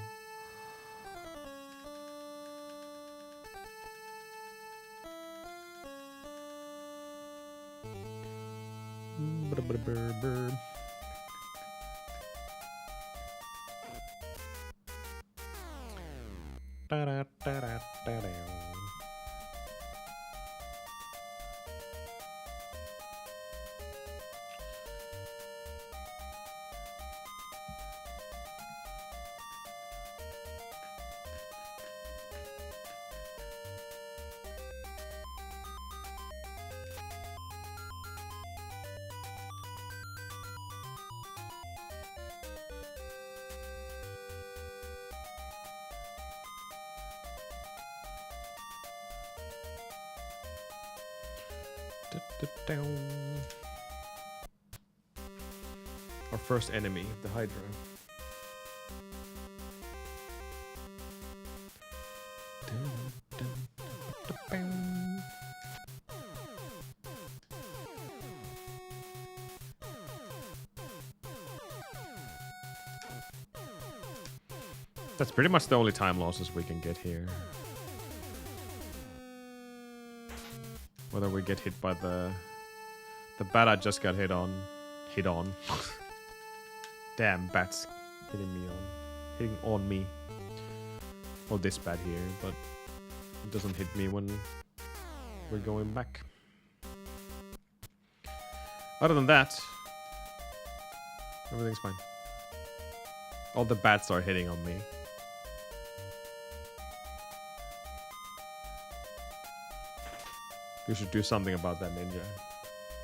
Our first enemy, the Hydra. That's pretty much the only time losses we can get here. Whether we get hit by the bat I just got hit on. Damn bats hitting on me. Not this bad here, but it doesn't hit me when we're going back. Other than that, everything's fine. All the bats are hitting on me. You should do something about that, Ninja.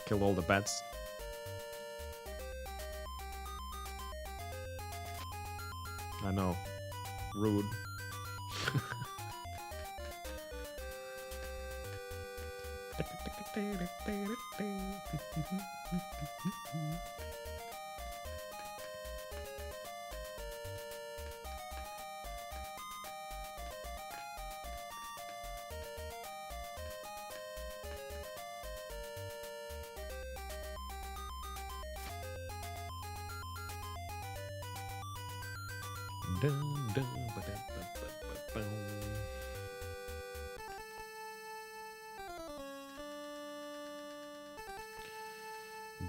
Kill all the bats. I know. Rude.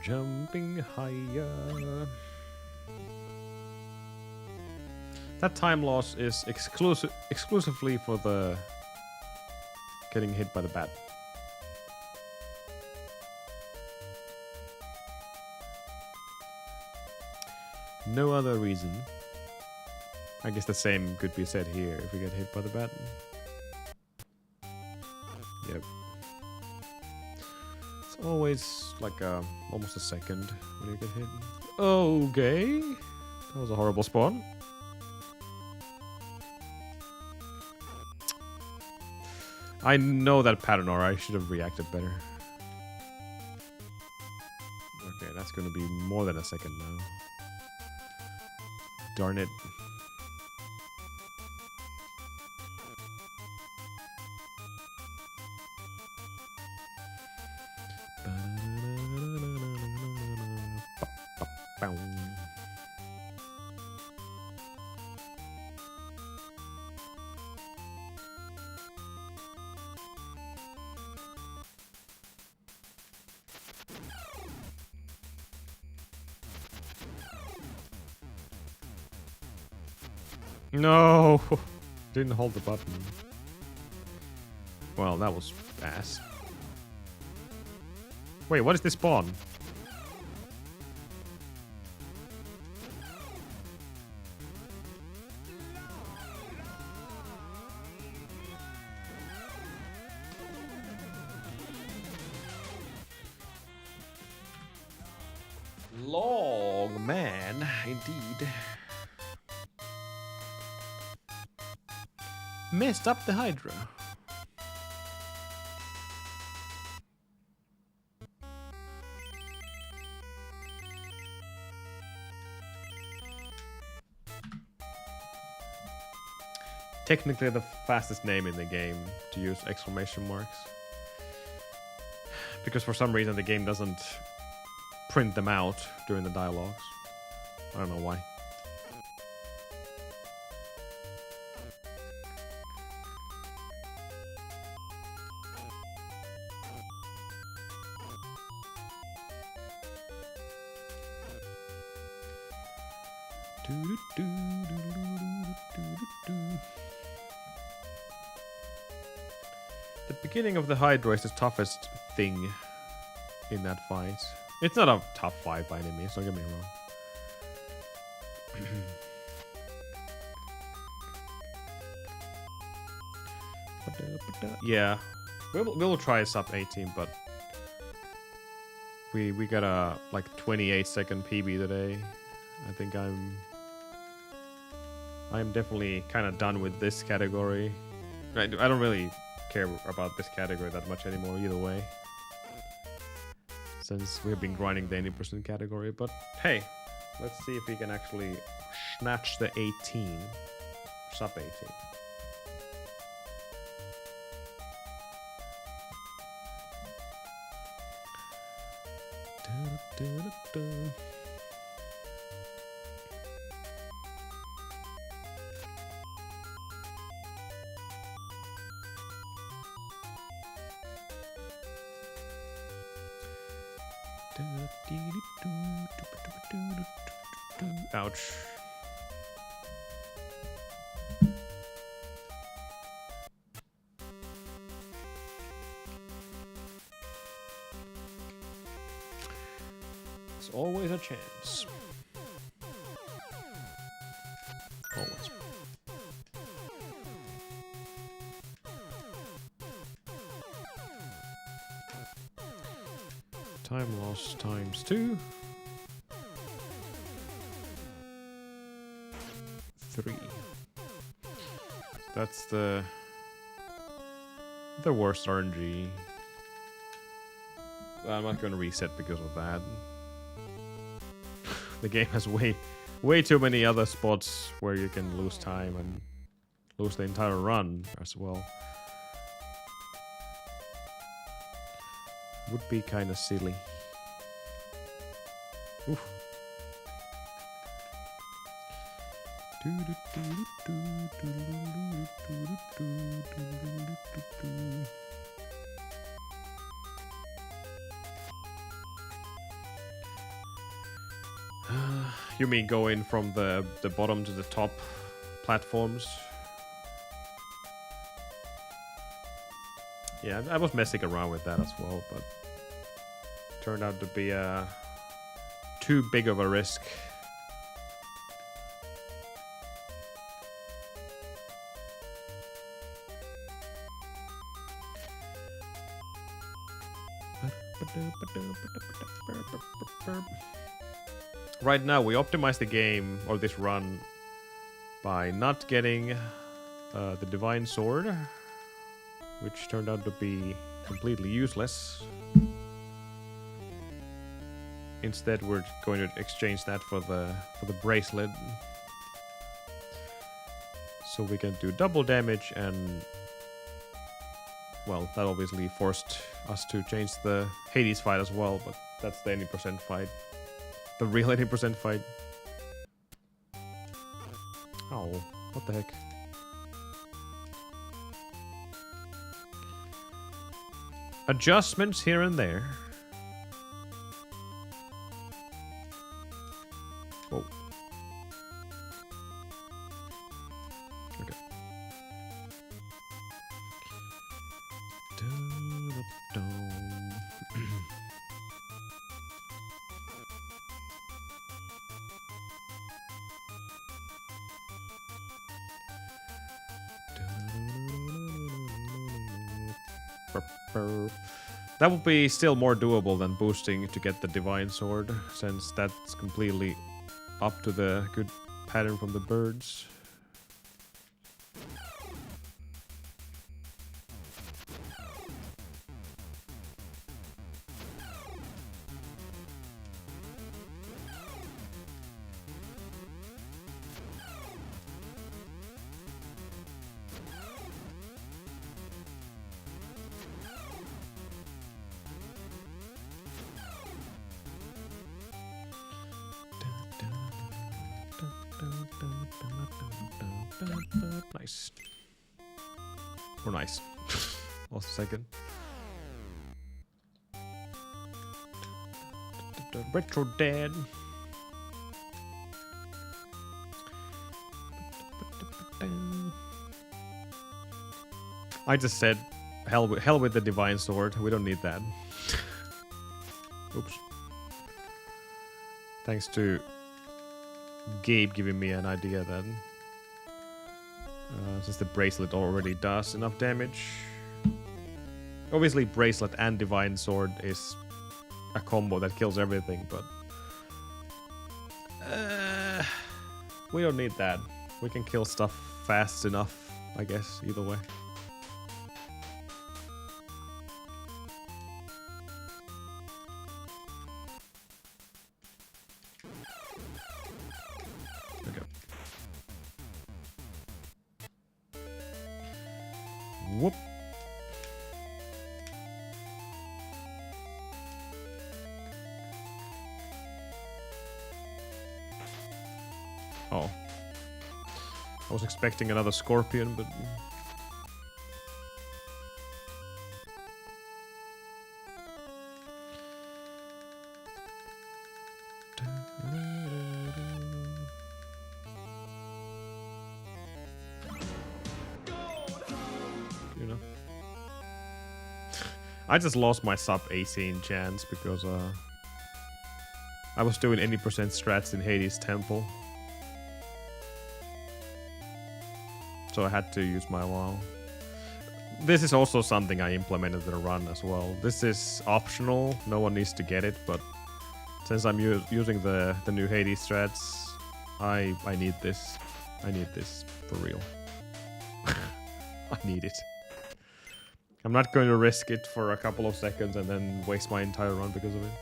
Jumping higher. That time loss is exclusively for the getting hit by the bat. No other reason. I guess the same could be said here if we get hit by the bat. Yep. It's always like almost a second when you get hit. Okay. That was a horrible spawn. I know that pattern, or I should have reacted better. Okay, that's gonna be more than a second now. Darn it. No! Didn't hold the button. Well, that was ass. Wait, what is this spawn? Long man, indeed. Messed up the Hydra. Technically the fastest name in the game to use exclamation marks. Because for some reason the game doesn't print them out during the dialogues. I don't know why. The beginning of the Hydra is the toughest thing in that fight. It's not a tough fight by any means, don't get me wrong. Yeah, we'll try sub 18, but we got a like 28-second PB today. I think I'm definitely kind of done with this category. I don't really care about this category that much anymore either way, since we've been grinding the 80% category. But hey, let's see if we can actually snatch the 18, sub 18. Ouch. always a chance. Always. Time loss times 2. 3. That's the worst RNG. I'm not going to reset because of that. The game has way too many other spots where you can lose time and lose the entire run as well. Would be kind of silly. Oof. You mean going from the bottom to the top platforms? Yeah, I was messing around with that as well, but turned out to be too big of a risk. Right now, we optimize the game, or this run, by not getting the Divine Sword, which turned out to be completely useless. Instead, we're going to exchange that for the bracelet, so we can do double damage, and well, that obviously forced us to change the Hades fight as well, but that's the 80% fight. The real 80% fight. Oh, what the heck? Adjustments here and there. Whoa. Okay. That would be still more doable than boosting to get the Divine Sword, since that's completely up to the good pattern from the birds. Nice. Or nice. Lost a second. Retro Dead. I just said, hell with the Divine Sword. We don't need that. Oops. Thanks to Gabe giving me an idea then. Since the bracelet already does enough damage. Obviously, bracelet and Divine Sword is a combo that kills everything, but we don't need that. We can kill stuff fast enough, I guess, either way. Okay. Whoop. Oh. I was expecting another scorpion, but... You know. I just lost my sub AC in chance because I was doing any percent strats in Hades Temple. So I had to use my WoW. This is also something I implemented in the run as well. This is optional, no one needs to get it, but since I'm using the new Hades strats, I need this. I need this for real. I need it. I'm not going to risk it for a couple of seconds and then waste my entire run because of it.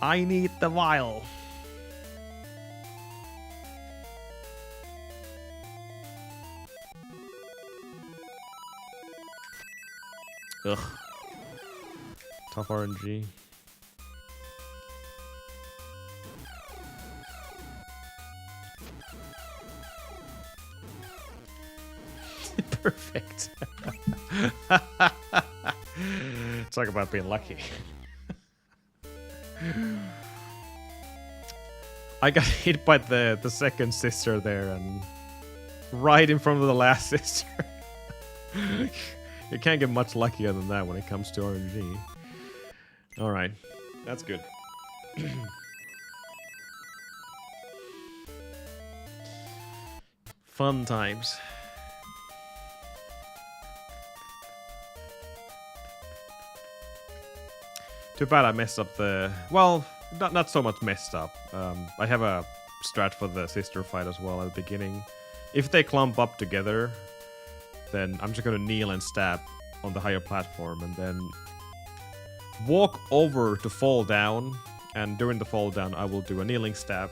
I need the vial. Ugh. Tough RNG. Perfect. Talk about being lucky. I got hit by the second sister there and right in front of the last sister. You can't get much luckier than that when it comes to RNG. Alright, that's good. Fun times. Too bad I messed up the... Well, not so much messed up. I have a strat for the sister fight as well at the beginning. If they clump up together, then I'm just gonna kneel and stab on the higher platform and then walk over to fall down, and during the fall down I will do a kneeling stab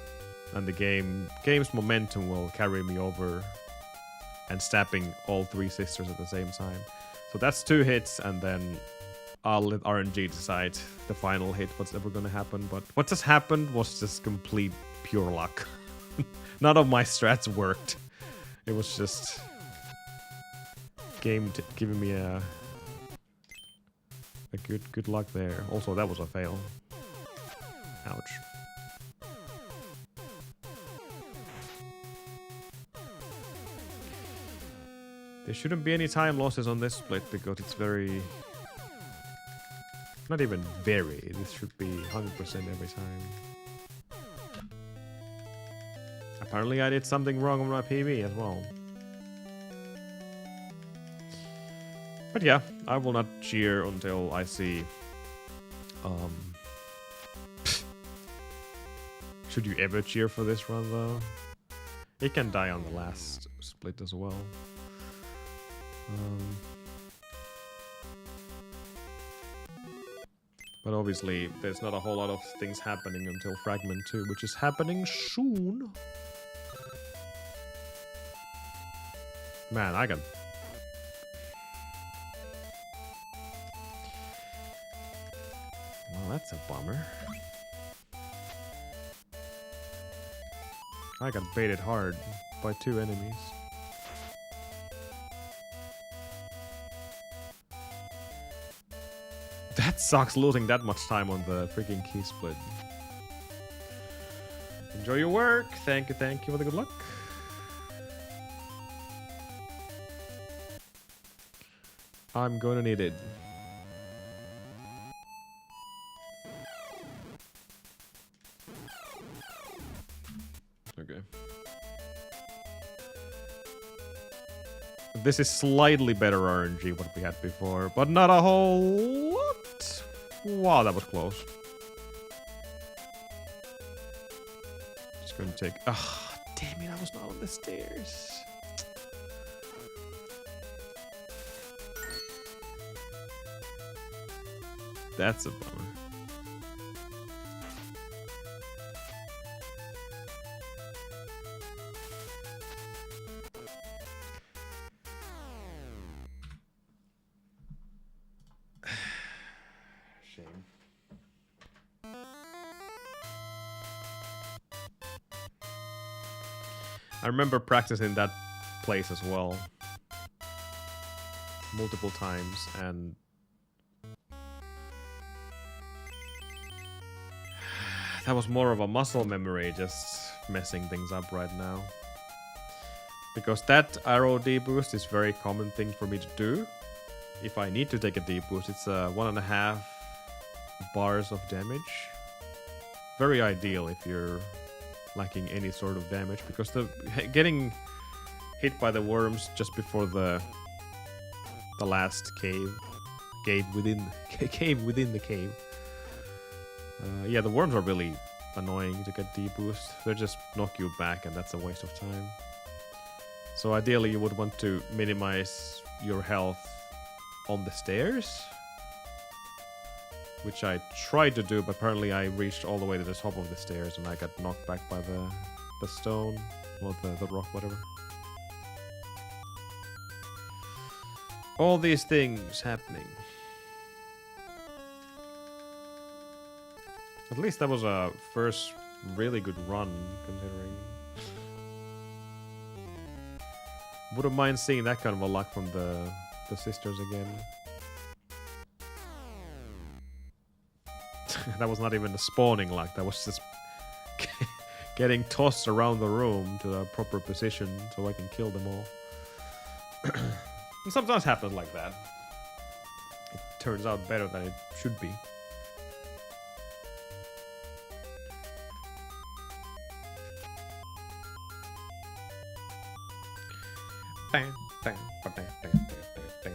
and the game's momentum will carry me over and stabbing all three sisters at the same time. So that's 2 hits and then I'll let RNG decide the final hit, what's ever gonna happen. But what just happened was just complete pure luck. None of my strats worked. It was just game giving me a good luck there. Also, that was a fail. Ouch. There shouldn't be any time losses on this split because it's very... Not even very. This should be 100% every time. Apparently I did something wrong on my PB as well. But yeah, I will not cheer until I see... Should you ever cheer for this run though? It can die on the last split as well. But obviously, there's not a whole lot of things happening until Fragment 2, which is happening soon. Man, I got... Well, that's a bummer. I got baited hard by 2 enemies. That sucks, losing that much time on the freaking key split. Enjoy your work. Thank you for the good luck. I'm gonna need it. Okay. This is slightly better RNG what we had before, but not a whole lot. Wow, that was close. Just gonna take... Ah, damn it, I was not on the stairs. That's a bummer. Shame. I remember practicing that place as well multiple times, and that was more of a muscle memory, just messing things up right now. Because that arrow deboost is a very common thing for me to do. If I need to take a deboost, it's 1.5 bars of damage. very ideal if you're lacking any sort of damage, because the getting hit by the worms just before the last cave within the cave. Yeah, the worms are really annoying to get D-boost. They just knock you back, and that's a waste of time. So ideally, you would want to minimize your health on the stairs, which I tried to do, but apparently I reached all the way to the top of the stairs and I got knocked back by the stone, or the rock, whatever. All these things happening. At least that was a first really good run, considering. Wouldn't mind seeing that kind of a luck from the sisters again. That was not even the spawning luck, that was just getting tossed around the room to a proper position so I can kill them all. It sometimes happens like that. It turns out better than it should be. Bam, bam, bam, bam, bam, bam, bam.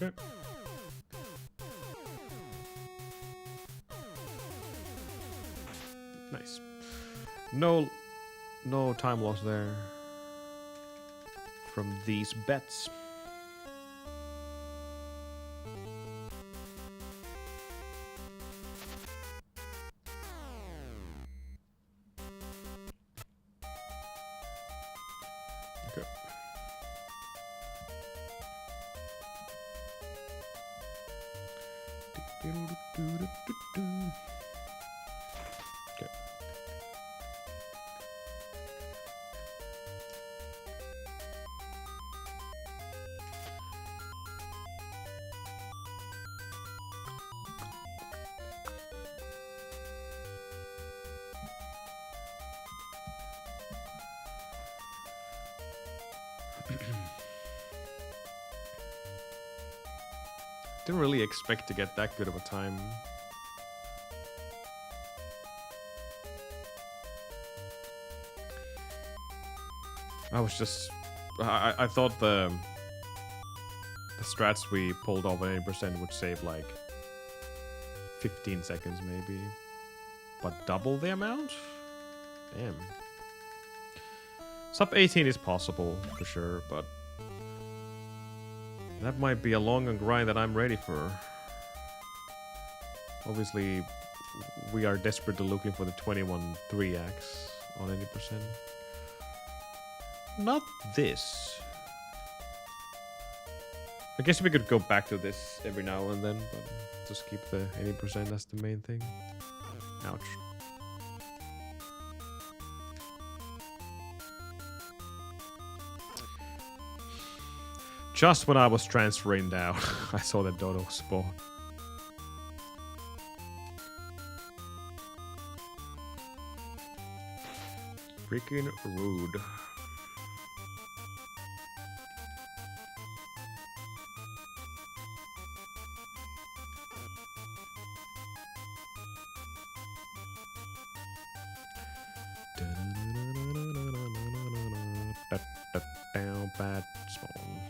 Okay. Nice. No time loss there from these bets. Okay. Okay. Didn't really expect to get that good of a time. I was just... I thought the strats we pulled off at 80% would save like 15 seconds maybe. But double the amount? Damn. Sub 18 is possible, for sure, but... that might be a long grind that I'm ready for. Obviously, we are desperately looking for the 21 3x on 80%. Not this. I guess we could go back to this every now and then, but just keep the 80% as the main thing. Ouch. Just when I was transferring down, I saw the dodo spawn. Freaking rude. Bad spawn.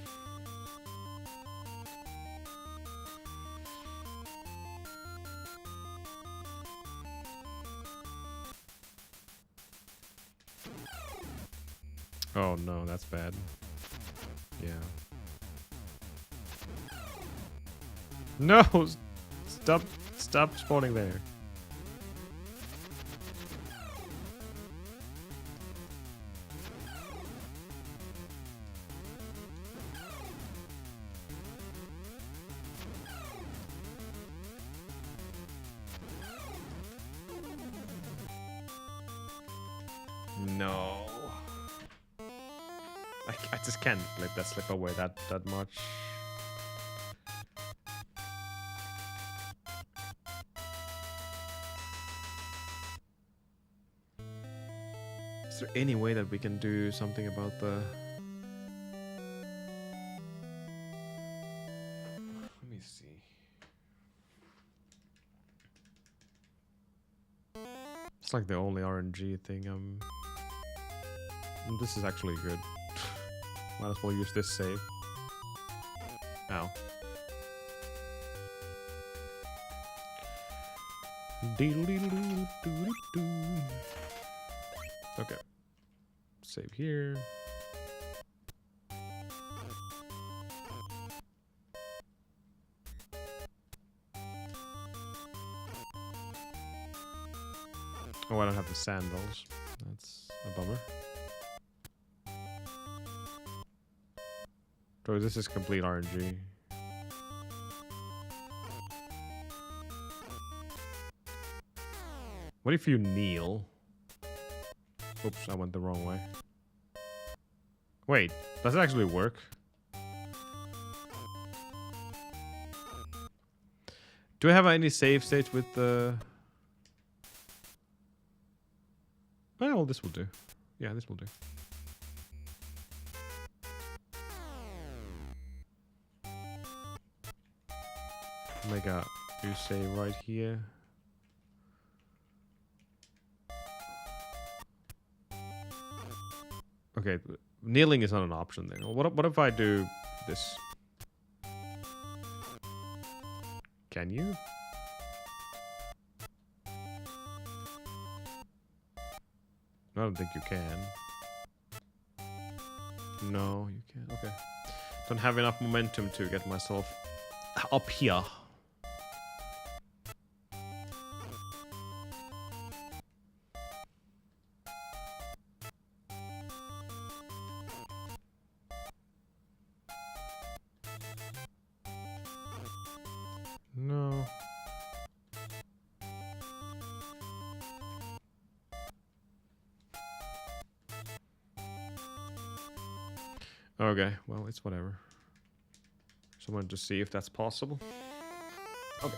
Oh no, that's bad. Yeah. No! Stop spawning there. No. I just can't let that slip away that much. Is there any way that we can do something about the... Let me see. It's like the only RNG thing this is actually good. Might as well use this save. Ow. Okay. Save here. Oh, I don't have the sandals. That's a bummer. So this is complete RNG. What if you kneel? Oops, I went the wrong way. Wait, does it actually work? Do I have any save states with the... Well, this will do. Yeah, this will do. Make a new save right here. Okay, kneeling is not an option then. What if I do this? Can you? I don't think you can. No, you can't. Okay. Don't have enough momentum to get myself up here. No. Okay, well, it's whatever. So I wanted to see if that's possible. Okay.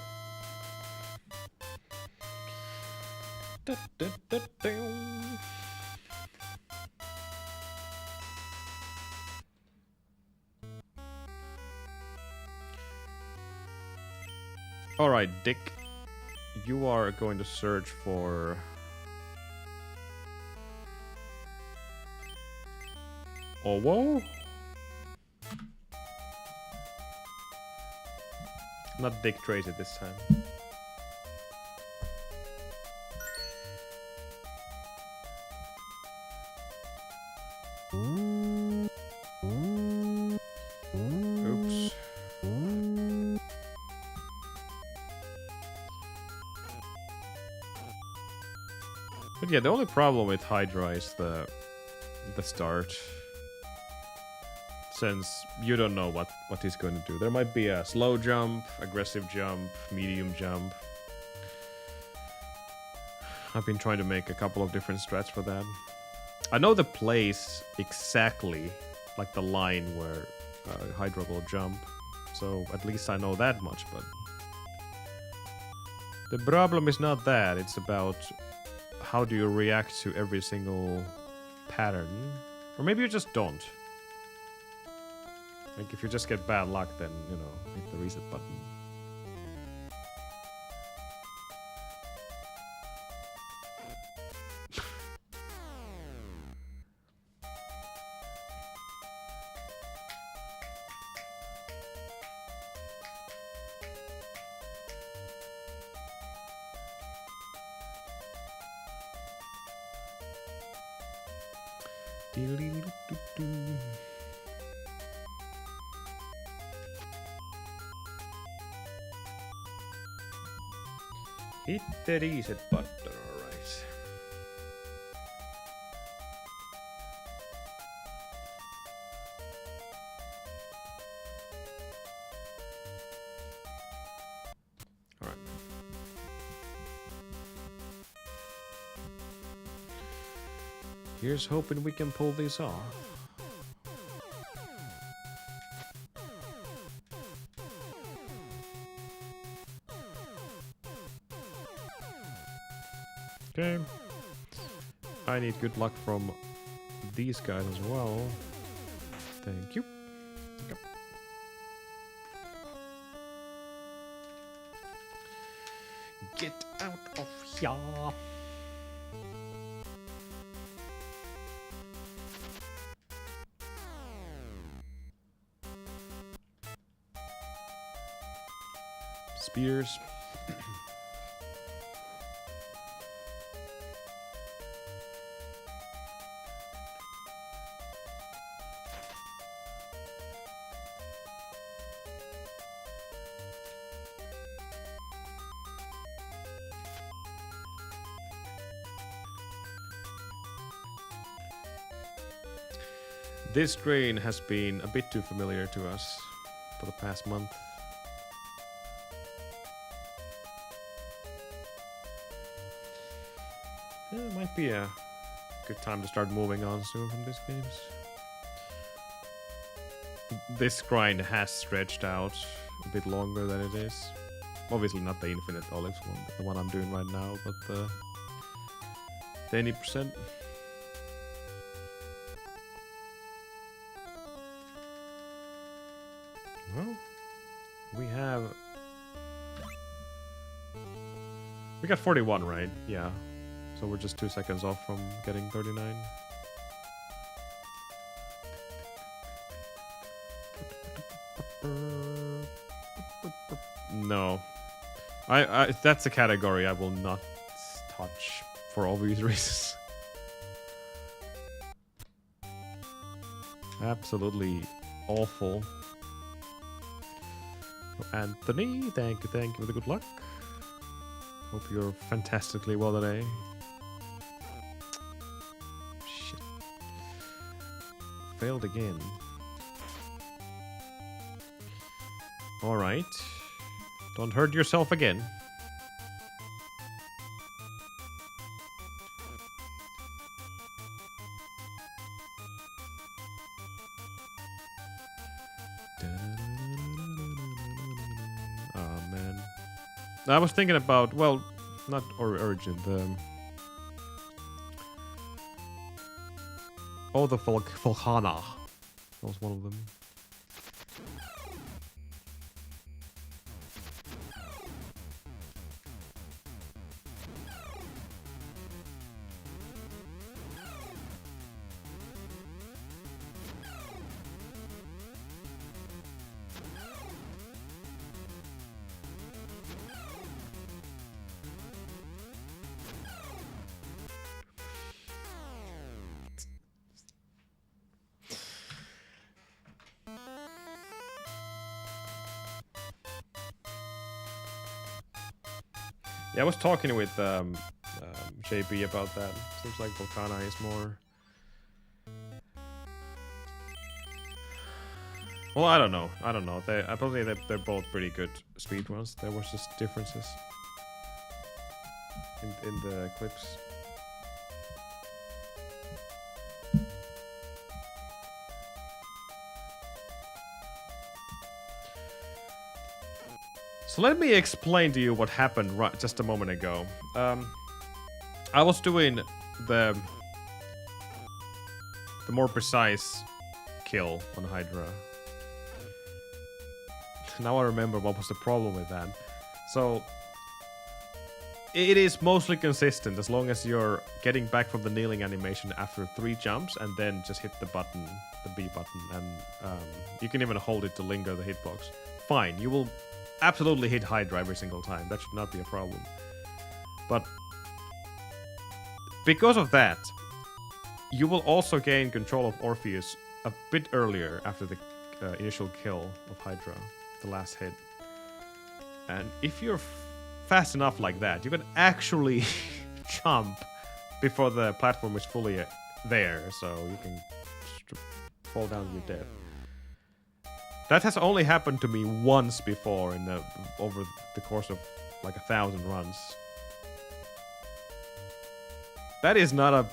Alright, Dick. You are going to search for... Owo? Not Dick Tracy this time. Oops. But yeah, the only problem with Hydra is the start. Since you don't know what he's going to do. There might be a slow jump, aggressive jump, medium jump. I've been trying to make a couple of different strats for that. I know the place exactly, like the line where Hydra will jump. So at least I know that much, but... The problem is not that, it's about how do you react to every single pattern. Or maybe you just don't. Like, if you just get bad luck, then, you know, hit the reset button. Hit the reset button, alright. Alright. Here's hoping we can pull this off. Okay. I need good luck from these guys as well. Thank you. Okay. Get out of here. Spears. This screen has been a bit too familiar to us for the past month. It might be a good time to start moving on soon from these games. This grind has stretched out a bit longer than it is. Obviously not the Infinite Olives one, but the one I'm doing right now, but the 80%. Well, we got 41, right? Yeah. So we're just 2 seconds off from getting 39. No. That's a category I will not touch for obvious reasons. Absolutely awful. Anthony, thank you for the good luck. Hope you're fantastically well today. Shit. Failed again. Alright. Don't hurt yourself again. I was thinking about, well, not Origin, the... Oh, the Volcana. That was one of them. Yeah, I was talking with JB about that. Seems like Volcana is more... Well, I don't know. I probably they're both pretty good speedruns. There was just differences in the clips. So let me explain to you what happened just a moment ago. I was doing the more precise kill on Hydra. Now I remember what was the problem with that. So it is mostly consistent as long as you're getting back from the kneeling animation after 3 jumps and then just hit the button, the B button, and you can even hold it to linger the hitbox. Fine, you will absolutely hit Hydra every single time. That should not be a problem. But because of that, you will also gain control of Orpheus a bit earlier after the initial kill of Hydra, the last hit. And if you're fast enough like that, you can actually jump before the platform is fully there, so you can fall down to your death. That has only happened to me once before in over the course of like 1,000 runs. That is not a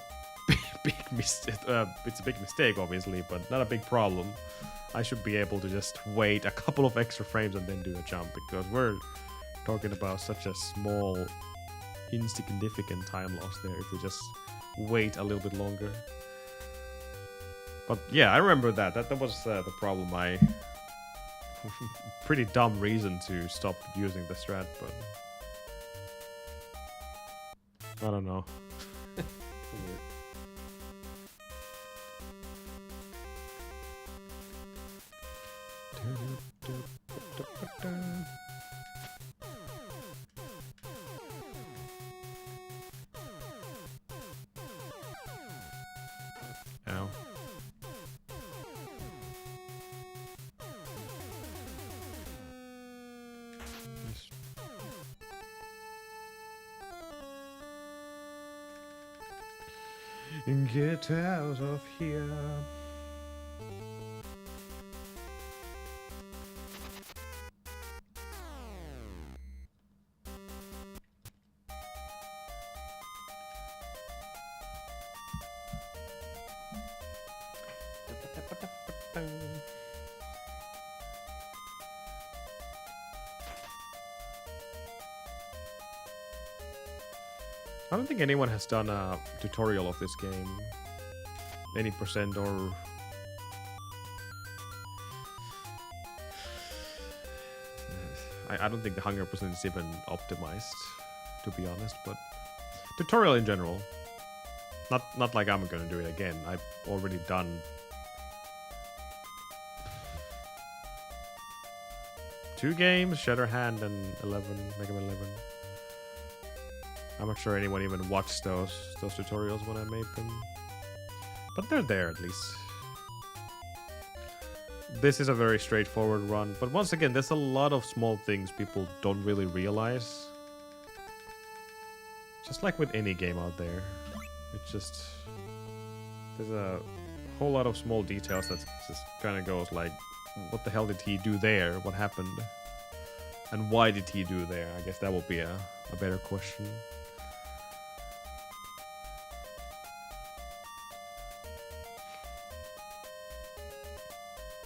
big mistake. It's a big mistake, obviously, but not a big problem. I should be able to just wait a couple of extra frames and then do a jump, because we're talking about such a small, insignificant time loss there if we just wait a little bit longer. But yeah, I remember that. That was the problem. Pretty dumb reason to stop using the strat, but I don't know. Ow. Get out of here. I don't think anyone has done a tutorial of this game. Any percent or... I don't think the hunger percent is even optimized, to be honest, but... Tutorial in general. Not like I'm gonna do it again. I've already done... 2 games, Shatterhand and Mega Man 11. I'm not sure anyone even watched those tutorials when I made them. But they're there at least. This is a very straightforward run, but once again, there's a lot of small things people don't really realize. Just like with any game out there. It's just... There's a whole lot of small details that just kind of goes like, what the hell did he do there? What happened? And why did he do there? I guess that will be a better question.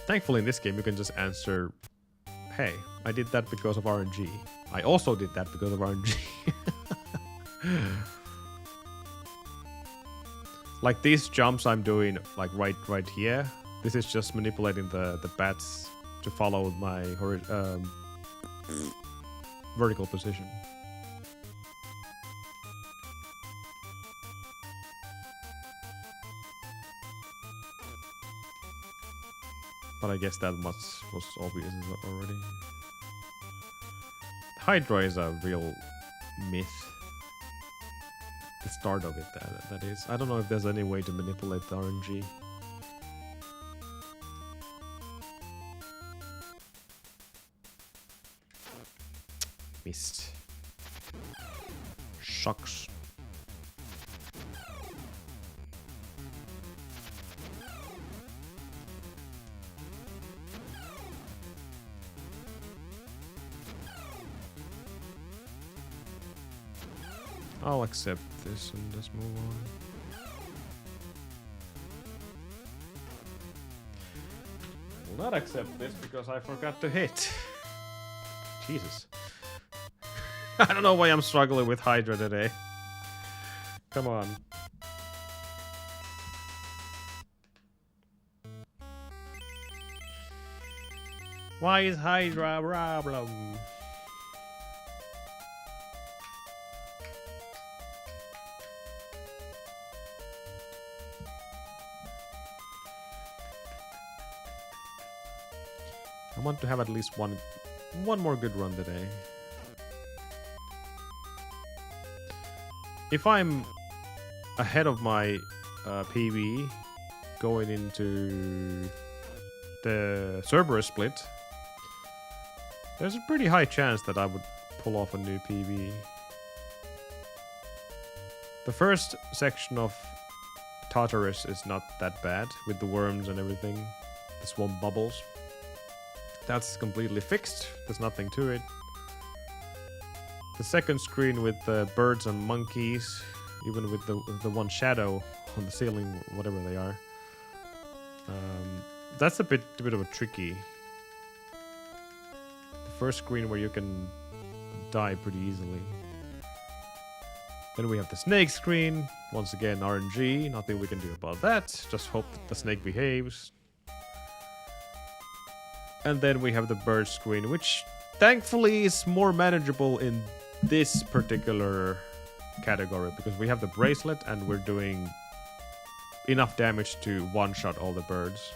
Thankfully, in this game, you can just answer, hey, I did that because of RNG. I also did that because of RNG. Like these jumps I'm doing, like right here, this is just manipulating the bats to follow my vertical position. But I guess that much was obvious already. Hydra is a real myth. The start of it, that is. I don't know if there's any way to manipulate the RNG. Missed. Shucks. I'll accept this and just move on. Will not accept this because I forgot to hit. Jesus. I don't know why I'm struggling with Hydra today. Come on. Why is Hydra a problem? I want to have at least one more good run today. If I'm ahead of my PB going into the Cerberus split, there's a pretty high chance that I would pull off a new PB. The first section of Tartarus is not that bad with the worms and everything, the swamp bubbles. That's completely fixed, there's nothing to it. The second screen with the birds and monkeys, even with the one shadow on the ceiling, whatever they are. That's a bit of a tricky. The first screen where you can die pretty easily. Then we have the snake screen. Once again, RNG. Nothing we can do about that. Just hope that the snake behaves. And then we have the bird screen, which thankfully is more manageable in this particular category because we have the bracelet and we're doing enough damage to one-shot all the birds.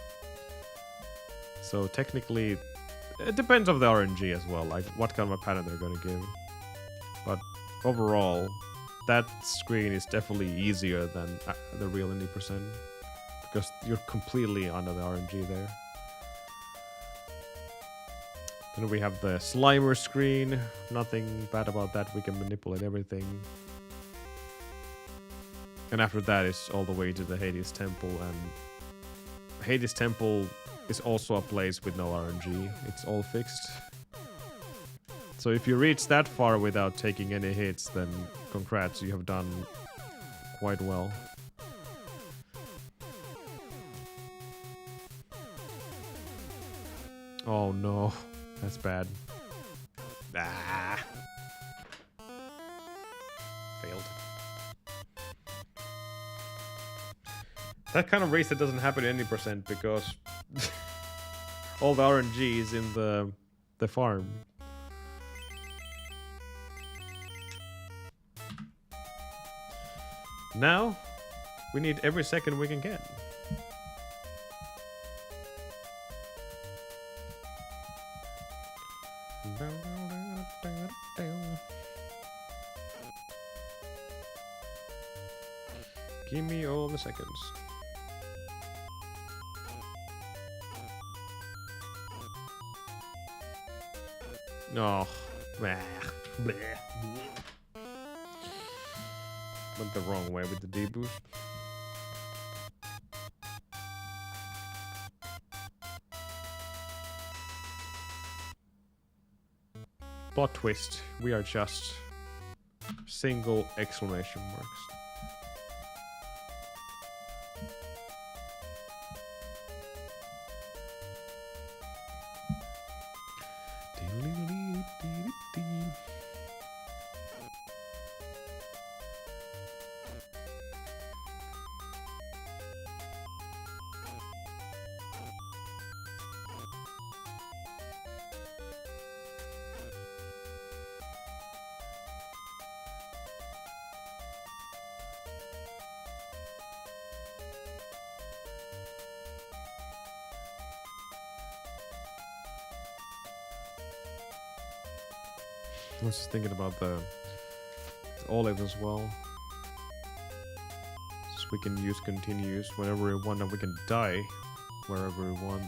So technically, it depends on the RNG as well, like what kind of a pattern they're going to give. But overall, that screen is definitely easier than the real Indie % because you're completely under the RNG there. Then we have the Slimer screen. Nothing bad about that. We can manipulate everything. And after that is all the way to the Hades Temple. And Hades Temple is also a place with no RNG. It's all fixed. So if you reach that far without taking any hits, then congrats, you have done quite well. Oh no. That's bad. Ah. Failed. That kind of race that doesn't happen in any % because all the RNG is in the farm. Now, we need every second we can get. Give me all the seconds. Oh, bleh, bleh. Went the wrong way with the D-boost. Plot twist. We are just single exclamation marks. I was just thinking about the olive as well. So we can use continuous whenever we want, and we can die wherever we want.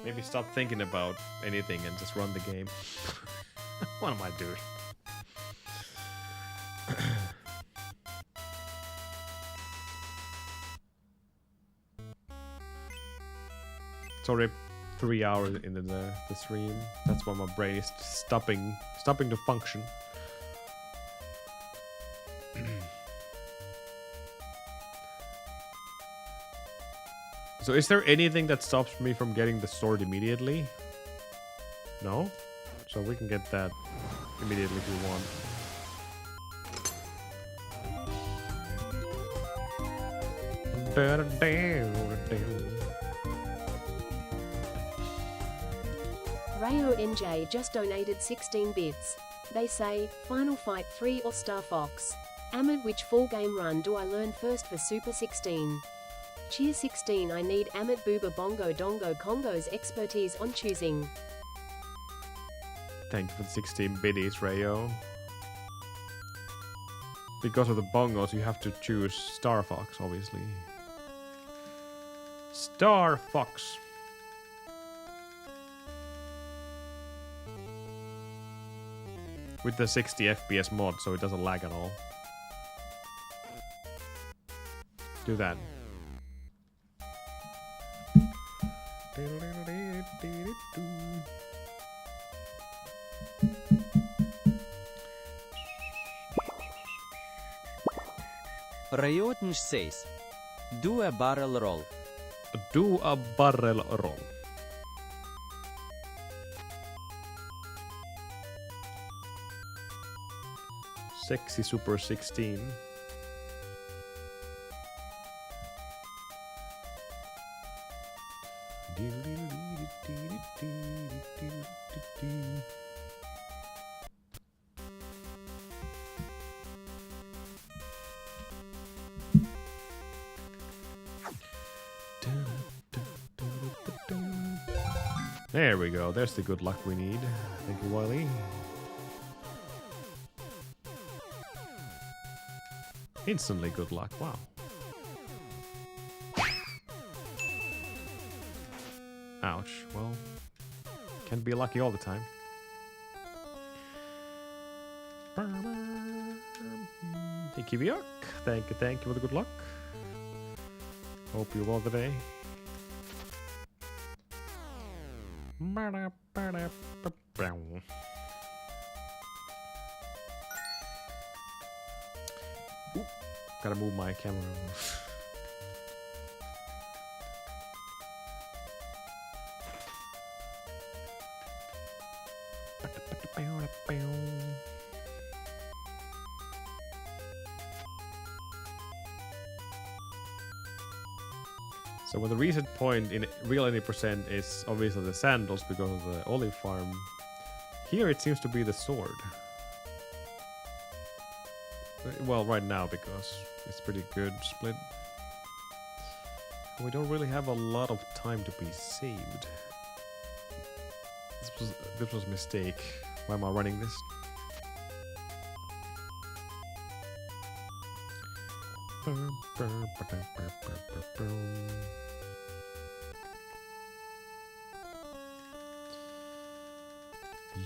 Maybe stop thinking about anything and just run the game. What am I doing? It's already 3 hours into the stream. That's why my brain is stopping to function. So is there anything that stops me from getting the sword immediately? No? So we can get that immediately if we want. Rayo NJ just donated 16 bits. They say, Final Fight 3 or Star Fox. Amid which full game run do I learn first for Super 16? Cheer 16 I need Amit Booba Bongo Dongo Congo's expertise on choosing. Thank you for the 16 biddies, Rayo. Because of the bongos, you have to choose Star Fox, obviously. Star Fox. With the 60 FPS mod, so it doesn't lag at all. Do that. Rayoten says, do a barrel roll. Do a barrel roll. Sexy Super 16. There we go. There's the good luck we need. Thank you, Wiley. Instantly good luck. Wow. Ouch. Well, can't be lucky all the time. Thank you, Björk. Thank you for the good luck. Hope you're well today. Oop, gotta move my camera. So when the reset point in real 80% is obviously the sandals because of the olive farm, here it seems to be the sword. Well, right now because it's pretty good split. We don't really have a lot of time to be saved. This was a mistake. Why am I running this?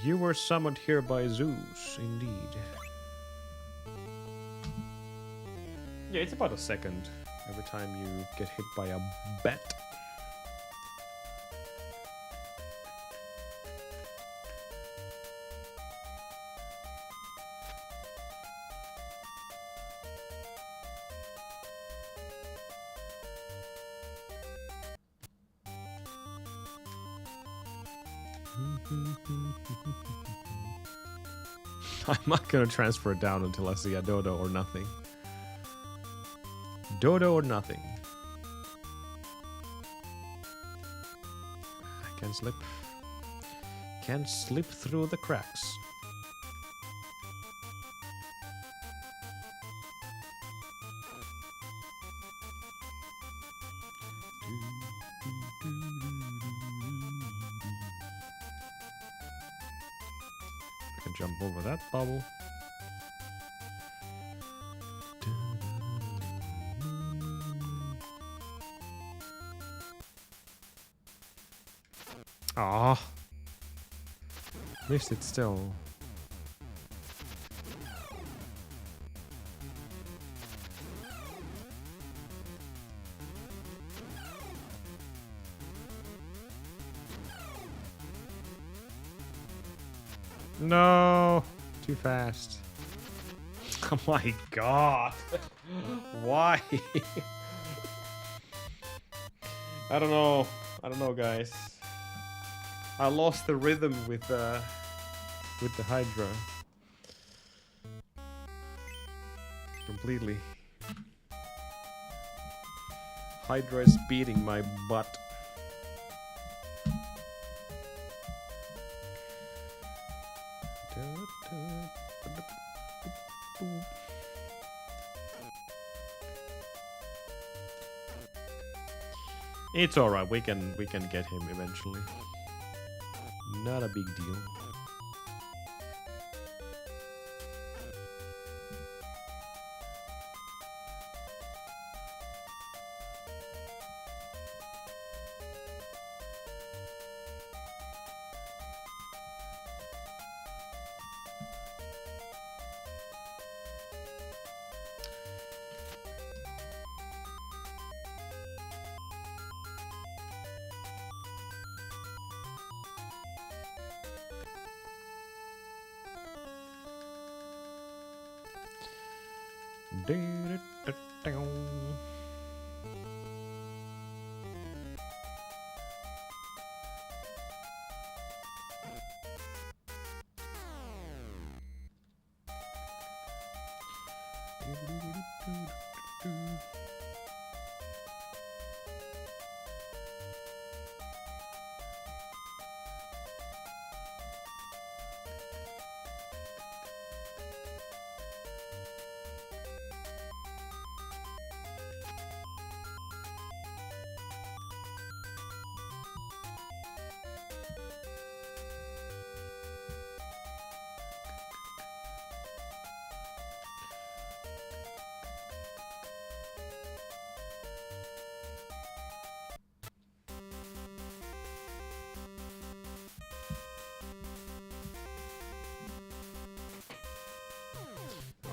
You were summoned here by Zeus, indeed. Yeah, it's about a second every time you get hit by a bat. I'm not gonna transfer it down until I see a dodo or nothing. Dodo or nothing. I can slip. Can slip through the cracks. I can jump over that bubble. Ah, missed it still. No, too fast. Oh my god. Why? I don't know. I don't know, guys. I lost the rhythm with the Hydra. Completely. Hydra is beating my butt. It's alright, we can get him eventually. Not a big deal.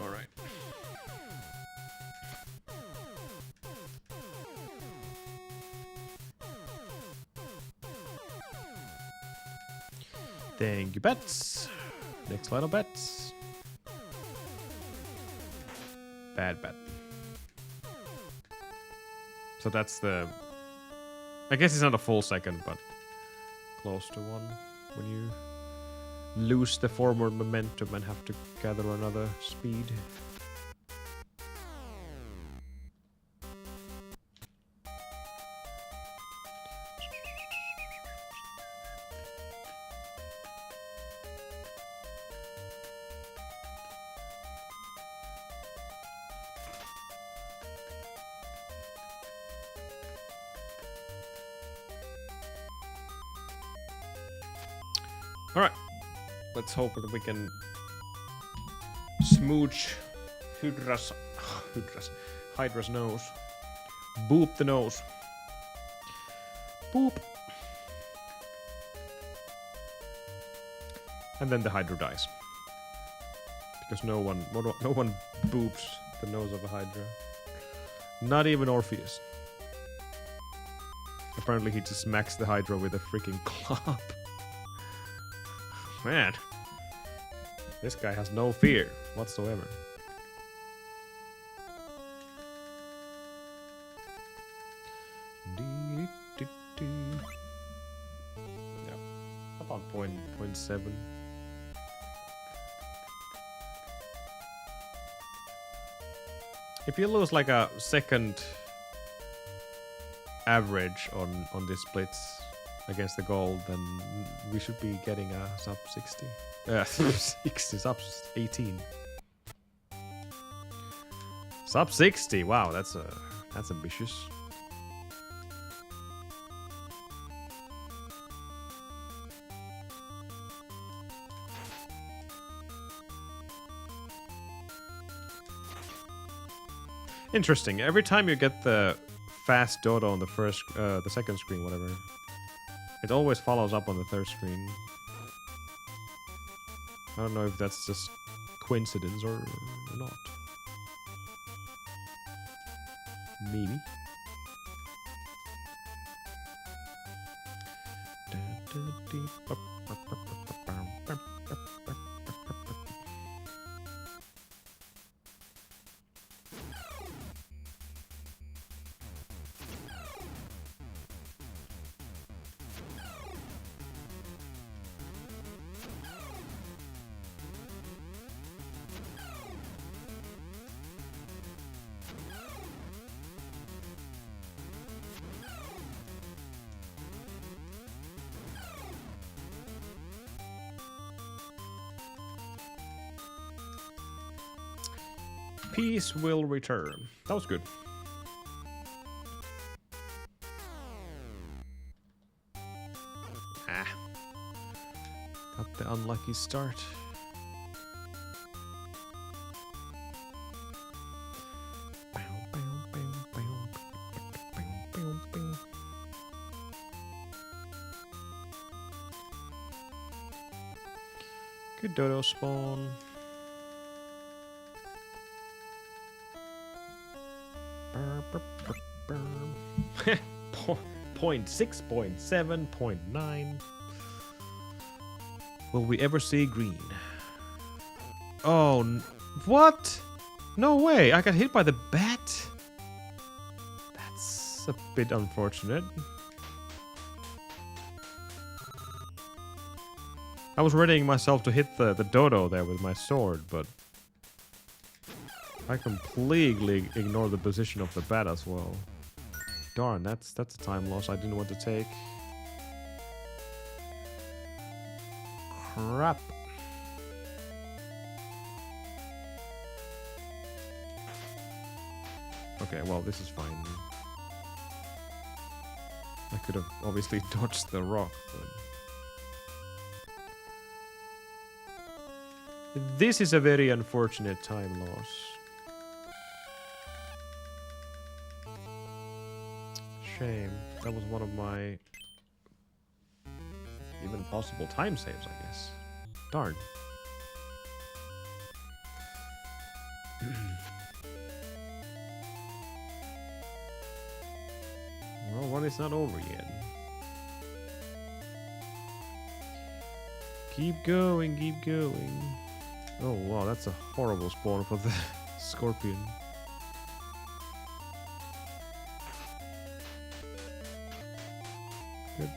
All right. Thank you, bets. Next line of bets. Bad bet. So that's the... I guess it's not a full second, but close to one. When you lose the forward momentum and have to gather another speed. Alright, let's hope that we can smooch Hydra's nose. Boop the nose. Boop. And then the Hydra dies. Because no one boops the nose of a Hydra. Not even Orpheus. Apparently he just smacks the Hydra with a freaking club. Man, this guy has no fear whatsoever. Yeah, about 0.7. If you lose like a second average on this splits against the gold, then we should be getting a sub 60. 60, sub 18. Sub 60, wow, that's ambitious. Interesting. Every time you get the fast dodo on the second screen, whatever, it always follows up on the third screen. I don't know if that's just coincidence or not. Maybe. Peace will return. That was good. Ah. Got the unlucky start. Good dodo spawn. 0.6, 0.7, 0.9. Will we ever see green? Oh, what? No way! I got hit by the bat? That's a bit unfortunate. I was readying myself to hit the dodo there with my sword, but I completely ignored the position of the bat as well. Darn, that's a time loss I didn't want to take. Crap. Okay, well, this is fine. I could have obviously dodged the rock, but... This is a very unfortunate time loss. Shame. That was one of my... even possible time saves, I guess. Darn. Well, one is not over yet. Keep going, keep going. Oh wow, that's a horrible spawn for the scorpion. Good.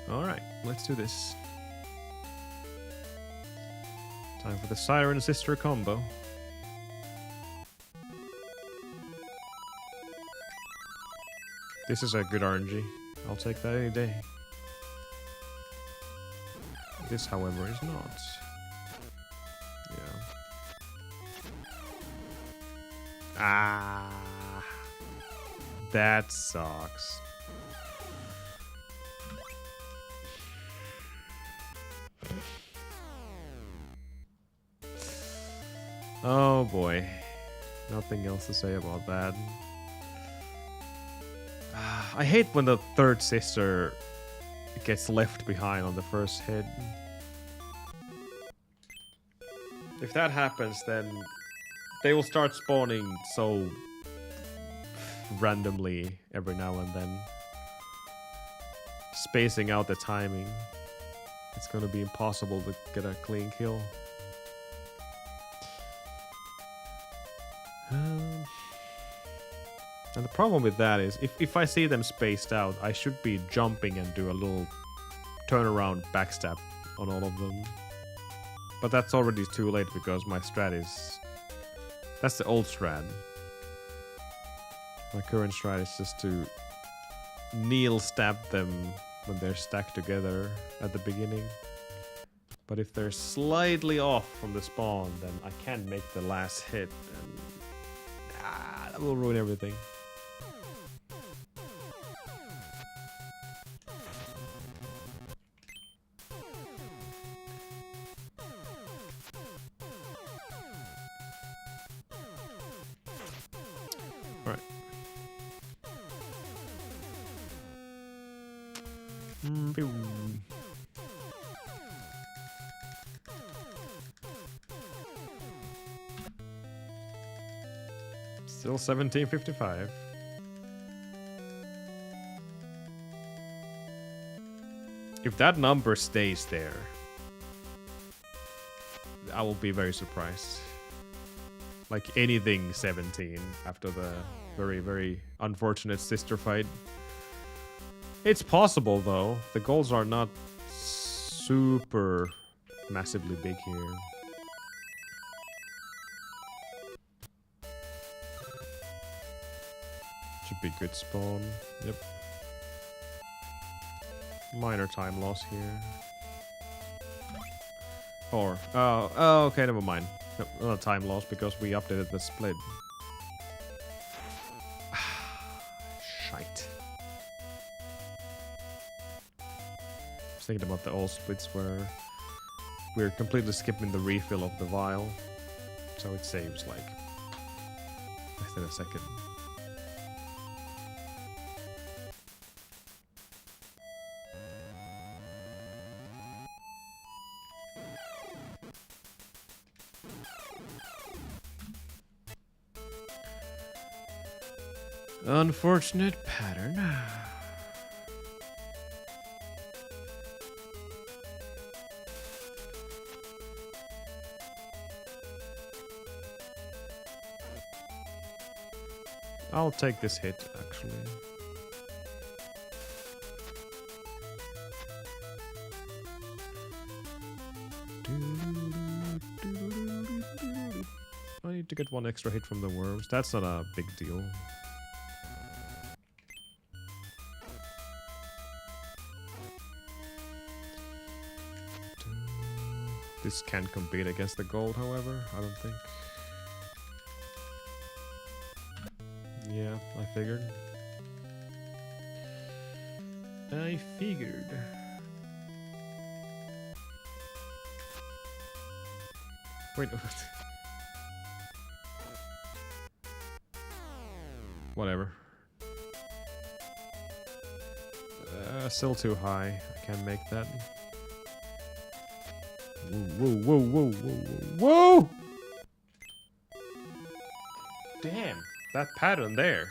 Alright, let's do this. Time for the Siren Sister combo. This is a good RNG. I'll take that any day. This, however, is not. Yeah. Ah. That sucks. Oh boy. Nothing else to say about that. I hate when the third sister gets left behind on the first hit. If that happens, then they will start spawning so randomly every now and then. Spacing out the timing. It's gonna be impossible to get a clean kill. And the problem with that is, if I see them spaced out, I should be jumping and do a little turnaround backstab on all of them. But that's already too late because my strat is... That's the old strat. My current strat is just to kneel stab them when they're stacked together at the beginning. But if they're slightly off from the spawn, then I can't make the last hit, and that will ruin everything. Alright. Still 1755. If that number stays there, I will be very surprised. Like anything 17 after the very, very unfortunate sister fight. It's possible though. The goals are not super massively big here. Should be good spawn. Yep. Minor time loss here. Or, oh, okay, never mind. No, not time loss because we updated the split. Shite. I was thinking about the old splits where we're completely skipping the refill of the vial. So it saves like less than a second. Unfortunate pattern. I'll take this hit, actually. I need to get one extra hit from the worms. That's not a big deal. This can't compete against the gold, however, I don't think. Yeah, I figured. Wait, whatever. Still too high. I can't make that. Whoa, whoa, whoa, whoa, whoa, whoa! Damn, that pattern there.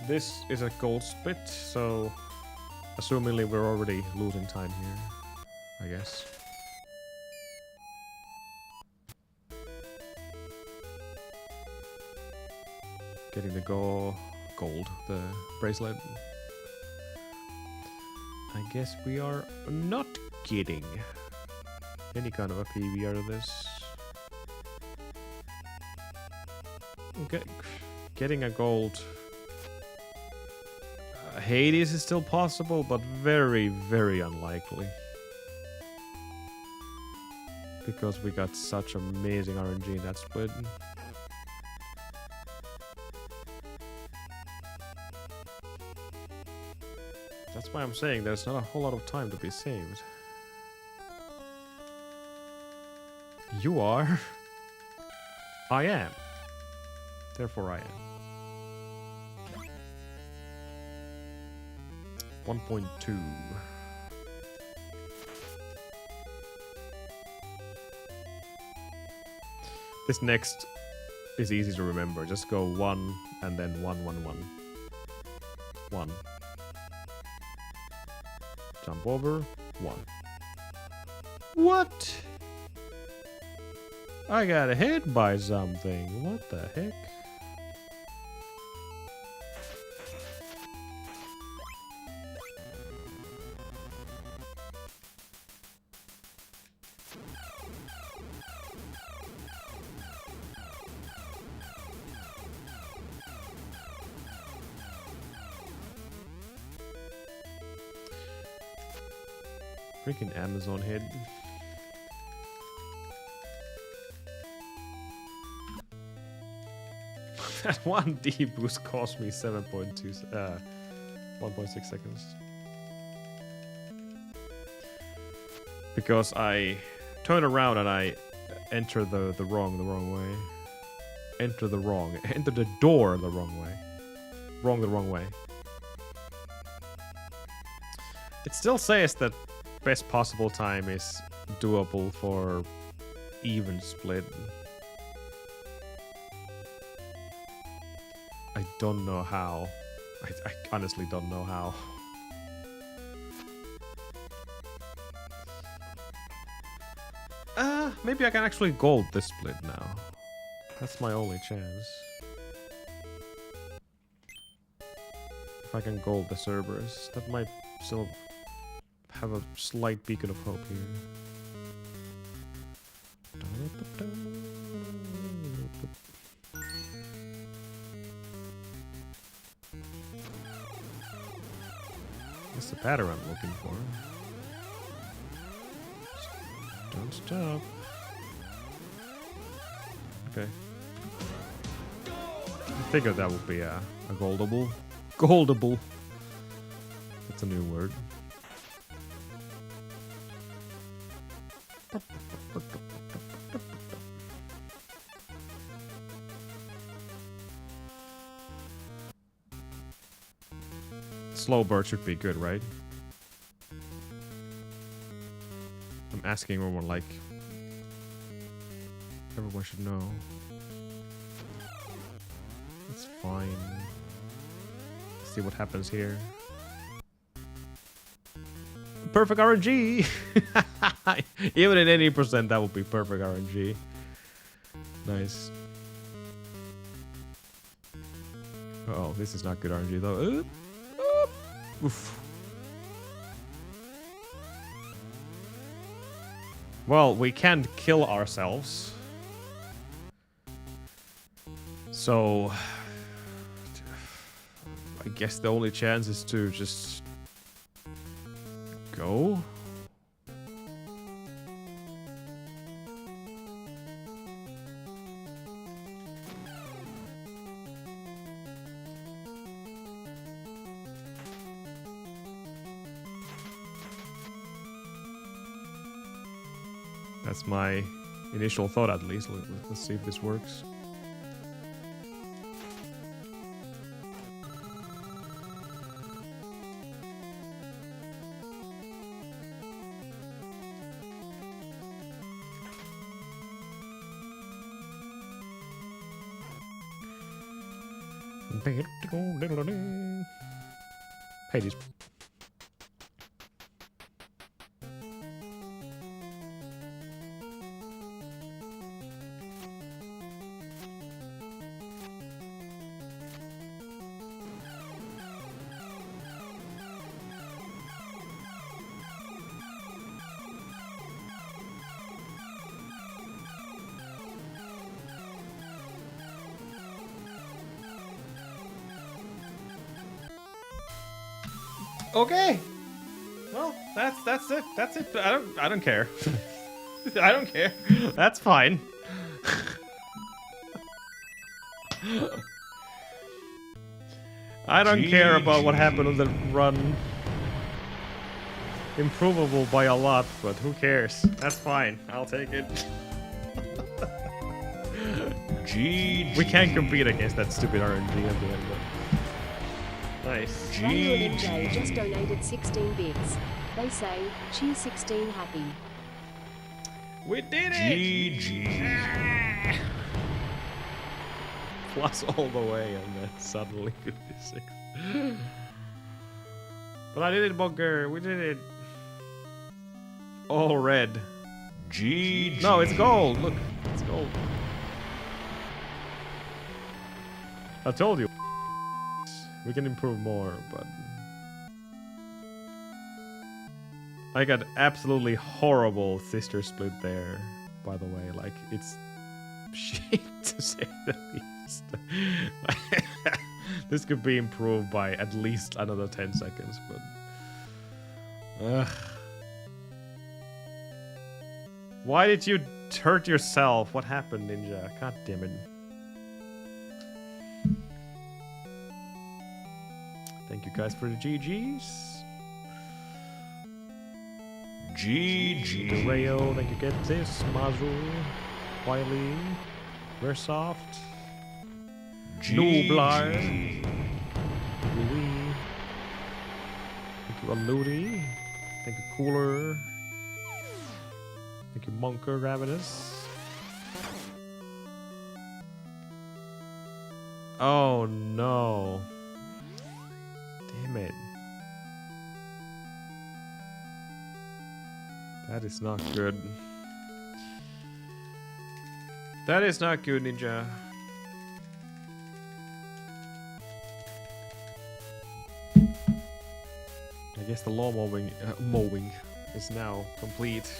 This is a gold split, so assumingly we're already losing time here, I guess. Getting the gold, the bracelet. I guess we are not getting any kind of a PV out of this. Okay, getting a gold. Hades is still possible, but very, very unlikely. Because we got such amazing RNG in that split. That's why I'm saying there's not a whole lot of time to be saved. You are. I am. Therefore I am. 1.2. This next is easy to remember. Just go 1 and then 1, 1, 1. 1. Jump over. 1. What? I got hit by something. What the heck? Freaking Amazon head. That one D boost cost me 1.6 seconds. Because I turn around and I enter the wrong way. Enter the door the wrong way. The wrong way. It still says that best possible time is doable for even split. I don't know how. I honestly don't know how. Maybe I can actually gold this split now. That's my only chance. If I can gold the Cerberus, that might still have a slight beacon of hope here. That's the pattern I'm looking for. Don't stop. Okay. I figured that would be a goldable. Goldable. That's a new word. Slow bird should be good, right? I'm asking everyone like everyone should know. It's fine. See what happens here. Perfect RNG! Even in any percent, that would be perfect RNG. Nice. Oh, this is not good RNG though. Oof. Well, we can't kill ourselves. So I guess the only chance is to just go. That's my initial thought, at least. Let's see if this works. Hades. Okay. Well, that's it. That's it. I don't care. I don't care. That's fine. I don't care about what happened on the run. Improvable by a lot, but who cares? That's fine. I'll take it. We can't compete against that stupid RNG at the end. Nice. Daniel MJ just donated 16 bits. They say, cheer 16 happy. We did it! GG. Plus all the way and then suddenly 56. But I did it, Bunker. We did it. All red. GG. No, it's gold. Look, it's gold. I told you. We can improve more, but I got absolutely horrible sister split there, by the way. Like, it's shit to say the least. This could be improved by at least another 10 seconds, but why did you hurt yourself? What happened, Ninja? God damn it. Thank you guys for the GGs. GG. DeRayo, thank you, get this. Mazu, Wiley, Versoft, Nublar, Louis, thank you, Aludi, thank you, Cooler, thank you, Monker, Ravenous. Oh no. Damn it. That is not good. That is not good, Ninja. I guess the lawn mowing is now complete.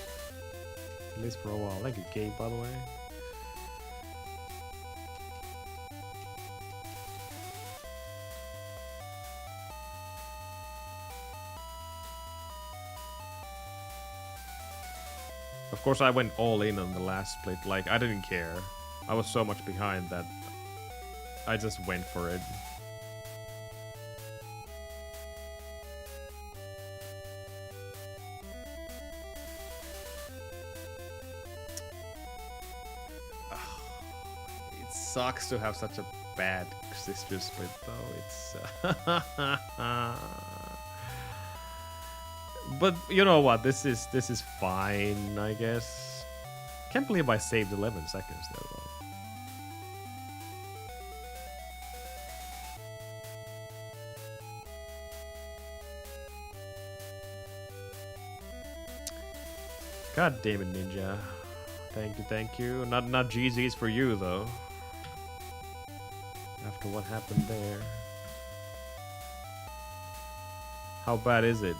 At least for a while. Thank you, Gabe, by the way. Of course, I went all in on the last split. Like, I didn't care. I was so much behind that I just went for it. It sucks to have such a bad sister split, though. It's... But you know what? This is fine, I guess. Can't believe I saved 11 seconds there, though. God damn it, Ninja. Thank you. Not GG's for you though. After what happened there. How bad is it?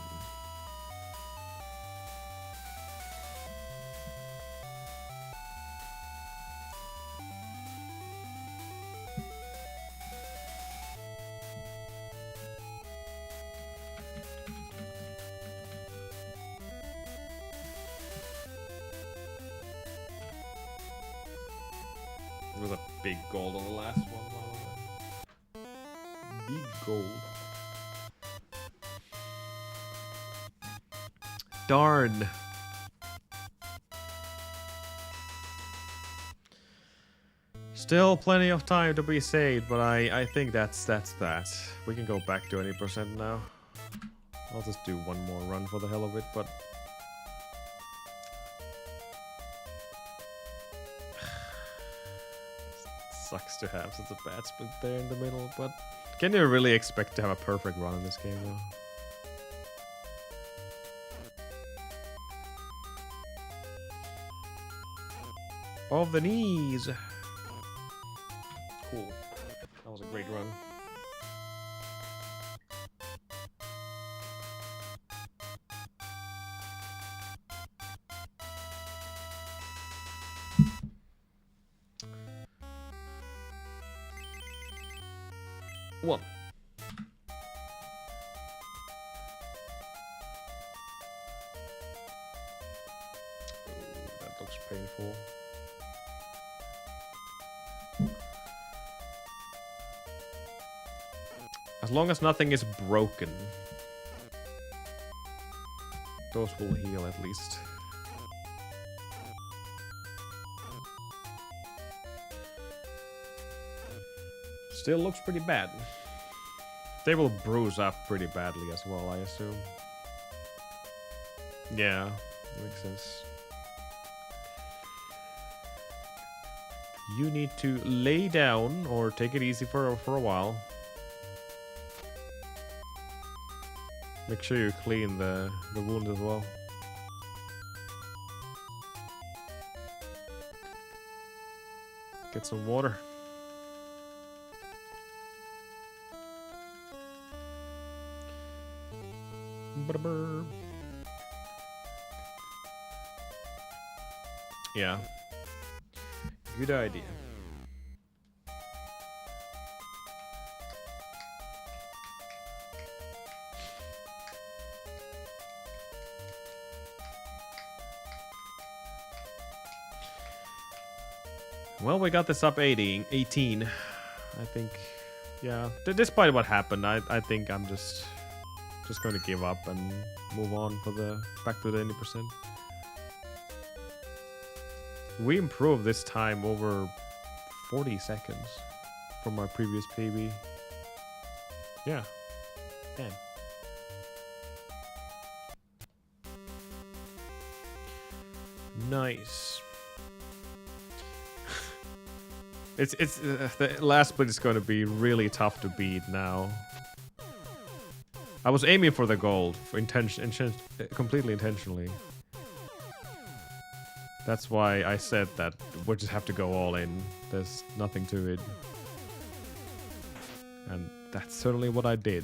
It was a big gold on the last one, by the way. Big gold. Darn. Still plenty of time to be saved, but I think that's that. We can go back to 80% now. I'll just do one more run for the hell of it, but sucks to have such a bad split there in the middle, but can you really expect to have a perfect run in this game though? Off the knees! Cool. That was a great run. One. That looks painful. As long as nothing is broken, those will heal at least. Still looks pretty bad. They will bruise up pretty badly as well, I assume. Yeah, makes sense. You need to lay down or take it easy for a while. Make sure you clean the wound as well. Get some water. Ba-da-burr. Yeah. Good idea. Well, we got this up 18. I think, yeah. Despite what happened, I think I'm just going to give up and move on for the back to the 80%. We improved this time over 40 seconds from our previous PB. Yeah. Damn. Nice. It's the last split is going to be really tough to beat now. I was aiming for the gold for completely intentionally. That's why I said that we'll just have to go all in. There's nothing to it. And that's certainly what I did.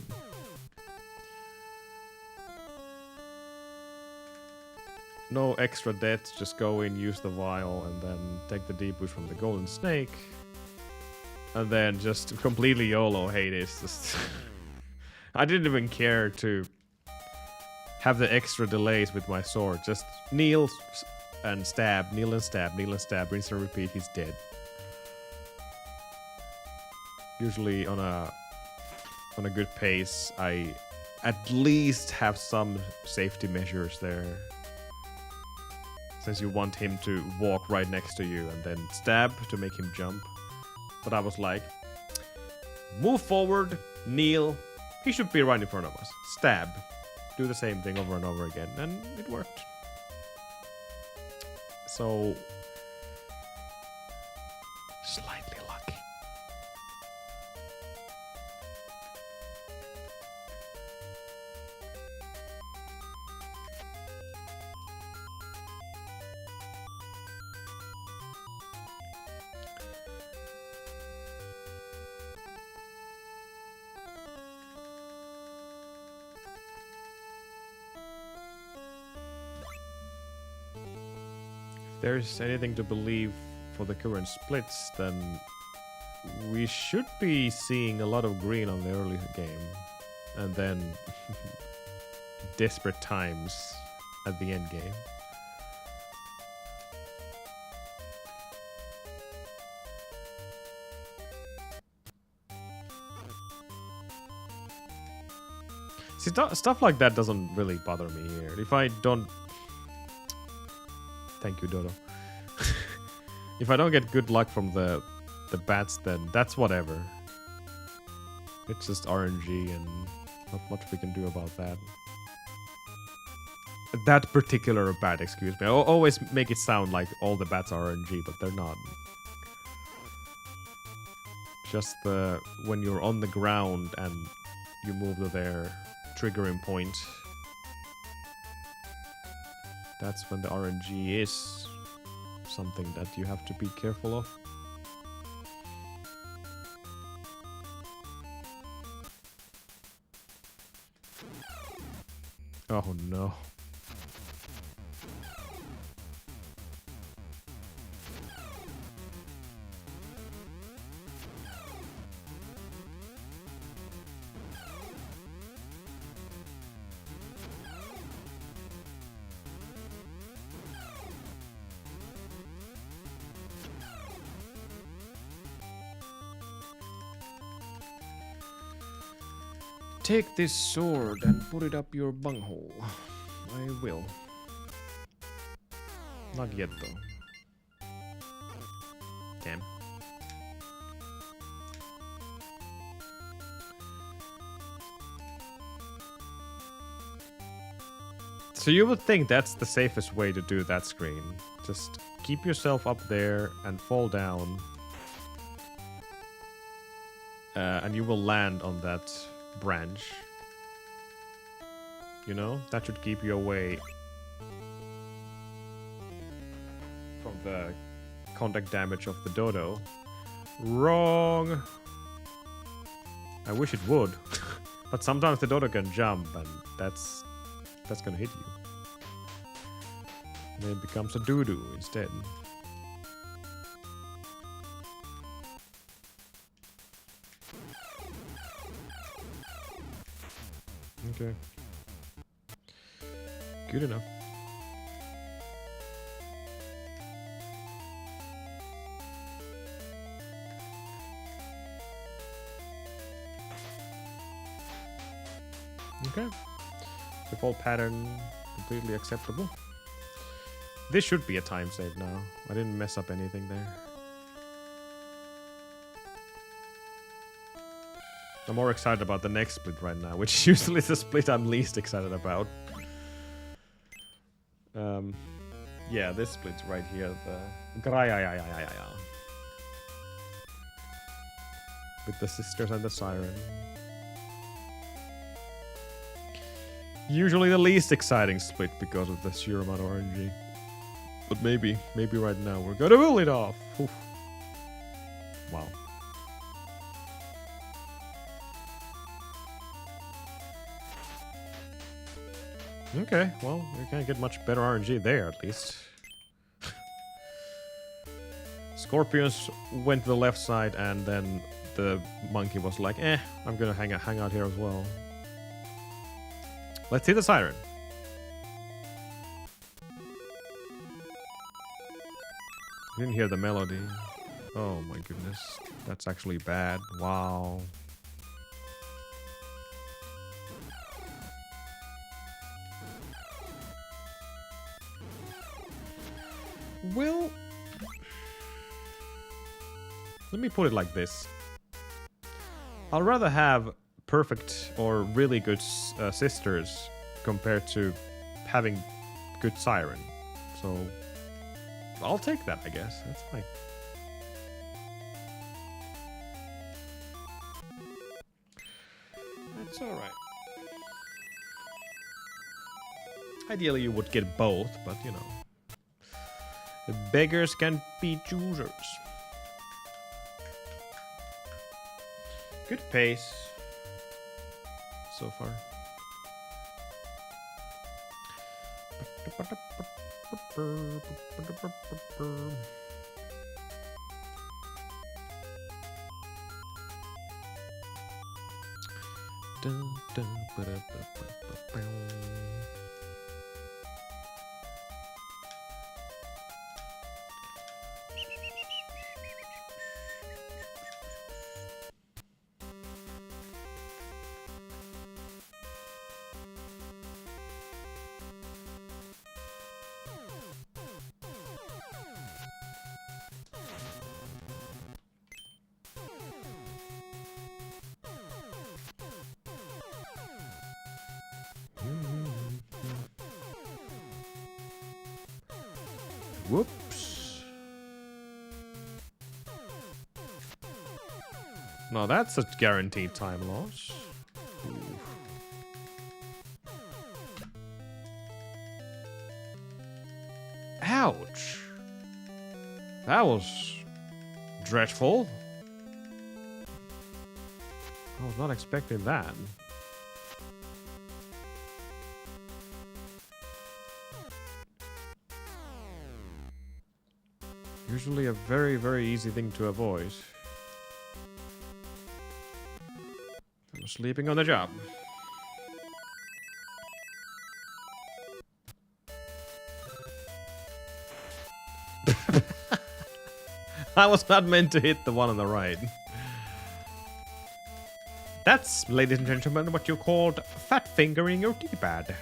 No extra deaths, just go in, use the vial, and then take the deep boost from the golden snake. And then just completely YOLO Hades. Just I didn't even care to have the extra delays with my sword. Just kneel and stab, kneel and stab, kneel and stab, rinse and repeat, he's dead. Usually on a good pace, I at least have some safety measures there. Since you want him to walk right next to you and then stab to make him jump. But I was like, move forward, kneel, he should be right in front of us. Stab. Do the same thing over and over again, and it worked. So, slightly lucky. there's anything to believe for the current splits, then we should be seeing a lot of green on the early game, and then desperate times at the end game. See, stuff like that doesn't really bother me here. If I don't... Thank you, Dodo. If I don't get good luck from the bats, then that's whatever. It's just RNG and not much we can do about that. That particular bat, excuse me. I always make it sound like all the bats are RNG, but they're not. Just when you're on the ground and you move to their triggering point, that's when the RNG is something that you have to be careful of. Oh no. Take this sword and put it up your bunghole. I will. Not yet, though. Damn. So you would think that's the safest way to do that screen. Just keep yourself up there and fall down. And you will land on that branch. You know, that should keep you away from the contact damage of the dodo. Wrong. I wish it would. But sometimes the dodo can jump and that's gonna hit you. Then it becomes a doo-doo instead. Okay. Good enough. Okay. Default pattern completely acceptable. This should be a time save now. I didn't mess up anything there. I'm more excited about the next split right now, which usually is the split I'm least excited about. Yeah, this split right here, the with the sisters and the siren. Usually the least exciting split because of the sheer amount of RNG. But maybe right now we're gonna pull it off. Oof. Wow. Okay, well, we can't get much better RNG there, at least. Scorpions went to the left side, and then the monkey was like, I'm gonna hang out here as well. Let's see the siren. Didn't hear the melody. Oh my goodness. That's actually bad. Wow. Well, let me put it like this. I'd rather have perfect or really good sisters compared to having good siren. So I'll take that, I guess. That's fine. That's alright. Ideally you would get both, but you know. The beggars can be choosers. Good pace so far. Whoops. No, that's a guaranteed time loss. Ooh. Ouch. That was dreadful. I was not expecting that. Usually a very, very easy thing to avoid. I'm sleeping on the job. I was not meant to hit the one on the right. That's, ladies and gentlemen, what you called fat fingering your D-pad.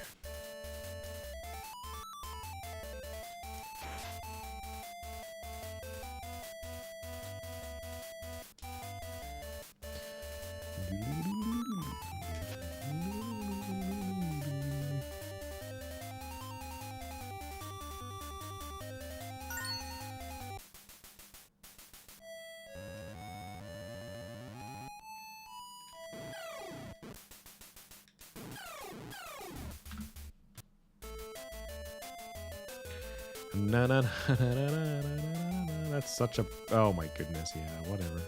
That's such a... Oh my goodness, yeah, whatever.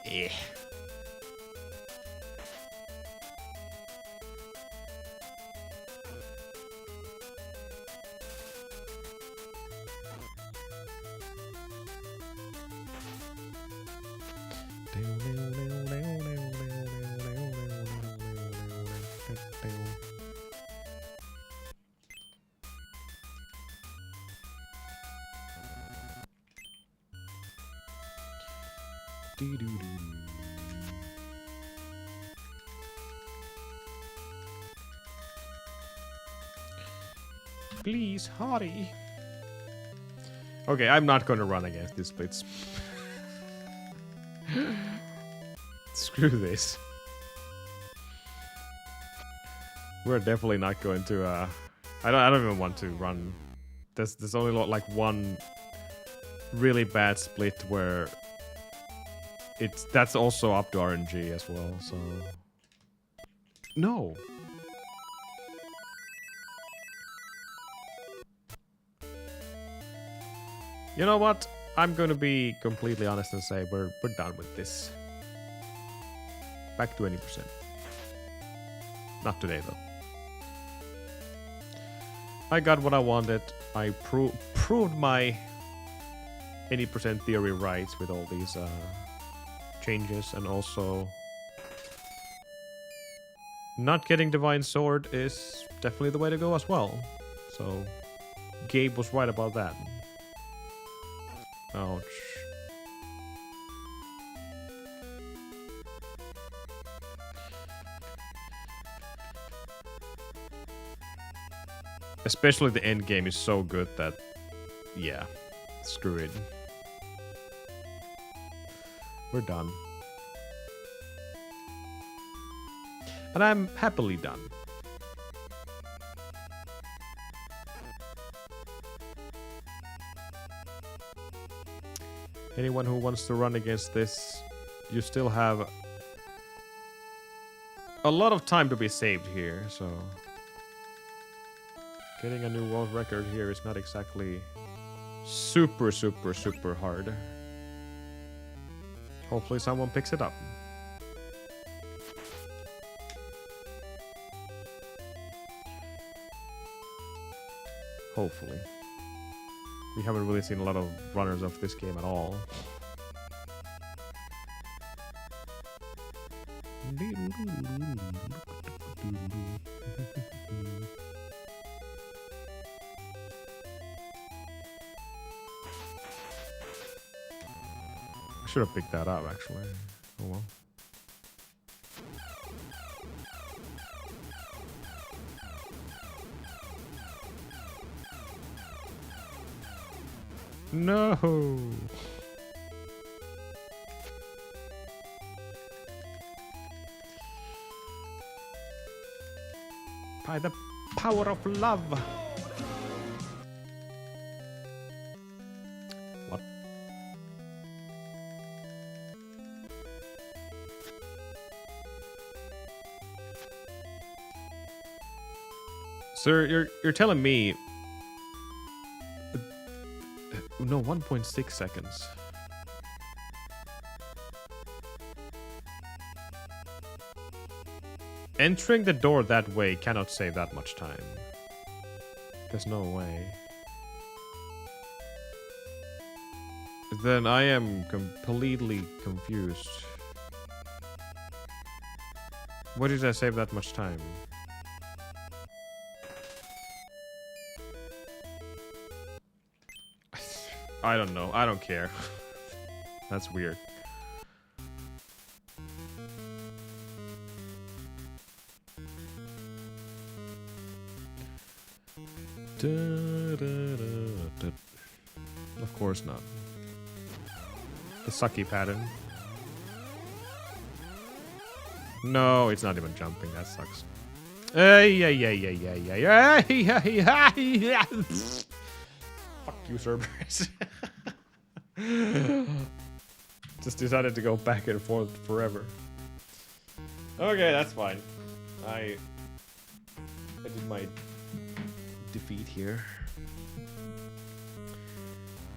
Eh. Please, hurry. Okay, I'm not gonna run against these splits. Screw this. We're definitely not going to. I don't even want to run. There's only like one really bad split where that's also up to RNG as well. So no. You know what? I'm gonna be completely honest and say we're done with this. Back to 80%. Not today though. I got what I wanted. I proved my 80% theory right with all these changes, and also not getting Divine Sword is definitely the way to go as well. So Gabe was right about that. Ouch. Especially the end game is so good that, yeah, screw it. We're done. And I'm happily done. Anyone who wants to run against this, you still have a lot of time to be saved here, so getting a new world record here is not exactly super hard. Hopefully someone picks it up. Hopefully. We haven't really seen a lot of runners of this game at all. I should have picked that up actually. Oh well. No. By the power of love. What? Sir, you're telling me no, 1.6 seconds. Entering the door that way cannot save that much time. There's no way. Then I am completely confused. Why did I save that much time? I don't know. I don't care. That's weird. Of course not. The sucky pattern. No, it's not even jumping. That sucks. Fuck you, Cerberus. Just decided to go back and forth forever. Okay, that's fine. I did my defeat here.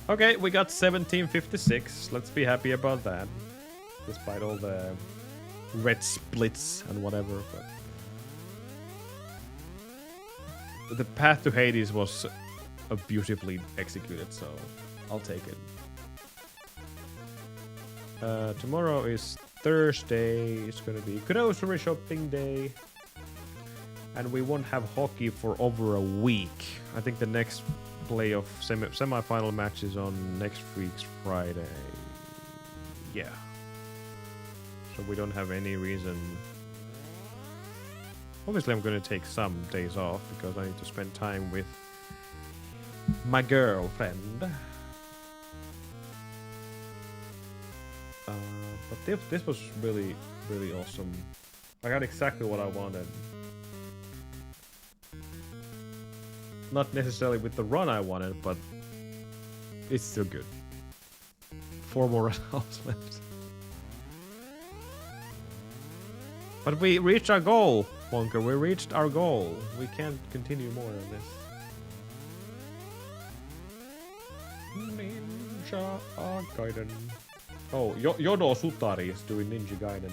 Okay, we got 1756. Let's be happy about that. Despite all the red splits and whatever, but the path to Hades was beautifully executed, so I'll take it. Tomorrow is Thursday. It's gonna be grocery shopping day. And we won't have hockey for over a week. I think the next playoff semi-final match is on next week's Friday. Yeah. So we don't have any reason. Obviously I'm gonna take some days off because I need to spend time with my girlfriend. But this was really, really awesome. I got exactly what I wanted. Not necessarily with the run I wanted, but it's still good. 4 more rounds left. But we reached our goal, Wonker. We reached our goal. We can't continue more than this. Ninja Gaiden. Oh, Yodo Sutari is doing Ninja Gaiden.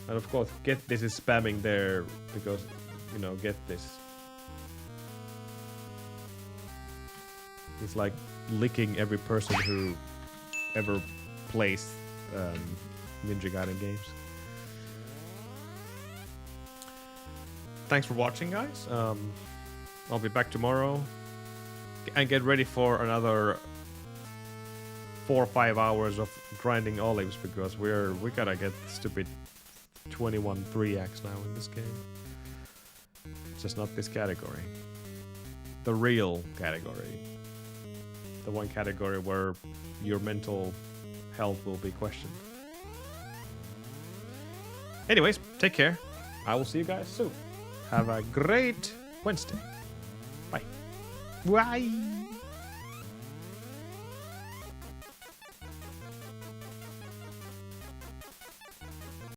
And of course, Get This is spamming there because, you know, Get This. He's like licking every person who ever plays Ninja Gaiden games. Thanks for watching, guys. I'll be back tomorrow. And get ready for another 4 or 5 hours of grinding olives because we gotta get stupid 21 3x now in this game. Just not this category. The real category. The one category where your mental health will be questioned. Anyways, take care. I will see you guys soon. Have a great Wednesday. Bye. Bye.